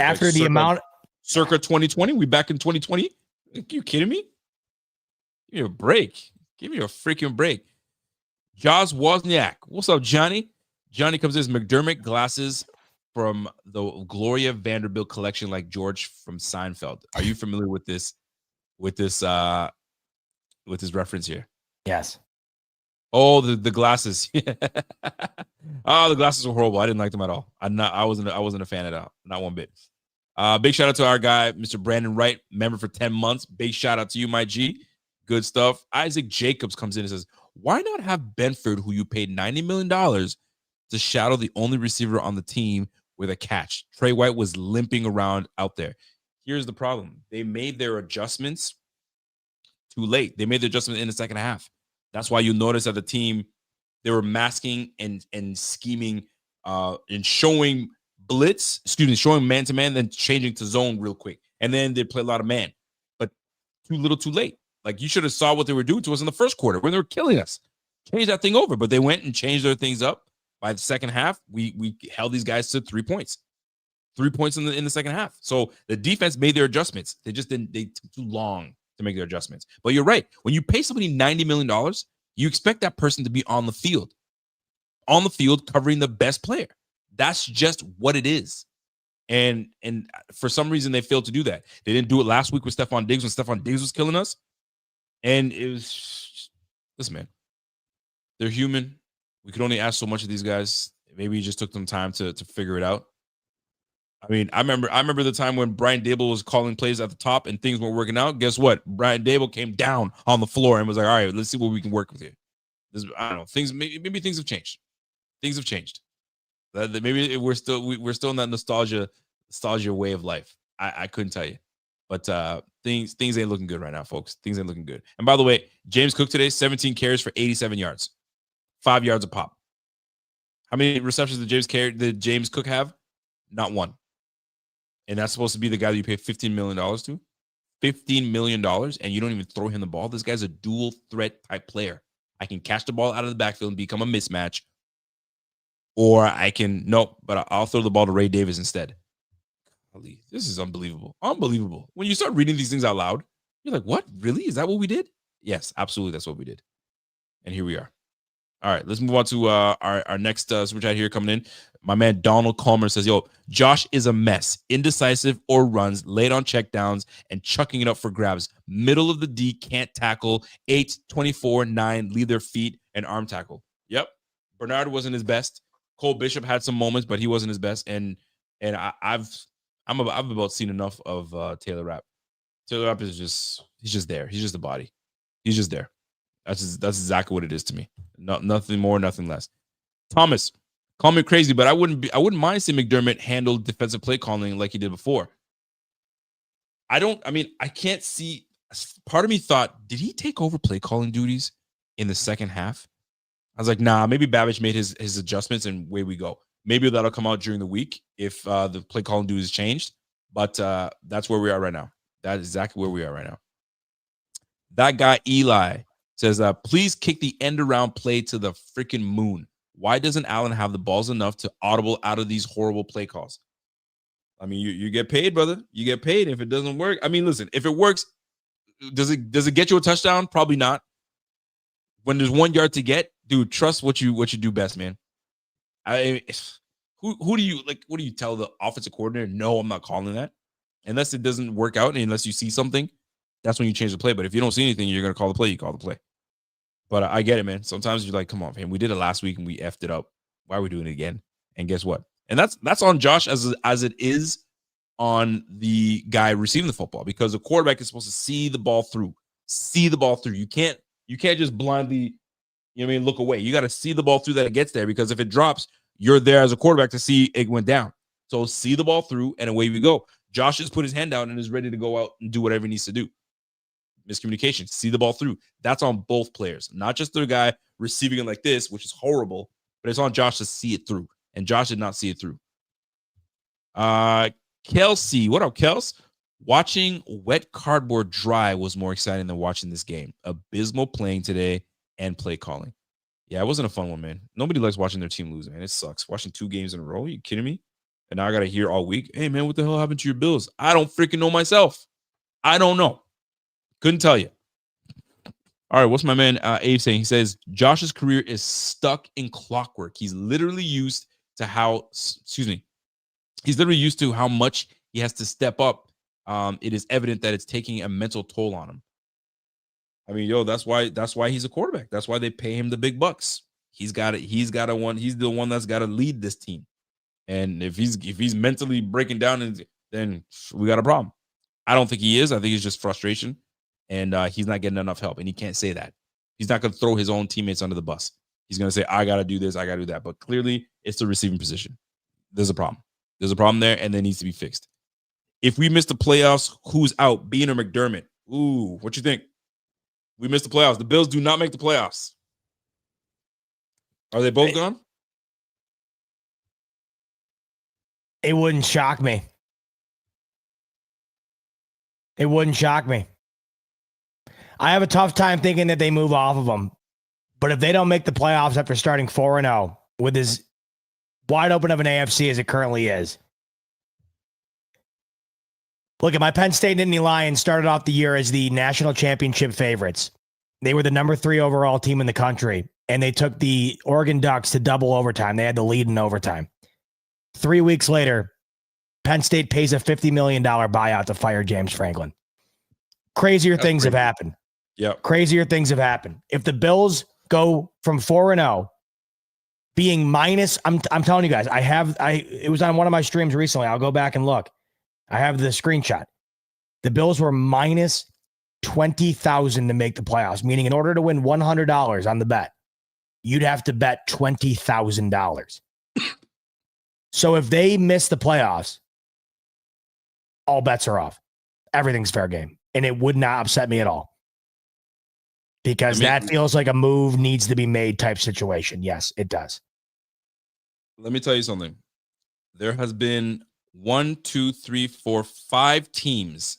[SPEAKER 1] After the amount.
[SPEAKER 2] Circa 2020, we back in 2020. Are you kidding me? Give me a break. Give me a freaking break. Jaws Wozniak. What's up, Johnny? Johnny comes in as McDermott glasses from the Gloria Vanderbilt collection, like George from Seinfeld. Are you familiar with this reference here?
[SPEAKER 1] Yes.
[SPEAKER 2] Oh, the glasses. Oh, the glasses were horrible. I didn't like them at all. I wasn't a fan at all. Not one bit. Big shout out to our guy, Mr. Brandon Wright, member for 10 months. Big shout out to you, my G. Good stuff. Isaac Jacobs comes in and says, why not have Benford, who you paid $90 million, to shadow the only receiver on the team with a catch? Trey White was limping around out there. Here's the problem. They made their adjustments too late. They made the adjustment in the second half. That's why you notice that the team, they were masking and scheming and showing showing man-to-man, then changing to zone real quick. And then they play a lot of man. But too little, too late. Like, you should have saw what they were doing to us in the first quarter when they were killing us. Change that thing over. But they went and changed their things up. By the second half, we held these guys to 3 points. 3 points in the second half. So the defense made their adjustments. They took too long. to make their adjustments. But you're right. When you pay somebody $90 million, you expect that person to be on the field covering the best player. That's just what it is. And for some reason, they failed to do that. They didn't do it last week with Stephon Diggs when Stephon Diggs was killing us. And it was, listen, man, they're human. We could only ask so much of these guys. Maybe it just took them time to figure it out. I mean, I remember the time when Brian Dable was calling plays at the top and things weren't working out. Guess what? Brian Dable came down on the floor and was like, all right, let's see what we can work with here. I don't know. Maybe things have changed. Things have changed. Maybe we're still in that nostalgia way of life. I couldn't tell you. But things ain't looking good right now, folks. Things ain't looking good. And by the way, James Cook today, 17 carries for 87 yards. 5 yards a pop. How many receptions did James Cook have? Not one. And that's supposed to be the guy that you pay $15 million to? $15 million, and you don't even throw him the ball? This guy's a dual threat type player. I can catch the ball out of the backfield and become a mismatch. Or I can, but I'll throw the ball to Ray Davis instead. This is unbelievable. Unbelievable. When you start reading these things out loud, you're like, what? Really? Is that what we did? Yes, absolutely. That's what we did. And here we are. All right, let's move on to our next super chat here coming in. My man Donald Coleman says, yo, Josh is a mess. Indecisive or runs, late on checkdowns, and chucking it up for grabs. Middle of the D, can't tackle. 8, 24, 9, leave their feet and arm tackle. Yep. Bernard wasn't his best. Cole Bishop had some moments, but he wasn't his best. And I've about seen enough of Taylor Rapp. Taylor Rapp he's just there. He's just a body. He's just there. That's exactly what it is to me. Nothing more, nothing less. Thomas, call me crazy, but I wouldn't mind seeing McDermott handle defensive play calling like he did before. I can't see. Part of me thought, did he take over play calling duties in the second half? I was like, nah, maybe Babbage made his adjustments and away we go. Maybe that'll come out during the week if the play calling duties changed. But that's where we are right now. That is exactly where we are right now. That guy, Eli, says, please kick the end around play to the freaking moon. Why doesn't Allen have the balls enough to audible out of these horrible play calls? I mean, you get paid, brother. You get paid. If it doesn't work, I mean, listen, if it works, does it get you a touchdown? Probably not. When there's 1 yard to get, dude, trust what you do best, man. Who do you like? What do you tell the offensive coordinator? No, I'm not calling that. Unless it doesn't work out and unless you see something, that's when you change the play. But if you don't see anything, you're going to call the play. You call the play. But I get it, man. Sometimes you're like, come on, man. We did it last week and we effed it up. Why are we doing it again? And guess what? And that's on Josh as it is on the guy receiving the football, because the quarterback is supposed to see the ball through. See the ball through. You can't just blindly, look away. You got to see the ball through that it gets there, because if it drops, you're there as a quarterback to see it went down. So see the ball through and away we go. Josh just put his hand down and is ready to go out and do whatever he needs to do. Miscommunication, see the ball through. That's on both players, not just the guy receiving it like this, which is horrible, but it's on Josh to see it through. And Josh did not see it through. Kelsey, what up, Kels? Watching wet cardboard dry was more exciting than watching this game. Abysmal playing today and play calling. Yeah, it wasn't a fun one, man. Nobody likes watching their team lose, man. It sucks. Watching 2 games in a row. Are you kidding me? And now I got to hear all week, hey, man, what the hell happened to your Bills? I don't freaking know myself. I don't know. Couldn't tell you. All right, what's my man Abe saying? He says, Josh's career is stuck in clockwork. He's literally used to how much he has to step up. It is evident that it's taking a mental toll on him. I mean, that's why he's a quarterback. That's why they pay him the big bucks. He's the one that's got to lead this team. And if he's mentally breaking down, then we got a problem. I don't think he is. I think it's just frustration. And he's not getting enough help. And he can't say that. He's not going to throw his own teammates under the bus. He's going to say, I got to do this, I got to do that. But clearly, it's the receiving position. There's a problem. There's a problem there, and that needs to be fixed. If we miss the playoffs, who's out? Bean or McDermott? Ooh, what you think? We missed the playoffs. The Bills do not make the playoffs. Are they both gone?
[SPEAKER 1] It wouldn't shock me. It wouldn't shock me. I have a tough time thinking that they move off of them. But if they don't make the playoffs after starting 4-0 with as wide open of an AFC as it currently is, Look at my Penn State Nittany Lions started off the year as the national championship favorites. They were the number 3 overall team in the country, and they took the Oregon Ducks to double overtime. They had the lead in overtime. 3 weeks later, Penn State pays a $50 million buyout to fire James Franklin. Crazier things have happened.
[SPEAKER 2] Yep.
[SPEAKER 1] Crazier things have happened. If the Bills go from 4-0, being minus, I'm telling you guys, it was on one of my streams recently. I'll go back and look. I have the screenshot. The Bills were minus 20,000 to make the playoffs, meaning in order to win $100 on the bet, you'd have to bet $20,000. So if they miss the playoffs, all bets are off. Everything's fair game. And it would not upset me at all. Because that feels like a move needs to be made type situation. Yes, it does.
[SPEAKER 2] Let me tell you something. There has been 5 teams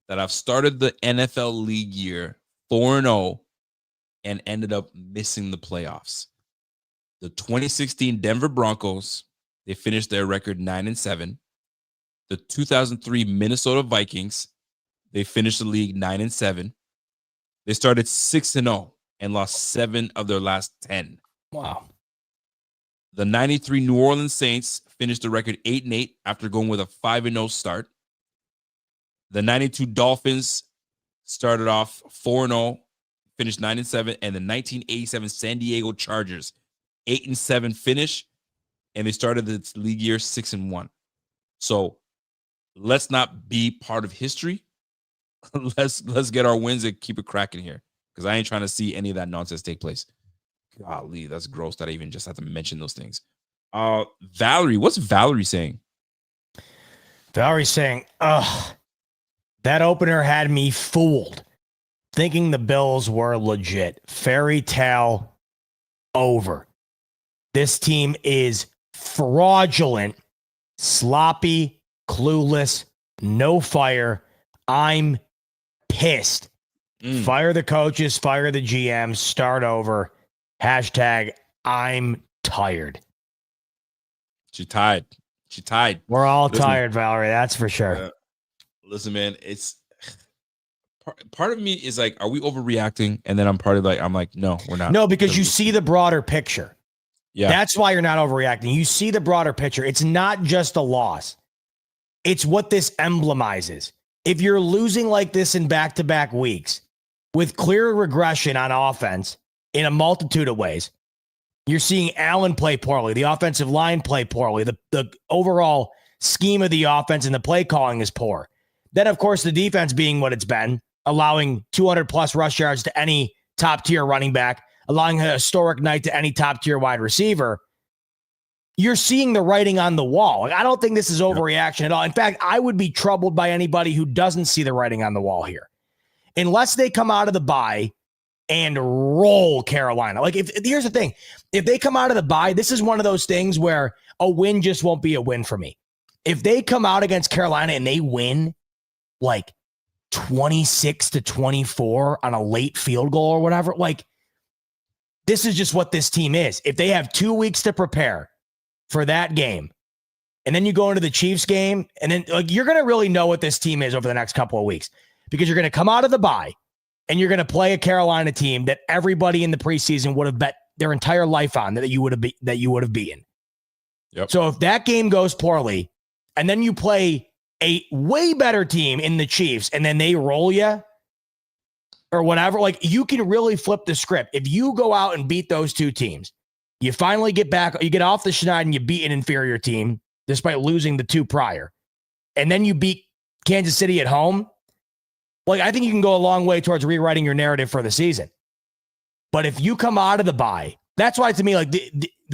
[SPEAKER 2] that have started the NFL league year 4-0 and ended up missing the playoffs. The 2016 Denver Broncos, they finished their record 9-7. The 2003 Minnesota Vikings, they finished the league 9-7. They started 6-0 and lost 7 of their last 10.
[SPEAKER 1] Wow.
[SPEAKER 2] The 93 New Orleans Saints finished the record 8-8 after going with a 5-0 start. The 92 Dolphins started off 4-0, finished 9-7, and the 1987 San Diego Chargers 8-7 finish, and they started the league year 6-1. So let's not be part of history. Let's get our wins and keep it cracking here, because I ain't trying to see any of that nonsense take place. Golly, that's gross that I even just have to mention those things. Valerie, what's Valerie saying?
[SPEAKER 1] Valerie's saying, ugh, that opener had me fooled, thinking the Bills were legit. Fairy tale over. This team is fraudulent, sloppy, clueless, no fire. I'm pissed. Fire the coaches, fire the GMs, start over. Hashtag I'm tired.
[SPEAKER 2] She tied.
[SPEAKER 1] We're all tired, Valerie. That's for sure.
[SPEAKER 2] Listen, man, it's part of me is like, are we overreacting? And then I'm like, no, we're not.
[SPEAKER 1] No, because you see the broader picture.
[SPEAKER 2] Yeah.
[SPEAKER 1] That's why you're not overreacting. You see the broader picture. It's not just a loss. It's what this emblemizes. If you're losing like this in back-to-back weeks with clear regression on offense in a multitude of ways, you're seeing Allen play poorly. The offensive line play poorly. The overall scheme of the offense and the play calling is poor. Then, of course, the defense being what it's been, allowing 200-plus rush yards to any top-tier running back, allowing a historic night to any top-tier wide receiver. You're seeing the writing on the wall. Like, I don't think this is overreaction at all. In fact, I would be troubled by anybody who doesn't see the writing on the wall here. Unless they come out of the bye and roll Carolina. Like, here's the thing. If they come out of the bye, this is one of those things where a win just won't be a win for me. If they come out against Carolina and they win like 26-24 on a late field goal or whatever, like, this is just what this team is. If they have 2 weeks to prepare for that game, and then you go into the Chiefs game, and then like, you're going to really know what this team is over the next couple of weeks, because you're going to come out of the bye and you're going to play a Carolina team that everybody in the preseason would have bet their entire life on that you would have beaten.
[SPEAKER 2] Yep.
[SPEAKER 1] So if that game goes poorly, and then you play a way better team in the Chiefs, and then they roll you or whatever, like, you can really flip the script. If you go out and beat those two teams, you finally get back, you get off the schneid and you beat an inferior team despite losing the two prior, and then you beat Kansas City at home. Like, I think you can go a long way towards rewriting your narrative for the season. But if you come out of the bye, that's why, to me, like,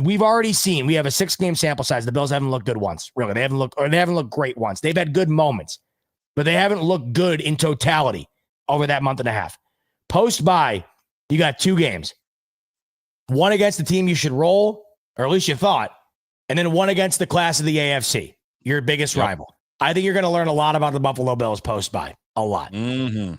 [SPEAKER 1] we've already seen, we have a 6-game sample size. The Bills haven't looked good once, really. They haven't looked great once. They've had good moments, but they haven't looked good in totality over that month and a half. Post-bye, you got 2 games. One against the team you should roll, or at least you thought, and then one against the class of the AFC, your biggest rival. I think you're going to learn a lot about the Buffalo Bills post-bye. A lot.
[SPEAKER 2] Mm-hmm.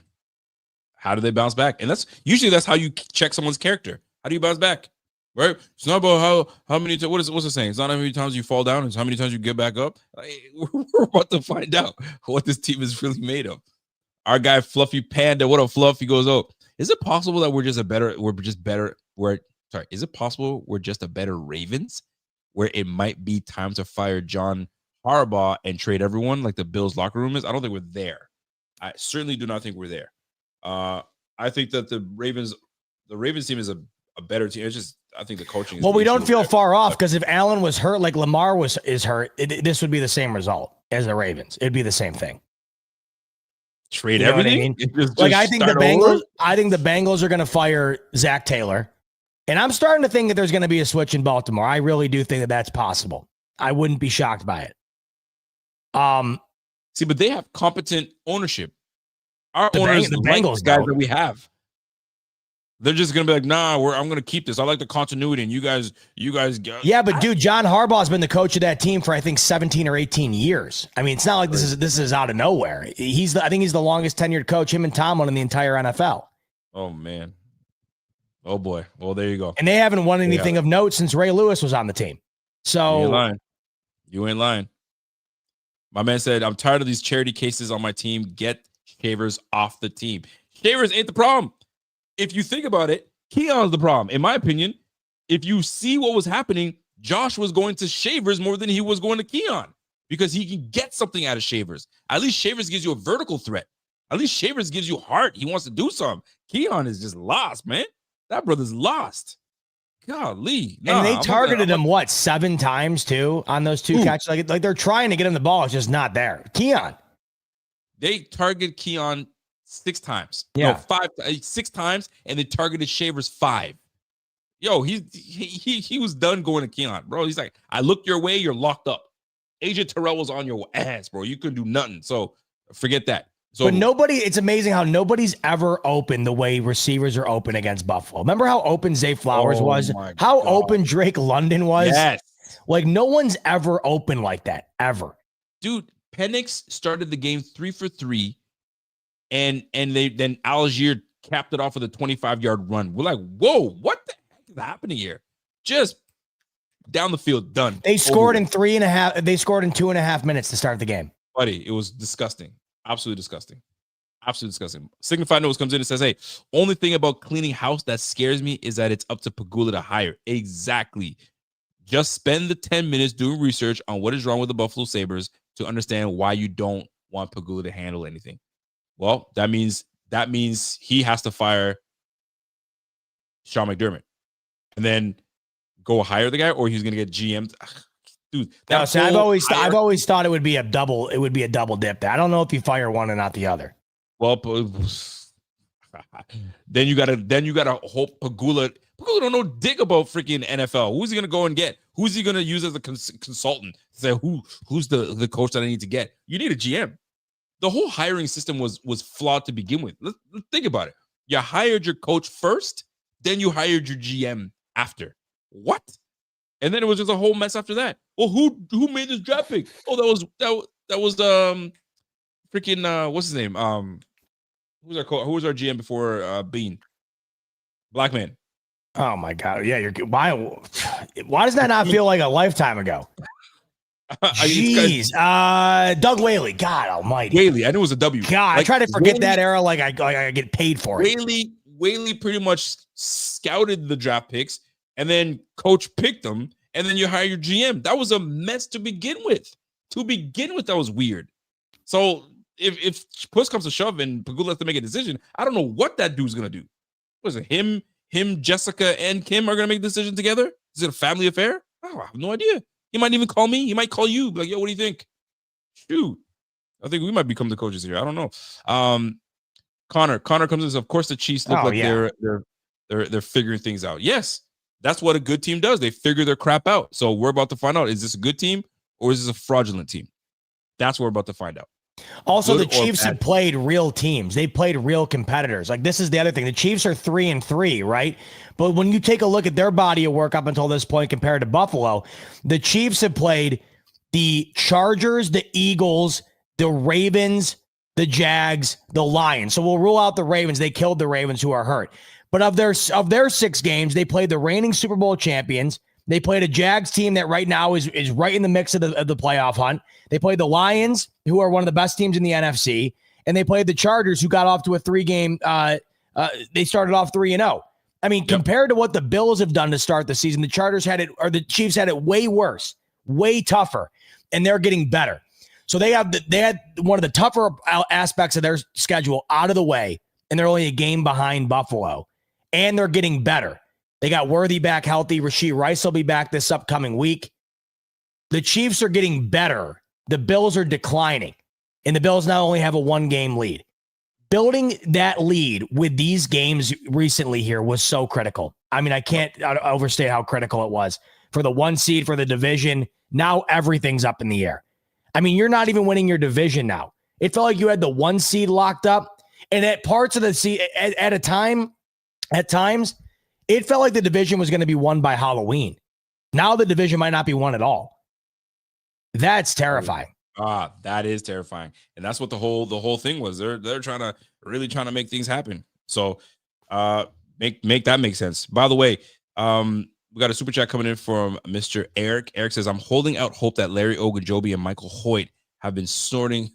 [SPEAKER 2] How do they bounce back? And that's how you check someone's character. How do you bounce back? Right? It's not about how many times. What's it saying? It's not how many times you fall down. It's how many times you get back up. Like, we're about to find out what this team is really made of. Our guy Fluffy Panda, what up, Fluff? He goes, "Oh, is it possible that is it possible we're just a better Ravens, where it might be time to fire John Harbaugh and trade everyone like the Bills locker room is?" I don't think we're there. I certainly do not think we're there. I think that the Ravens team is a better team. It's just, I think the coaching is.
[SPEAKER 1] Well, we don't feel far off, because if Allen was hurt, like Lamar is hurt, this would be the same result as the Ravens. It'd be the same thing.
[SPEAKER 2] Trade everything.
[SPEAKER 1] I mean? Like, I think the Bengals are going to fire Zach Taylor, and I'm starting to think that there's going to be a switch in Baltimore. I really do think that that's possible. I wouldn't be shocked by it.
[SPEAKER 2] See, but they have competent ownership. Our owners, the Bengals, guys that we have, they're just gonna be like, nah, I'm gonna keep this. I like the continuity, and you guys go.
[SPEAKER 1] Yeah, but dude, John Harbaugh's been the coach of that team for, I think, 17 or 18 years. I mean, it's not like this is out of nowhere. I think he's the longest tenured coach, him and Tomlin, in the entire NFL.
[SPEAKER 2] Oh man. Oh boy. Well, there you go.
[SPEAKER 1] And they haven't won anything of note since Ray Lewis was on the team. So
[SPEAKER 2] you ain't lying. My man said, "I'm tired of these charity cases on my team. Get Shavers off the team." Shavers ain't the problem. If you think about it, Keon's the problem. In my opinion, if you see what was happening, Josh was going to Shavers more than he was going to Keon, because he can get something out of Shavers. At least Shavers gives you a vertical threat. At least Shavers gives you heart. He wants to do something. Keon is just lost, man. That brother's lost. Golly.
[SPEAKER 1] And they targeted him, 7 times, too, on those two catches? Like they're trying to get him the ball. It's just not there. Keon.
[SPEAKER 2] They targeted Keon 6 times.
[SPEAKER 1] Yeah.
[SPEAKER 2] No, 6 times, and they targeted Shavers 5. Yo, he was done going to Keon, bro. He's like, I looked your way, you're locked up. AJ Terrell was on your ass, bro. You couldn't do nothing. So forget that. So,
[SPEAKER 1] but it's amazing how nobody's ever open the way receivers are open against Buffalo. Remember how open Zay Flowers was? How open Drake London was? Yes. Like, no one's ever open like that, ever.
[SPEAKER 2] Dude, Penix started the game 3 for 3, and then Algier capped it off with a 25-yard run. We're like, whoa, what the heck is happening here? Just down the field, done.
[SPEAKER 1] They scored in 3.5. They scored in 2.5 minutes to start the game.
[SPEAKER 2] Buddy, it was disgusting. Absolutely disgusting. Absolutely disgusting. Signified Notes comes in and says, "Hey, only thing about cleaning house that scares me is that it's up to Pagula to hire." Exactly. Just spend the 10 minutes doing research on what is wrong with the Buffalo Sabres to understand why you don't want Pagula to handle anything. Well, that means he has to fire Sean McDermott and then go hire the guy, or he's going to get GM'd. Dude,
[SPEAKER 1] I've always thought it would be a double. It would be a double dip. I don't know if you fire one and not the other.
[SPEAKER 2] Well, then you gotta hope Pagula don't know dick about freaking NFL. Who's he gonna go and get? Who's he gonna use as a consultant? Say who's the coach that I need to get? You need a GM. The whole hiring system was flawed to begin with. Let's think about it. You hired your coach first, then you hired your GM after. What? And then it was just a whole mess after that. Well, who made this draft pick? Oh, that was freaking what's his name? Who was our GM before Bean? Black man.
[SPEAKER 1] Oh my God! Yeah, why does that not feel like a lifetime ago? Jeez, Doug Whaley. God Almighty.
[SPEAKER 2] Whaley. I knew it was a W.
[SPEAKER 1] God, I try to forget that era. Like I get paid for it.
[SPEAKER 2] Whaley pretty much scouted the draft picks, and then coach picked them, and then you hire your GM. That was a mess to begin with. That was weird. So if push comes to shove and Pagula has to make a decision, I don't know what that dude's gonna do. Was it him, Jessica, and Kim are gonna make a decision together? Is it a family affair? Oh, I have no idea. He might even call me. He might call you. Be like, yo, what do you think? Shoot. I think we might become the coaches here. I don't know. Connor comes in. Of course, the Chiefs look they're figuring things out. Yes, that's what a good team does. They figure their crap out. So we're about to find out: is this a good team or is this a fraudulent team? That's what we're about to find out.
[SPEAKER 1] Also, the Chiefs have played real teams. They played real competitors. Like, this is the other thing. The Chiefs are 3-3, right? But when you take a look at their body of work up until this point compared to Buffalo, the Chiefs have played the Chargers, the Eagles, the Ravens, the Jags, the Lions. So we'll rule out the Ravens. They killed the Ravens, who are hurt. But of their 6 games, they played the reigning Super Bowl champions. They played a Jags team that right now is right in the mix of the playoff hunt. They played the Lions, who are one of the best teams in the NFC, and they played the Chargers, who got off to a 3-game. They started off 3-0. I mean, compared to what the Bills have done to start the season, the Chiefs had it way worse, way tougher, and they're getting better. So they had one of the tougher aspects of their schedule out of the way, and they're only a game behind Buffalo, and they're getting better. They got Worthy back healthy. Rashee Rice will be back this upcoming week. The Chiefs are getting better. The Bills are declining, and the Bills now only have a 1-game lead. Building that lead with these games recently here was so critical. I mean, I can't overstate how critical it was for the 1 seed, for the division. Now everything's up in the air. I mean, you're not even winning your division now. It felt like you had the 1 seed locked up, and at parts of the seed, at times, it felt like the division was going to be won by Halloween. Now the division might not be won at all. That's terrifying.
[SPEAKER 2] That is terrifying. And that's what the whole thing was. They're really trying to make things happen. So make that make sense. By the way, we got a super chat coming in from Mr. Eric. Eric says, I'm holding out hope that Larry Ogunjobi and Michael Hoyt have been snorting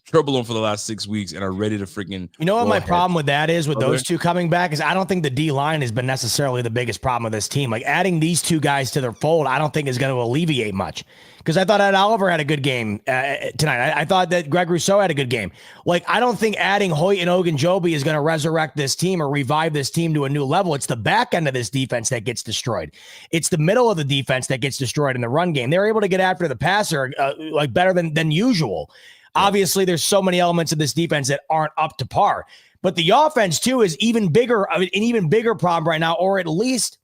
[SPEAKER 2] trouble on for the last 6 weeks and are ready to freaking.
[SPEAKER 1] You know what my problem with that is with those two coming back is I don't think the D line has been necessarily the biggest problem with this team. Like adding these 2 guys to their fold, I don't think is going to alleviate much. Because I thought Ed Oliver had a good game tonight. I thought that Greg Rousseau had a good game. Like, I don't think adding Hoyt and Ogunjobi is going to resurrect this team or revive this team to a new level. It's the back end of this defense that gets destroyed. It's the middle of the defense that gets destroyed in the run game. They're able to get after the passer like better than usual. Yeah. Obviously, there's so many elements of this defense that aren't up to par. But the offense, too, is even bigger, an even bigger problem right now, or at least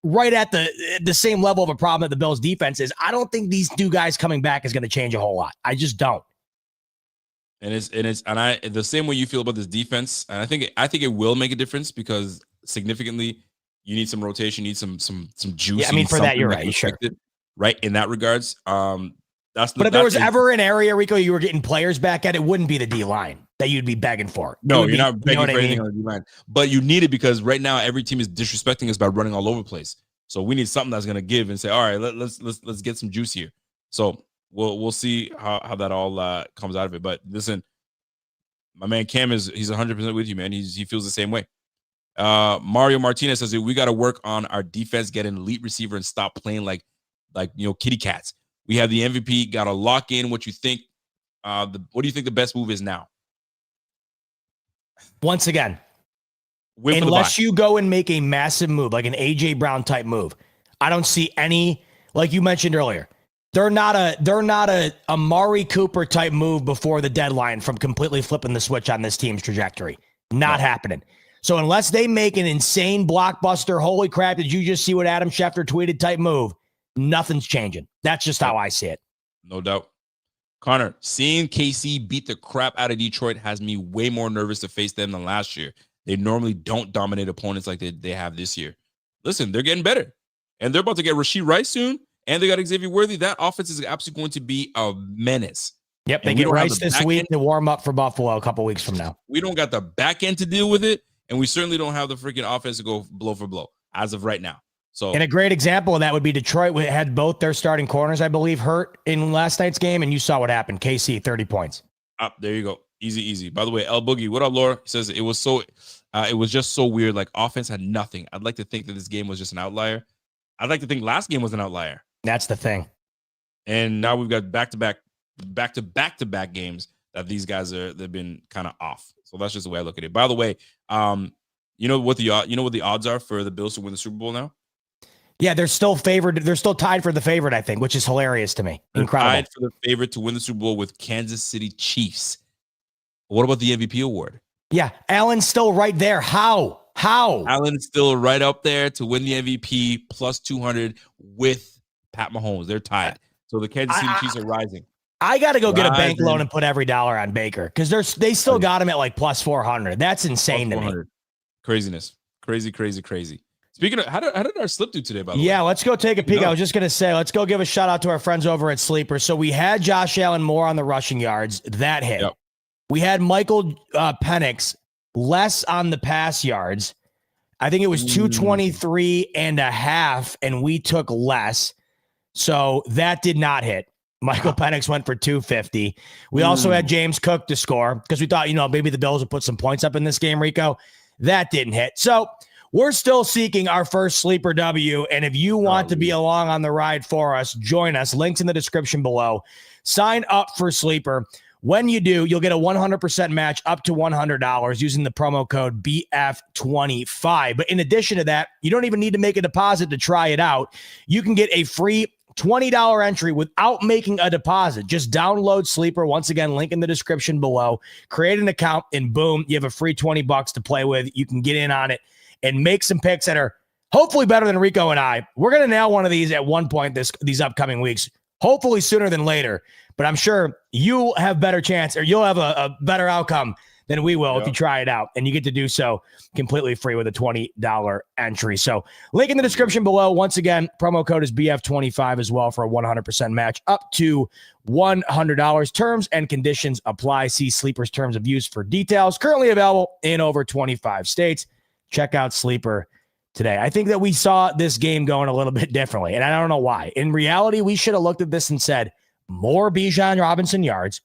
[SPEAKER 1] right at the same level of a problem that the Bills defense is. I don't think these 2 guys coming back is going to change a whole lot. I just don't.
[SPEAKER 2] And I the same way you feel about this defense, and I think it will make a difference because significantly you need some rotation, you need some juice.
[SPEAKER 1] Yeah, I mean, for that you're right, sure.
[SPEAKER 2] Right in that regards. But
[SPEAKER 1] if there was ever an area, Rico, you were getting players back at, it wouldn't be the D line that you'd be begging for.
[SPEAKER 2] No, you're not begging for anything on the D line. But you need it because right now every team is disrespecting us by running all over the place. So we need something that's going to give and say, all right, let's get some juice here. So we'll see how that all comes out of it. But listen, my man Cam he's 100% with you, man. He feels the same way. Mario Martinez says we got to work on our defense, get an elite receiver, and stop playing like kitty cats. We have the MVP. Got to lock in what you think. What do you think the best move is now?
[SPEAKER 1] Once again, unless you go and make a massive move, like an AJ Brown type move, I don't see any. Like you mentioned earlier, they're not a Amari Cooper type move before the deadline from completely flipping the switch on this team's trajectory. Not happening. So unless they make an insane blockbuster, holy crap, did you just see what Adam Schefter tweeted type move? Nothing's changing. That's just how I see it.
[SPEAKER 2] No doubt. Connor, seeing KC beat the crap out of Detroit has me way more nervous to face them than last year. They normally don't dominate opponents like they have this year. Listen, they're getting better. And they're about to get Rashee Rice soon. And they got Xavier Worthy. That offense is absolutely going to be a menace.
[SPEAKER 1] Yep, they get Rice this week to warm up for Buffalo a couple weeks from now.
[SPEAKER 2] We don't got the back end to deal with it. And we certainly don't have the freaking offense to go blow for blow as of right now. So,
[SPEAKER 1] and a great example of that would be Detroit. We had both their starting corners, I believe, hurt in last night's game, and you saw what happened. KC, 30 points.
[SPEAKER 2] There you go. Easy. By the way, El Boogie, what up, Laura? He says it was just so weird. Like offense had nothing. I'd like to think that this game was just an outlier. I'd like to think last game was an outlier. That's
[SPEAKER 1] the thing.
[SPEAKER 2] And now we've got back-to-back games that these guys they've been kind of off. So that's just the way I look at it. By the way, you know what the odds are for the Bills to win the Super Bowl now?
[SPEAKER 1] Yeah, they're still favored. They're still tied for the favorite, I think, which is hilarious to me. Incredible.
[SPEAKER 2] Tied for the favorite to win the Super Bowl with Kansas City Chiefs. What about the MVP award?
[SPEAKER 1] Yeah, Allen's still right there. How?
[SPEAKER 2] Allen's still right up there to win the MVP plus 200 with Pat Mahomes. They're tied. So the Kansas City Chiefs are rising.
[SPEAKER 1] I got to go get a bank loan and put every dollar on Baker because they still got him at like plus 400. That's insane to me.
[SPEAKER 2] Craziness. Crazy. Speaking of, how did our slip do today, by the way?
[SPEAKER 1] Yeah, let's go take a peek. I was just going to say, let's go give a shout out to our friends over at Sleeper. So we had Josh Allen more on the rushing yards. That hit. Yep. We had Michael Penix less on the pass yards. I think it was 223.5, and we took less. So that did not hit. Michael Penix went for 250. We also had James Cook to score because we thought, maybe the Bills would put some points up in this game, Rico. That didn't hit. So we're still seeking our first sleeper W. And if you want to be along on the ride for us, join us. Links in the description below. Sign up for Sleeper. When you do, you'll get a 100% match up to $100 using the promo code BF25. But in addition to that, you don't even need to make a deposit to try it out. You can get a free $20 entry without making a deposit. Just download Sleeper. Once again, link in the description below. Create an account, and boom, you have a free $20 to play with. You can get in on it and make some picks that are hopefully better than Rico and I. We're going to nail one of these at one point these upcoming weeks, hopefully sooner than later. But I'm sure you'll have better chance, or you'll have a better outcome than we will if you try it out. And you get to do so completely free with a $20 entry. So link in the description below. Once again, promo code is BF25 as well for a 100% match up to $100. Terms and conditions apply. See Sleeper's terms of use for details. Currently available in over 25 states. Check out Sleeper today. I think that we saw this game going a little bit differently, and I don't know why. In reality, we should have looked at this and said, more Bijan Robinson yards,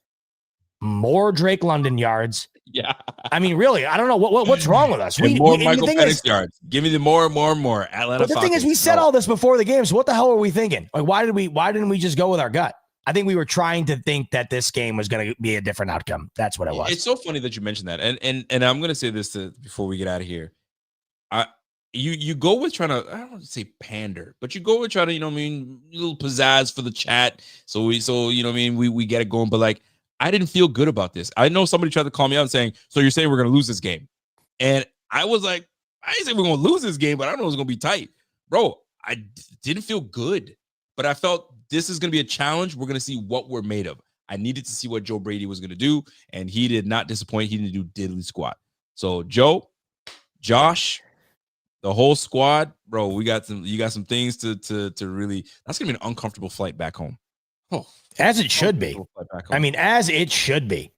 [SPEAKER 1] more Drake London yards.
[SPEAKER 2] Yeah.
[SPEAKER 1] I mean, really, I don't know what's wrong with us.
[SPEAKER 2] More Michael Penix yards. Give me the more. Atlanta
[SPEAKER 1] but the thing is, we said all this before the game. So what the hell were we thinking? Like, why didn't we just go with our gut? I think we were trying to think that this game was going to be a different outcome. That's what it was.
[SPEAKER 2] It's so funny that you mentioned that. And I'm going to say this before we get out of here. You go with trying to, I don't want to say pander, but you go with trying to, a little pizzazz for the chat. So we get it going. But like, I didn't feel good about this. I know somebody tried to call me out saying, so you're saying we're going to lose this game. And I was like, I didn't say we're going to lose this game, but I don't know it's going to be tight. Bro, I didn't feel good, but I felt this is going to be a challenge. We're going to see what we're made of. I needed to see what Joe Brady was going to do, and he did not disappoint. He didn't do diddly squat. So Joe, Josh, the whole squad, bro, you got some things to really, that's going to be an uncomfortable flight back home. Oh,
[SPEAKER 1] as it should be. I mean, as it should be.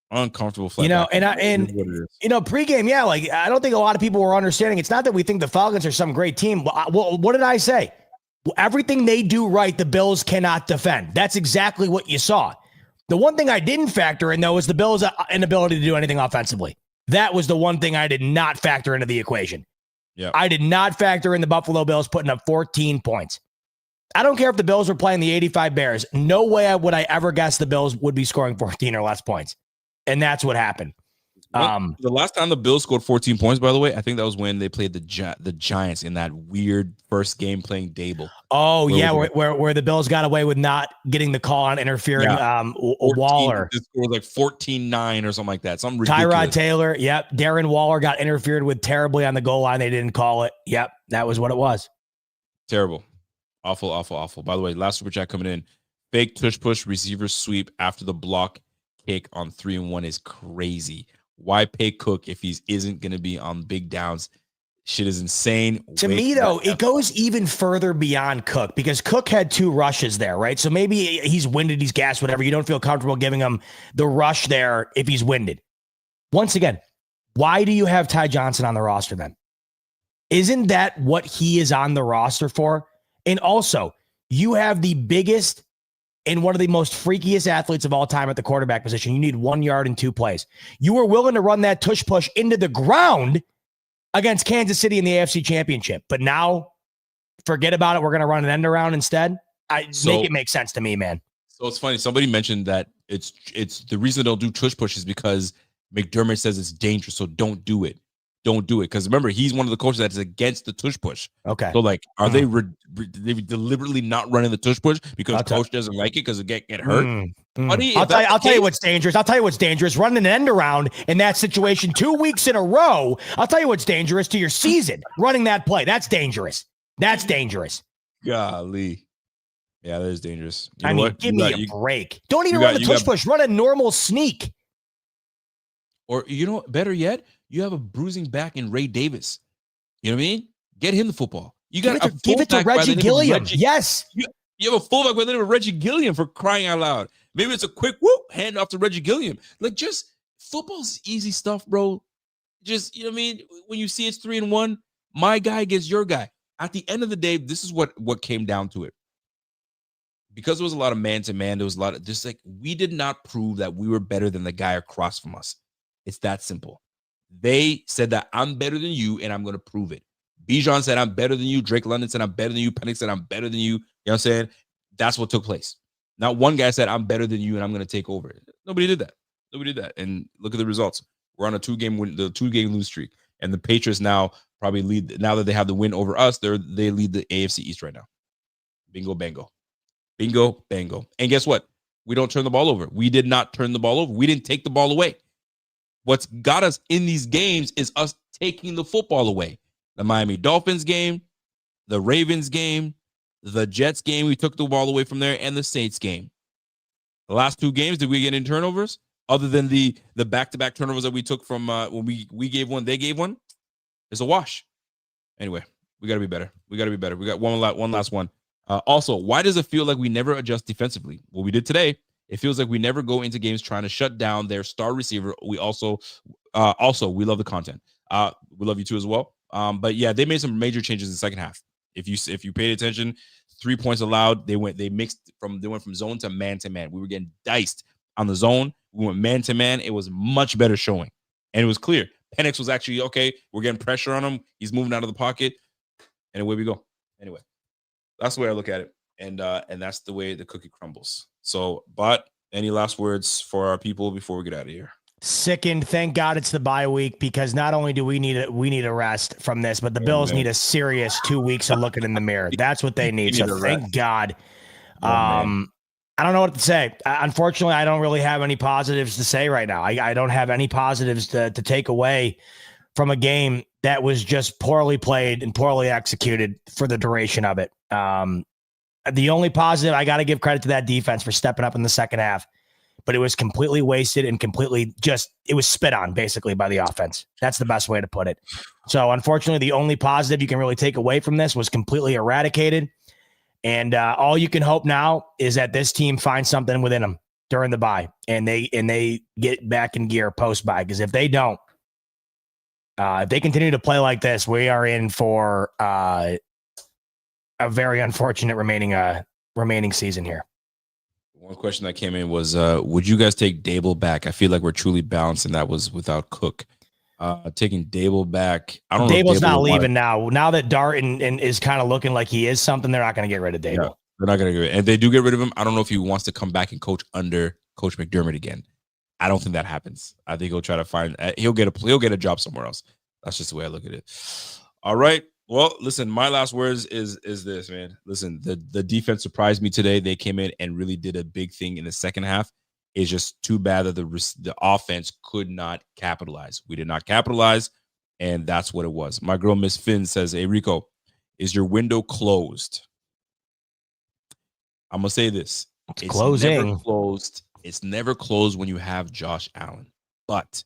[SPEAKER 2] Uncomfortable flight.
[SPEAKER 1] Pregame, yeah, like I don't think a lot of people were understanding. It's not that we think the Falcons are some great team. Well, what did I say? Everything they do right, the Bills cannot defend. That's exactly what you saw. The one thing I didn't factor in, though, is the Bills' inability to do anything offensively. That was the one thing I did not factor into the equation.
[SPEAKER 2] Yeah,
[SPEAKER 1] I did not factor in the Buffalo Bills putting up 14 points. I don't care if the Bills were playing the 85 Bears. No way would I ever guess the Bills would be scoring 14 or less points. And that's what happened.
[SPEAKER 2] The last time the Bills scored 14 points, by the way, I think that was when they played the Giants in that weird first game playing Dable.
[SPEAKER 1] Oh, yeah, where the Bills got away with not getting the call on interfering Waller.
[SPEAKER 2] It scored like 14-9 or something like that. Something ridiculous.
[SPEAKER 1] Tyrod Taylor, yep. Darren Waller got interfered with terribly on the goal line. They didn't call it. Yep, that was what it was.
[SPEAKER 2] Terrible. Awful. By the way, last super chat coming in. Fake tush push receiver sweep after the block kick on 3-1 is crazy. Why pay Cook if he isn't going to be on big downs? Shit is insane.
[SPEAKER 1] To me, though, it goes even further beyond Cook because Cook had 2 rushes there, right? So maybe he's winded, he's gassed, whatever. You don't feel comfortable giving him the rush there if he's winded. Once again, why do you have Ty Johnson on the roster then? Isn't that what he is on the roster for? And also, you have the biggest and one of the most freakiest athletes of all time at the quarterback position. You need 1 yard in 2 plays. You were willing to run that tush push into the ground against Kansas City in the AFC Championship. But now, forget about it. We're going to run an end around instead. Make it make sense to me, man.
[SPEAKER 2] So it's funny. Somebody mentioned that it's the reason they don't do tush push is because McDermott says it's dangerous, so don't do it. Don't do it. Because remember, he's one of the coaches that's against the tush push.
[SPEAKER 1] Okay.
[SPEAKER 2] So, like, are they deliberately not running the tush push because coach doesn't like it because it get hurt? Buddy,
[SPEAKER 1] I'll tell you what's dangerous. I'll tell you what's dangerous. Running an end around in that situation 2 weeks in a row. I'll tell you what's dangerous to your season. Running that play. That's dangerous. That's dangerous.
[SPEAKER 2] Golly. Yeah, that is dangerous.
[SPEAKER 1] Give me a break. Don't even run the tush push. Run a normal sneak.
[SPEAKER 2] Or, better yet, you have a bruising back in Ray Davis. You know what I mean? Get him the football. You got
[SPEAKER 1] give it to Reggie Gilliam. Yes.
[SPEAKER 2] You have a fullback by the name of Reggie Gilliam, for crying out loud. Maybe it's a quick whoop, hand off to Reggie Gilliam. Like, just football's easy stuff, bro. just, you know what I mean? When you see it's 3-1, my guy against your guy. At the end of the day, this is what came down to it. Because there was a lot of man-to-man, there was a lot of just like, we did not prove that we were better than the guy across from us. It's that simple. They said that I'm better than you, and I'm going to prove it. Bijan said, I'm better than you. Drake London said, I'm better than you. Penix said, I'm better than you. You know what I'm saying? That's what took place. Not one guy said, I'm better than you, and I'm going to take over. Nobody did that. Nobody did that. And look at the results. We're on a two-game lose streak. And the Patriots now probably lead. Now that they have the win over us, they lead the AFC East right now. Bingo, bango. Bingo, bango. And guess what? We don't turn the ball over. We did not turn the ball over. We didn't take the ball away. What's got us in these games is us taking the football away. The Miami Dolphins game, the Ravens game, the Jets game, we took the ball away from there, and the Saints game. The last two games, did we get any turnovers? Other than the back-to-back turnovers that we took from when we gave one, they gave one. It's a wash. Anyway, we got to be better. We got one last one. Also, why does it feel like we never adjust defensively? Well, we did today. It feels like we never go into games trying to shut down their star receiver. We also we love the content. We love you too as well. But yeah, they made some major changes in the second half. If you paid attention, 3 points allowed. They went from zone to man. We were getting diced on the zone. We went man to man. It was much better showing, and it was clear. Penix was actually okay. We're getting pressure on him. He's moving out of the pocket, and away we go. Anyway, that's the way I look at it, and that's the way the cookie crumbles. So, but any last words for our people before we get out of here?
[SPEAKER 1] Sickened. Thank God it's the bye week, because not only do we need a rest from this, but the Bills need a serious 2 weeks of looking in the mirror. That's what they need. So thank God. I don't know what to say. Unfortunately, I don't really have any positives to say right now. I don't have any positives to take away from a game that was just poorly played and poorly executed for the duration of it. The only positive, I got to give credit to that defense for stepping up in the second half, but it was completely wasted and completely it was spit on basically by the offense. That's the best way to put it. So unfortunately, the only positive you can really take away from this was completely eradicated. And all you can hope now is that this team finds something within them during the bye, and they get back in gear post bye. Because if they don't, if they continue to play like this, we are in for a very unfortunate remaining season here.
[SPEAKER 2] One question that came in was, would you guys take Dable back? I feel like we're truly balanced, and that was without Cook. Taking Dable back. I don't know.
[SPEAKER 1] Dable's not leaving now. Now that Dart and is kind of looking like he is something, they're not going to get rid of Dable.
[SPEAKER 2] Yeah, they're not going to get rid of him. And they do get rid of him. I don't know if he wants to come back and coach under Coach McDermott again. I don't think that happens. I think he'll try to find. He'll get a job somewhere else. That's just the way I look at it. All right. Well, listen. My last words is this, man. Listen, the defense surprised me today. They came in and really did a big thing in the second half. It's just too bad that the offense could not capitalize. We did not capitalize, and that's what it was. My girl, Miss Finn, says, "Hey, Rico, is your window closed?" I'm going to say this.
[SPEAKER 1] It's closing.
[SPEAKER 2] Never closed. It's never closed when you have Josh Allen. But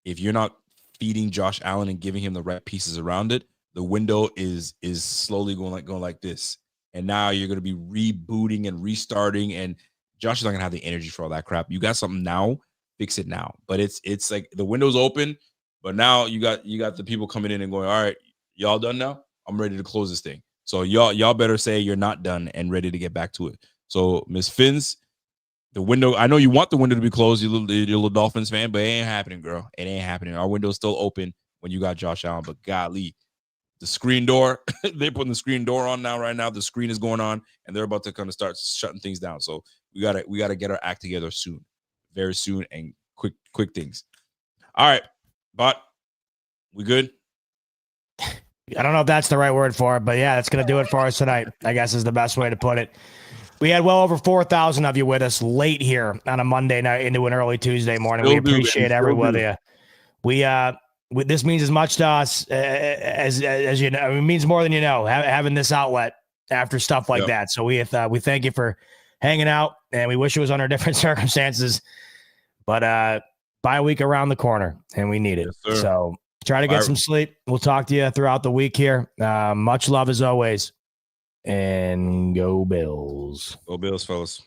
[SPEAKER 2] if you're not feeding Josh Allen and giving him the right pieces around it, the window is slowly going like this. And now you're going to be rebooting and restarting, and Josh is not gonna have the energy for all that crap. You got something now, fix it now. But it's like the window's open, but now you got the people coming in and going, all right, y'all done now? I'm ready to close this thing. So y'all better say you're not done and ready to get back to it. So Miss Finns, the window, I know you want the window to be closed, you little Dolphins fan, but it ain't happening, girl. It ain't happening. Our window's still open when you got Josh Allen, but golly, the screen door, they're putting the screen door on now. Right now, the screen is going on, and they're about to kind of start shutting things down. So we gotta get our act together soon, very soon, and quick things. All right, but we good?
[SPEAKER 1] I don't know if that's the right word for it, but yeah, that's gonna do it for us tonight, I guess is the best way to put it. We had well over 4,000 of you with us late here on a Monday night into an early Tuesday morning. We appreciate every one of you. This means as much to us as you know. It means more than you know, having this outlet after stuff like that. So we thank you for hanging out, and we wish it was under different circumstances. But bye week around the corner, and we need it. Yes, so try to get some sleep. We'll talk to you throughout the week here. Much love as always, and go Bills.
[SPEAKER 2] Go Bills, fellas.